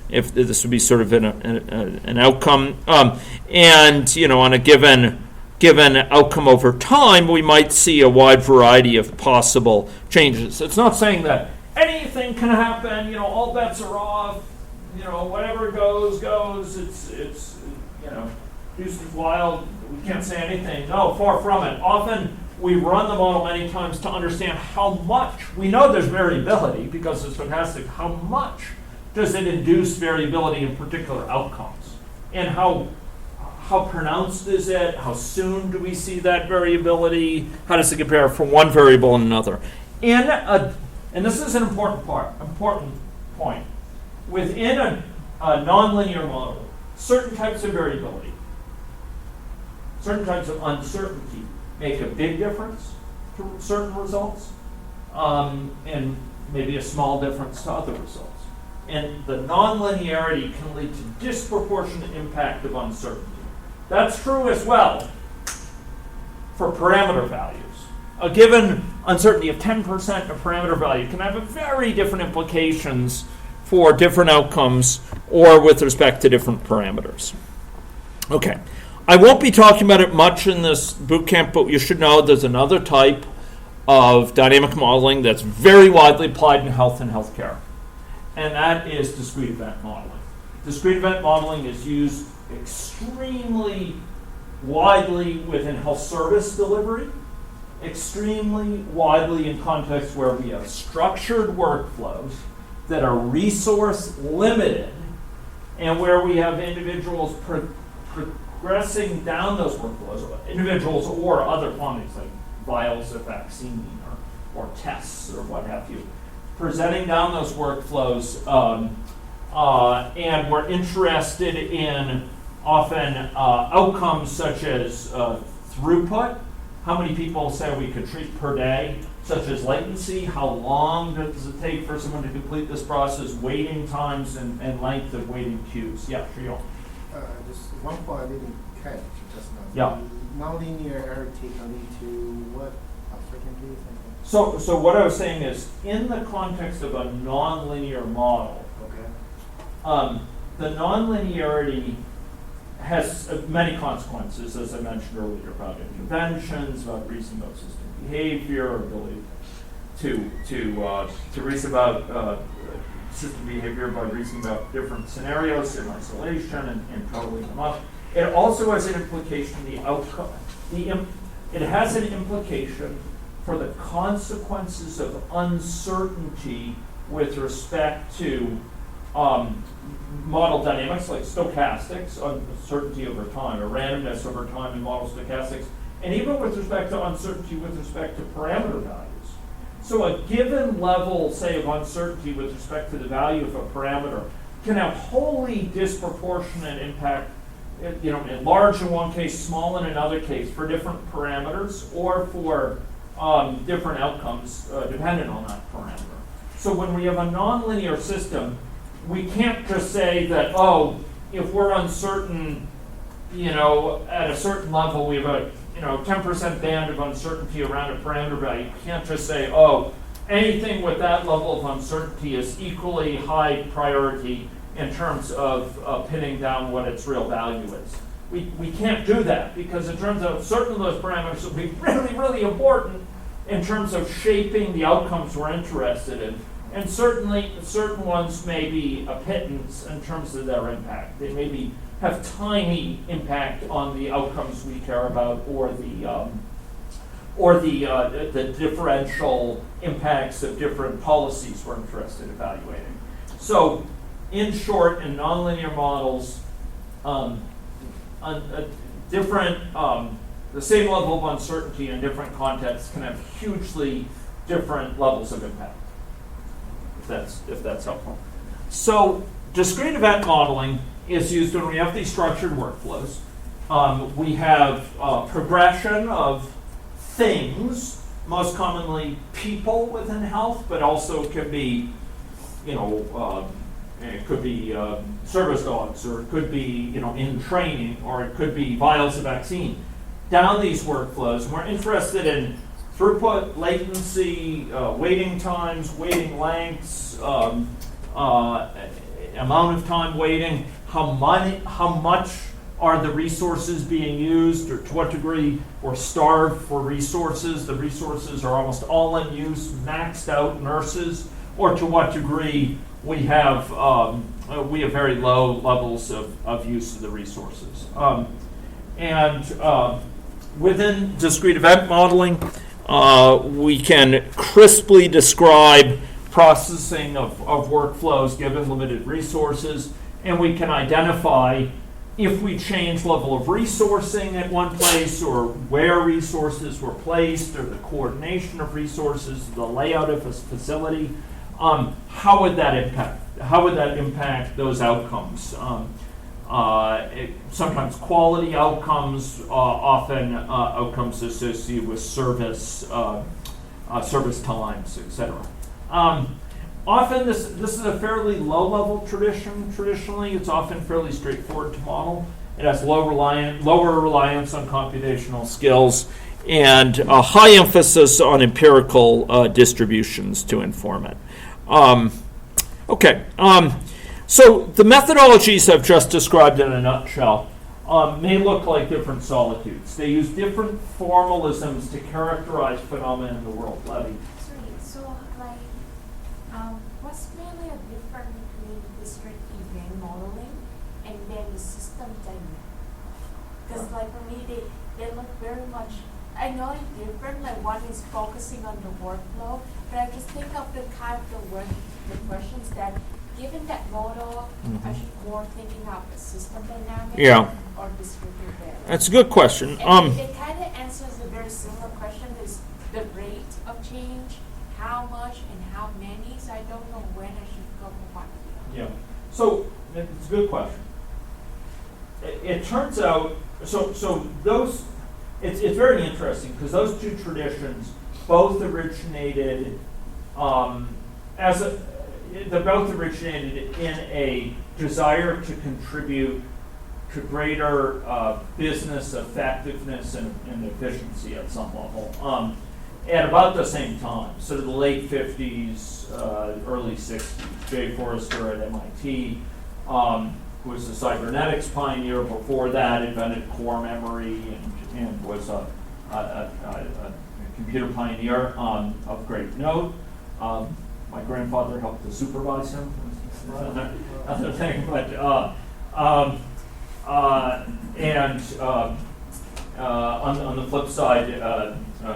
If this would be sort of an outcome, and on a given outcome over time, we might see a wide variety of possible changes. It's not saying that anything can happen. All bets are off. Whatever goes. It's deuce is wild. We can't say anything. No, far from it. Often we run the model many times to understand how much. We know there's variability because it's stochastic. How much does it induce variability in particular outcomes? And how pronounced is it? How soon do we see that variability? How does it compare from one variable and another? And this is an important point. Within a nonlinear model, certain types of variability, certain types of uncertainty make a big difference to certain results, and maybe a small difference to other results. And the nonlinearity can lead to disproportionate impact of uncertainty. That's true as well for parameter values. A given uncertainty of 10% of parameter value can have very different implications for different outcomes or with respect to different parameters. Okay, I won't be talking about it much in this bootcamp, but you should know there's another type of dynamic modeling that's very widely applied in health and healthcare, and that is discrete event modeling. discrete event modeling is used extremely widely within health service delivery, extremely widely in contexts where we have structured workflows that are resource limited, and where we have individuals progressing down those workflows, individuals or other quantities like vials of vaccine or tests or what have you, presenting down those workflows, and we're interested in often outcomes such as throughput, how many people say we could treat per day, such as latency, how long does it take for someone to complete this process, waiting times and length of waiting queues. Yeah, sure. Just one point I didn't catch just now. Yeah. Nonlinear error can lead to what uncertainty? So what I was saying is, in the context of a nonlinear model, Okay. the nonlinearity has many consequences, as I mentioned earlier, about interventions, about reason about system behavior, ability to reason about system behavior by reasoning about different scenarios in isolation and totaling them up. It also has an implication, the outcome, it has an implication for the consequences of uncertainty with respect to model dynamics like stochastics, uncertainty over time, or randomness over time in model stochastics, and even with respect to uncertainty with respect to parameter values. So a given level, say, of uncertainty with respect to the value of a parameter can have wholly disproportionate impact, large in one case, small in another case, for different parameters or for different outcomes dependent on that parameter. So when we have a nonlinear system, we can't just say that, if we're uncertain, at a certain level, we have a 10% band of uncertainty around a parameter value. You can't just say, anything with that level of uncertainty is equally high priority in terms of pinning down what its real value is. We can't do that, because it turns out certain of those parameters will be really, really important in terms of shaping the outcomes we're interested in. And certainly, certain ones may be a pittance in terms of their impact. They maybe have tiny impact on the outcomes we care about, or the differential impacts of different policies we're interested in evaluating. So, in short, in nonlinear models, the same level of uncertainty in different contexts can have hugely different levels of impact. If that's helpful. So discrete event modeling is used when we have these structured workflows. We have progression of things, most commonly people within health, but also could be, it could be service dogs, or it could be, in training, or it could be vials of vaccine. Down these workflows, and we're interested in throughput, latency, waiting times, waiting lengths, amount of time waiting, how much are the resources being used, or to what degree we're starved for resources. The resources are almost all in use, maxed out nurses, or to what degree we have very low levels of use of the resources. Within discrete event modeling, we can crisply describe processing of workflows given limited resources, and we can identify if we change level of resourcing at one place, or where resources were placed, or the coordination of resources, the layout of a facility, how would that impact? How would that impact those outcomes? Sometimes quality outcomes, often outcomes associated with service times, etc. Often this is a fairly low-level tradition. Traditionally, it's often fairly straightforward to model. It has lower reliance on computational skills, and a high emphasis on empirical distributions to inform it. So the methodologies I've just described in a nutshell may look like different solitudes. They use different formalisms to characterize phenomena in the world. Levy. What's really a difference between discrete event modeling the system dynamic. Because like for me, they look very much, I know it's different, like one is focusing on the workflow, but I just think of the kind of the questions that, given that model, I should more thinking of the system dynamic Yeah. or descriptive variable. That's a good question. And it kind of answers a very similar question, is the rate of change, how much and how many, so I don't know when I should go for one or the other. Yeah. So it's a good question. It turns out, so those, it's very interesting because those two traditions both originated they both originated in a desire to contribute to greater business effectiveness and efficiency at some level. At about the same time, sort of the late 50s, early 60s, Jay Forrester at MIT, who was a cybernetics pioneer. Before that, invented core memory and was a computer pioneer of great note. My grandfather helped to supervise him. Another thing, but on the flip side,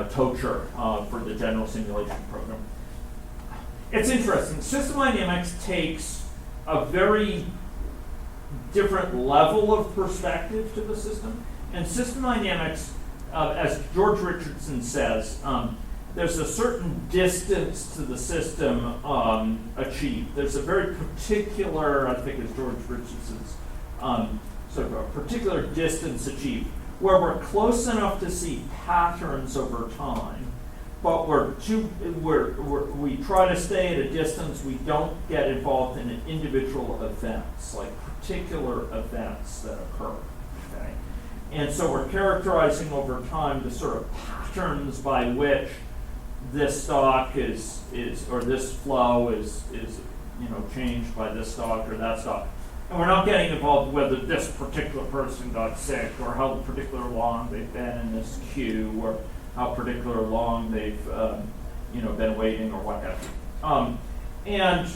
Tocher for the general simulation program. It's interesting. System dynamics takes a very different level of perspective to the system, and system dynamics, as George Richardson says, there's a certain distance to the system achieved. There's a very particular, I think it's George Richardson's, sort of a particular distance achieved, where we're close enough to see patterns over time, but we try to stay at a distance. We don't get involved in individual events, like particular events that occur. Okay, and so we're characterizing over time the sort of patterns by which this stock is or this flow is changed by this stock or that stock. And we're not getting involved whether this particular person got sick or how particular long they've been in this queue or how particular long they've been waiting or what have you.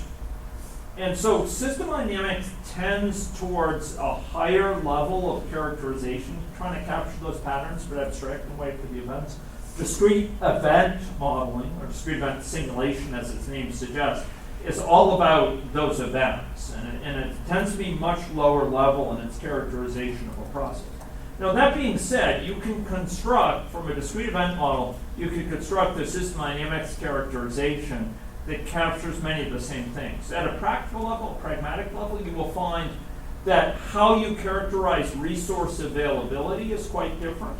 And so system dynamics tends towards a higher level of characterization, trying to capture those patterns but abstract away for the events. Discrete event modeling, or discrete event simulation as its name suggests, is all about those events, and it tends to be much lower level in its characterization of a process. Now that being said, you can construct, from a discrete event model, you can construct a system dynamics characterization that captures many of the same things. At a practical level, a pragmatic level, you will find that how you characterize resource availability is quite different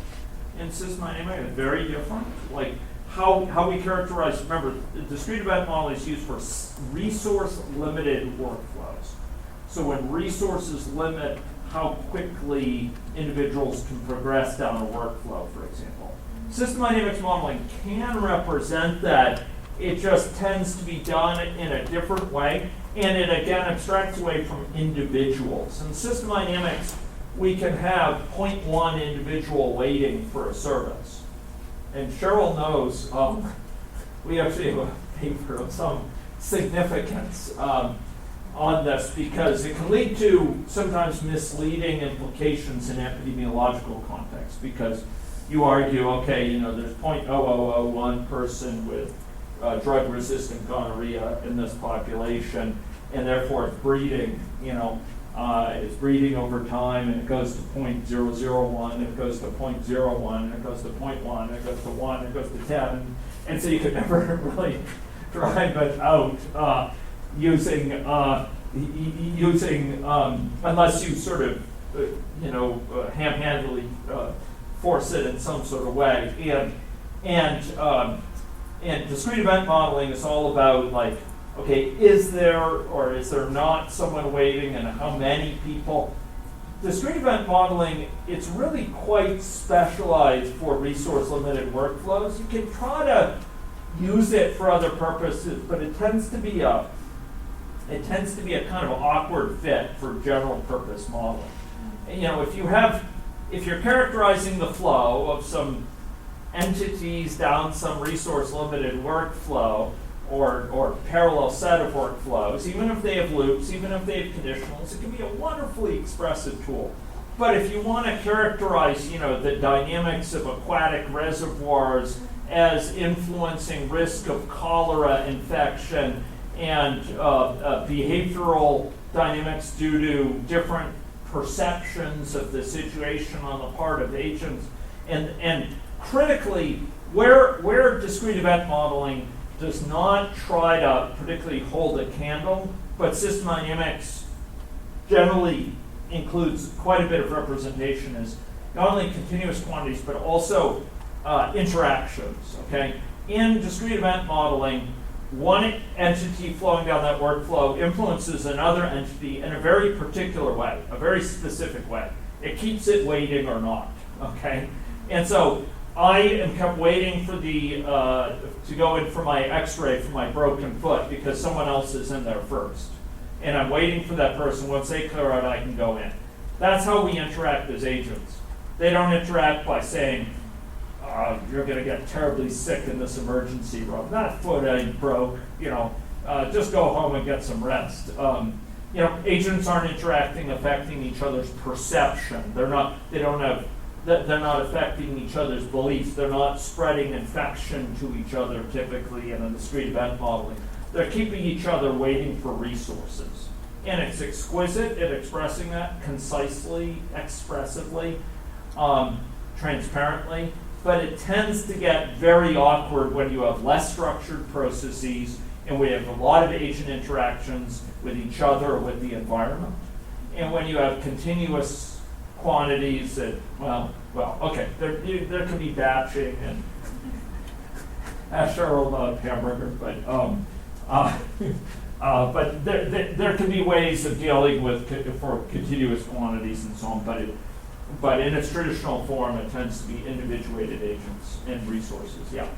in system dynamics, it's very different. Like how we characterize, remember, the discrete event model is used for resource-limited workflows. So when resources limit how quickly individuals can progress down a workflow, for example. System dynamics modeling can represent that. It just tends to be done in a different way, and it again abstracts away from individuals. In system dynamics, we can have 0.1 individual waiting for a service. And Cheryl knows, we actually have a paper of some significance on this because it can lead to sometimes misleading implications in epidemiological context because you argue, okay, there's 0.0001 person with drug-resistant gonorrhea in this population, and therefore it's breeding, it's breeding over time, and it goes to 0.001, it goes to 0.01, and it goes to 0.1, it goes to 1, it goes to 10, and so you could never really drive it out using unless you sort of ham-handedly force it in some sort of way, and discrete event modeling is all about like, okay, is there or is there not someone waiting, and how many people? Discrete event modeling, it's really quite specialized for resource-limited workflows. You can try to use it for other purposes, but it tends to be a kind of awkward fit for general purpose modeling. And, if you're characterizing the flow of some entities down some resource-limited workflow, or parallel set of workflows, even if they have loops, even if they have conditionals, it can be a wonderfully expressive tool. But if you want to characterize, the dynamics of aquatic reservoirs as influencing risk of cholera infection and behavioral dynamics due to different perceptions of the situation on the part of agents, and critically, where discrete event modeling does not try to particularly hold a candle, but system dynamics generally includes quite a bit of representation as not only continuous quantities, but also interactions, okay? In discrete event modeling, one entity flowing down that workflow influences another entity in a very particular way, a very specific way. It keeps it waiting or not, okay? And so I am kept waiting for to go in for my x-ray for my broken foot because someone else is in there first. And I'm waiting for that person. Once they clear out, I can go in. That's how we interact as agents. They don't interact by saying, you're going to get terribly sick in this emergency room. That foot ain't broke, just go home and get some rest. Agents aren't interacting, affecting each other's perception. They're not affecting each other's beliefs. They're not spreading infection to each other typically in a discrete event modeling. They're keeping each other waiting for resources. And it's exquisite at expressing that concisely, expressively, transparently, but it tends to get very awkward when you have less structured processes and we have a lot of agent interactions with each other or with the environment. And when you have continuous quantities that, okay, there can be batching and Cheryl loved hamburger, but there can be ways of dealing with for continuous quantities and so on, but in its traditional form, it tends to be individuated agents and resources. Yeah.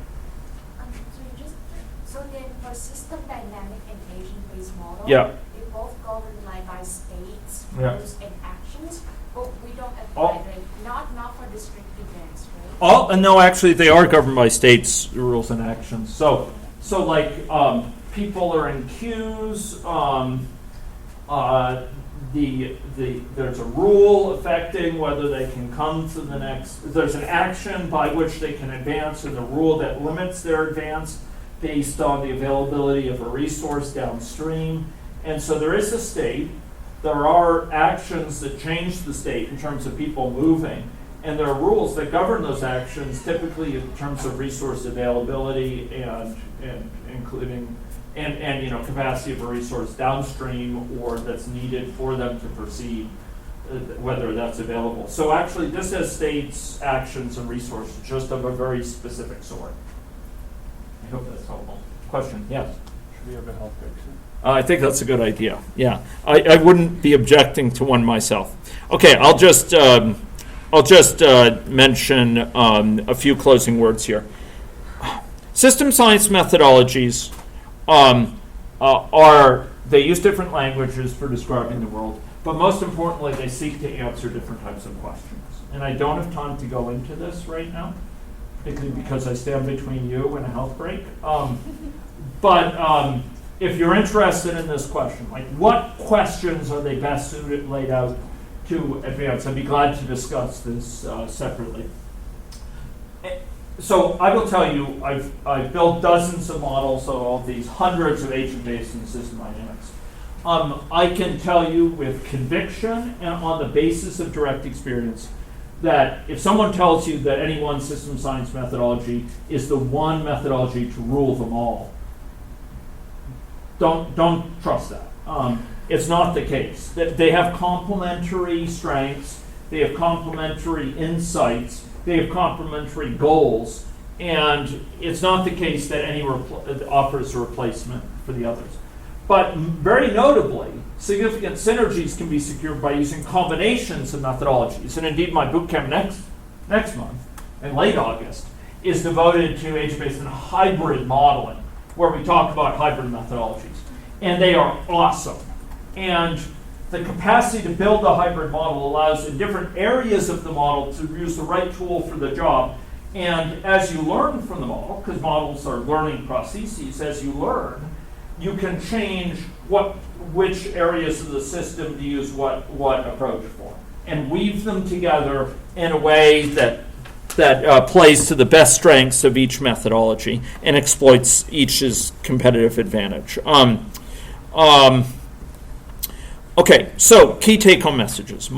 So then for system dynamic and agent-based model, Yeah. they both governed by states, Yeah. rules, and actions, but we don't apply not for discrete events, right? No, actually, they are governed by states' rules and actions. So like people are in queues. There's a rule affecting whether they can come to the next. There's an action by which they can advance, and a rule that limits their advance based on the availability of a resource downstream. And so there is a state. There are actions that change the state in terms of people moving, and there are rules that govern those actions, typically in terms of resource availability and including and capacity of a resource downstream or that's needed for them to proceed, whether that's available. So actually, this has states, actions, and resources just of a very specific sort. I hope that's helpful. Question? Yes. Should we have a health break soon? I think that's a good idea. Yeah, I wouldn't be objecting to one myself. Okay, I'll just mention a few closing words here. System science methodologies they use different languages for describing the world, but most importantly, they seek to answer different types of questions. And I don't have time to go into this right now, particularly because I stand between you and a health break. But if you're interested in this question, like what questions are they best suited, laid out to advance, I'd be glad to discuss this separately. So I will tell you, I've built dozens of models of all these, hundreds of agent-based and system dynamics. I can tell you with conviction and on the basis of direct experience that if someone tells you that any one system science methodology is the one methodology to rule them all, don't trust that. It's not the case. They have complementary strengths, they have complementary insights, they have complementary goals, and it's not the case that any offers a replacement for the others. But very notably, significant synergies can be secured by using combinations of methodologies. And indeed, my bootcamp next month, in late August, is devoted to agent-based and hybrid modeling, where we talk about hybrid methodologies. And they are awesome. And the capacity to build a hybrid model allows in different areas of the model to use the right tool for the job And as you learn from the model, because models are learning processes, as you learn, you can change which areas of the system to use what approach for, and weave them together in a way that plays to the best strengths of each methodology and exploits each's competitive advantage. Okay, so key take-home messages.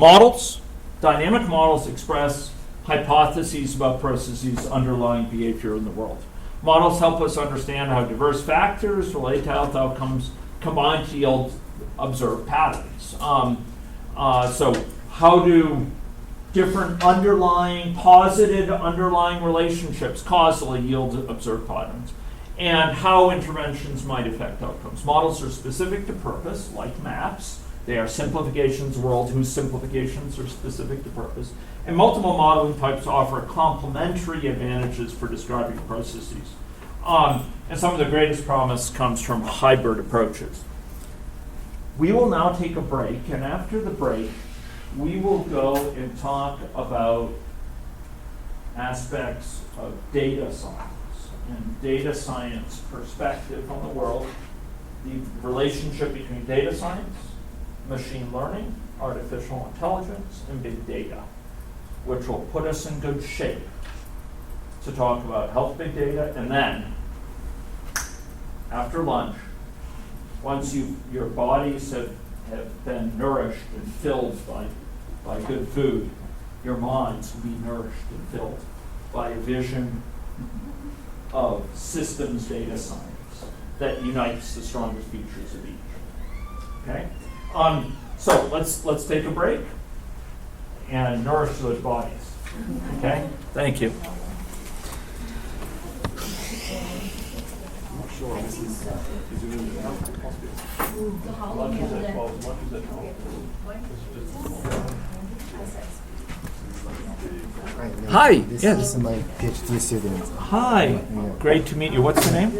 Dynamic models express hypotheses about processes underlying behavior in the world. Models help us understand how diverse factors relate to health outcomes combine to yield observed patterns. So how do different positive underlying relationships causally yield observed patterns? And how interventions might affect outcomes. Models are specific to purpose, like maps. They are simplifications of the world whose simplifications are specific to purpose. And multiple modeling types offer complementary advantages for describing processes. And some of the greatest promise comes from hybrid approaches. We will now take a break, and after the break, we will go and talk about aspects of data science and data science perspective on the world, the relationship between data science, machine learning, artificial intelligence, and big data, which will put us in good shape to talk about health big data. And then, after lunch, once your bodies have been nourished and filled by good food, your minds will be nourished and filled by a vision of systems data science that unites the strongest features of each. Okay? So let's take a break and nourish those bodies. Okay? Thank you. Lunch is at 12. Lunch is at 12. Hi. This Yes. is my PhD student. Hi. Yeah. Great to meet you. What's your name?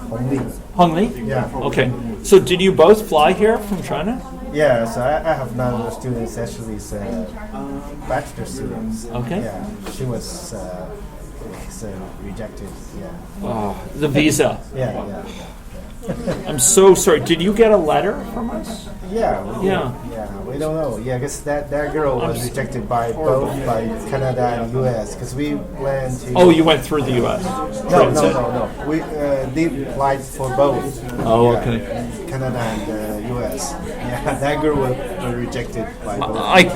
Hong Li. Hong Li? Yeah. Okay. So did you both fly here from China? Yeah, so I have another student actually is bachelor students. Okay. Yeah, she was rejected. Yeah. The visa. Yeah. I'm so sorry. Did you get a letter from us? Yeah. Yeah. We don't know. Yeah, because that girl was rejected by both by Canada and U.S. Because we went to. Oh, you went through the U.S. No. We they applied for both. Oh, Yeah, okay. Canada and U.S. Yeah, that girl was rejected by both. I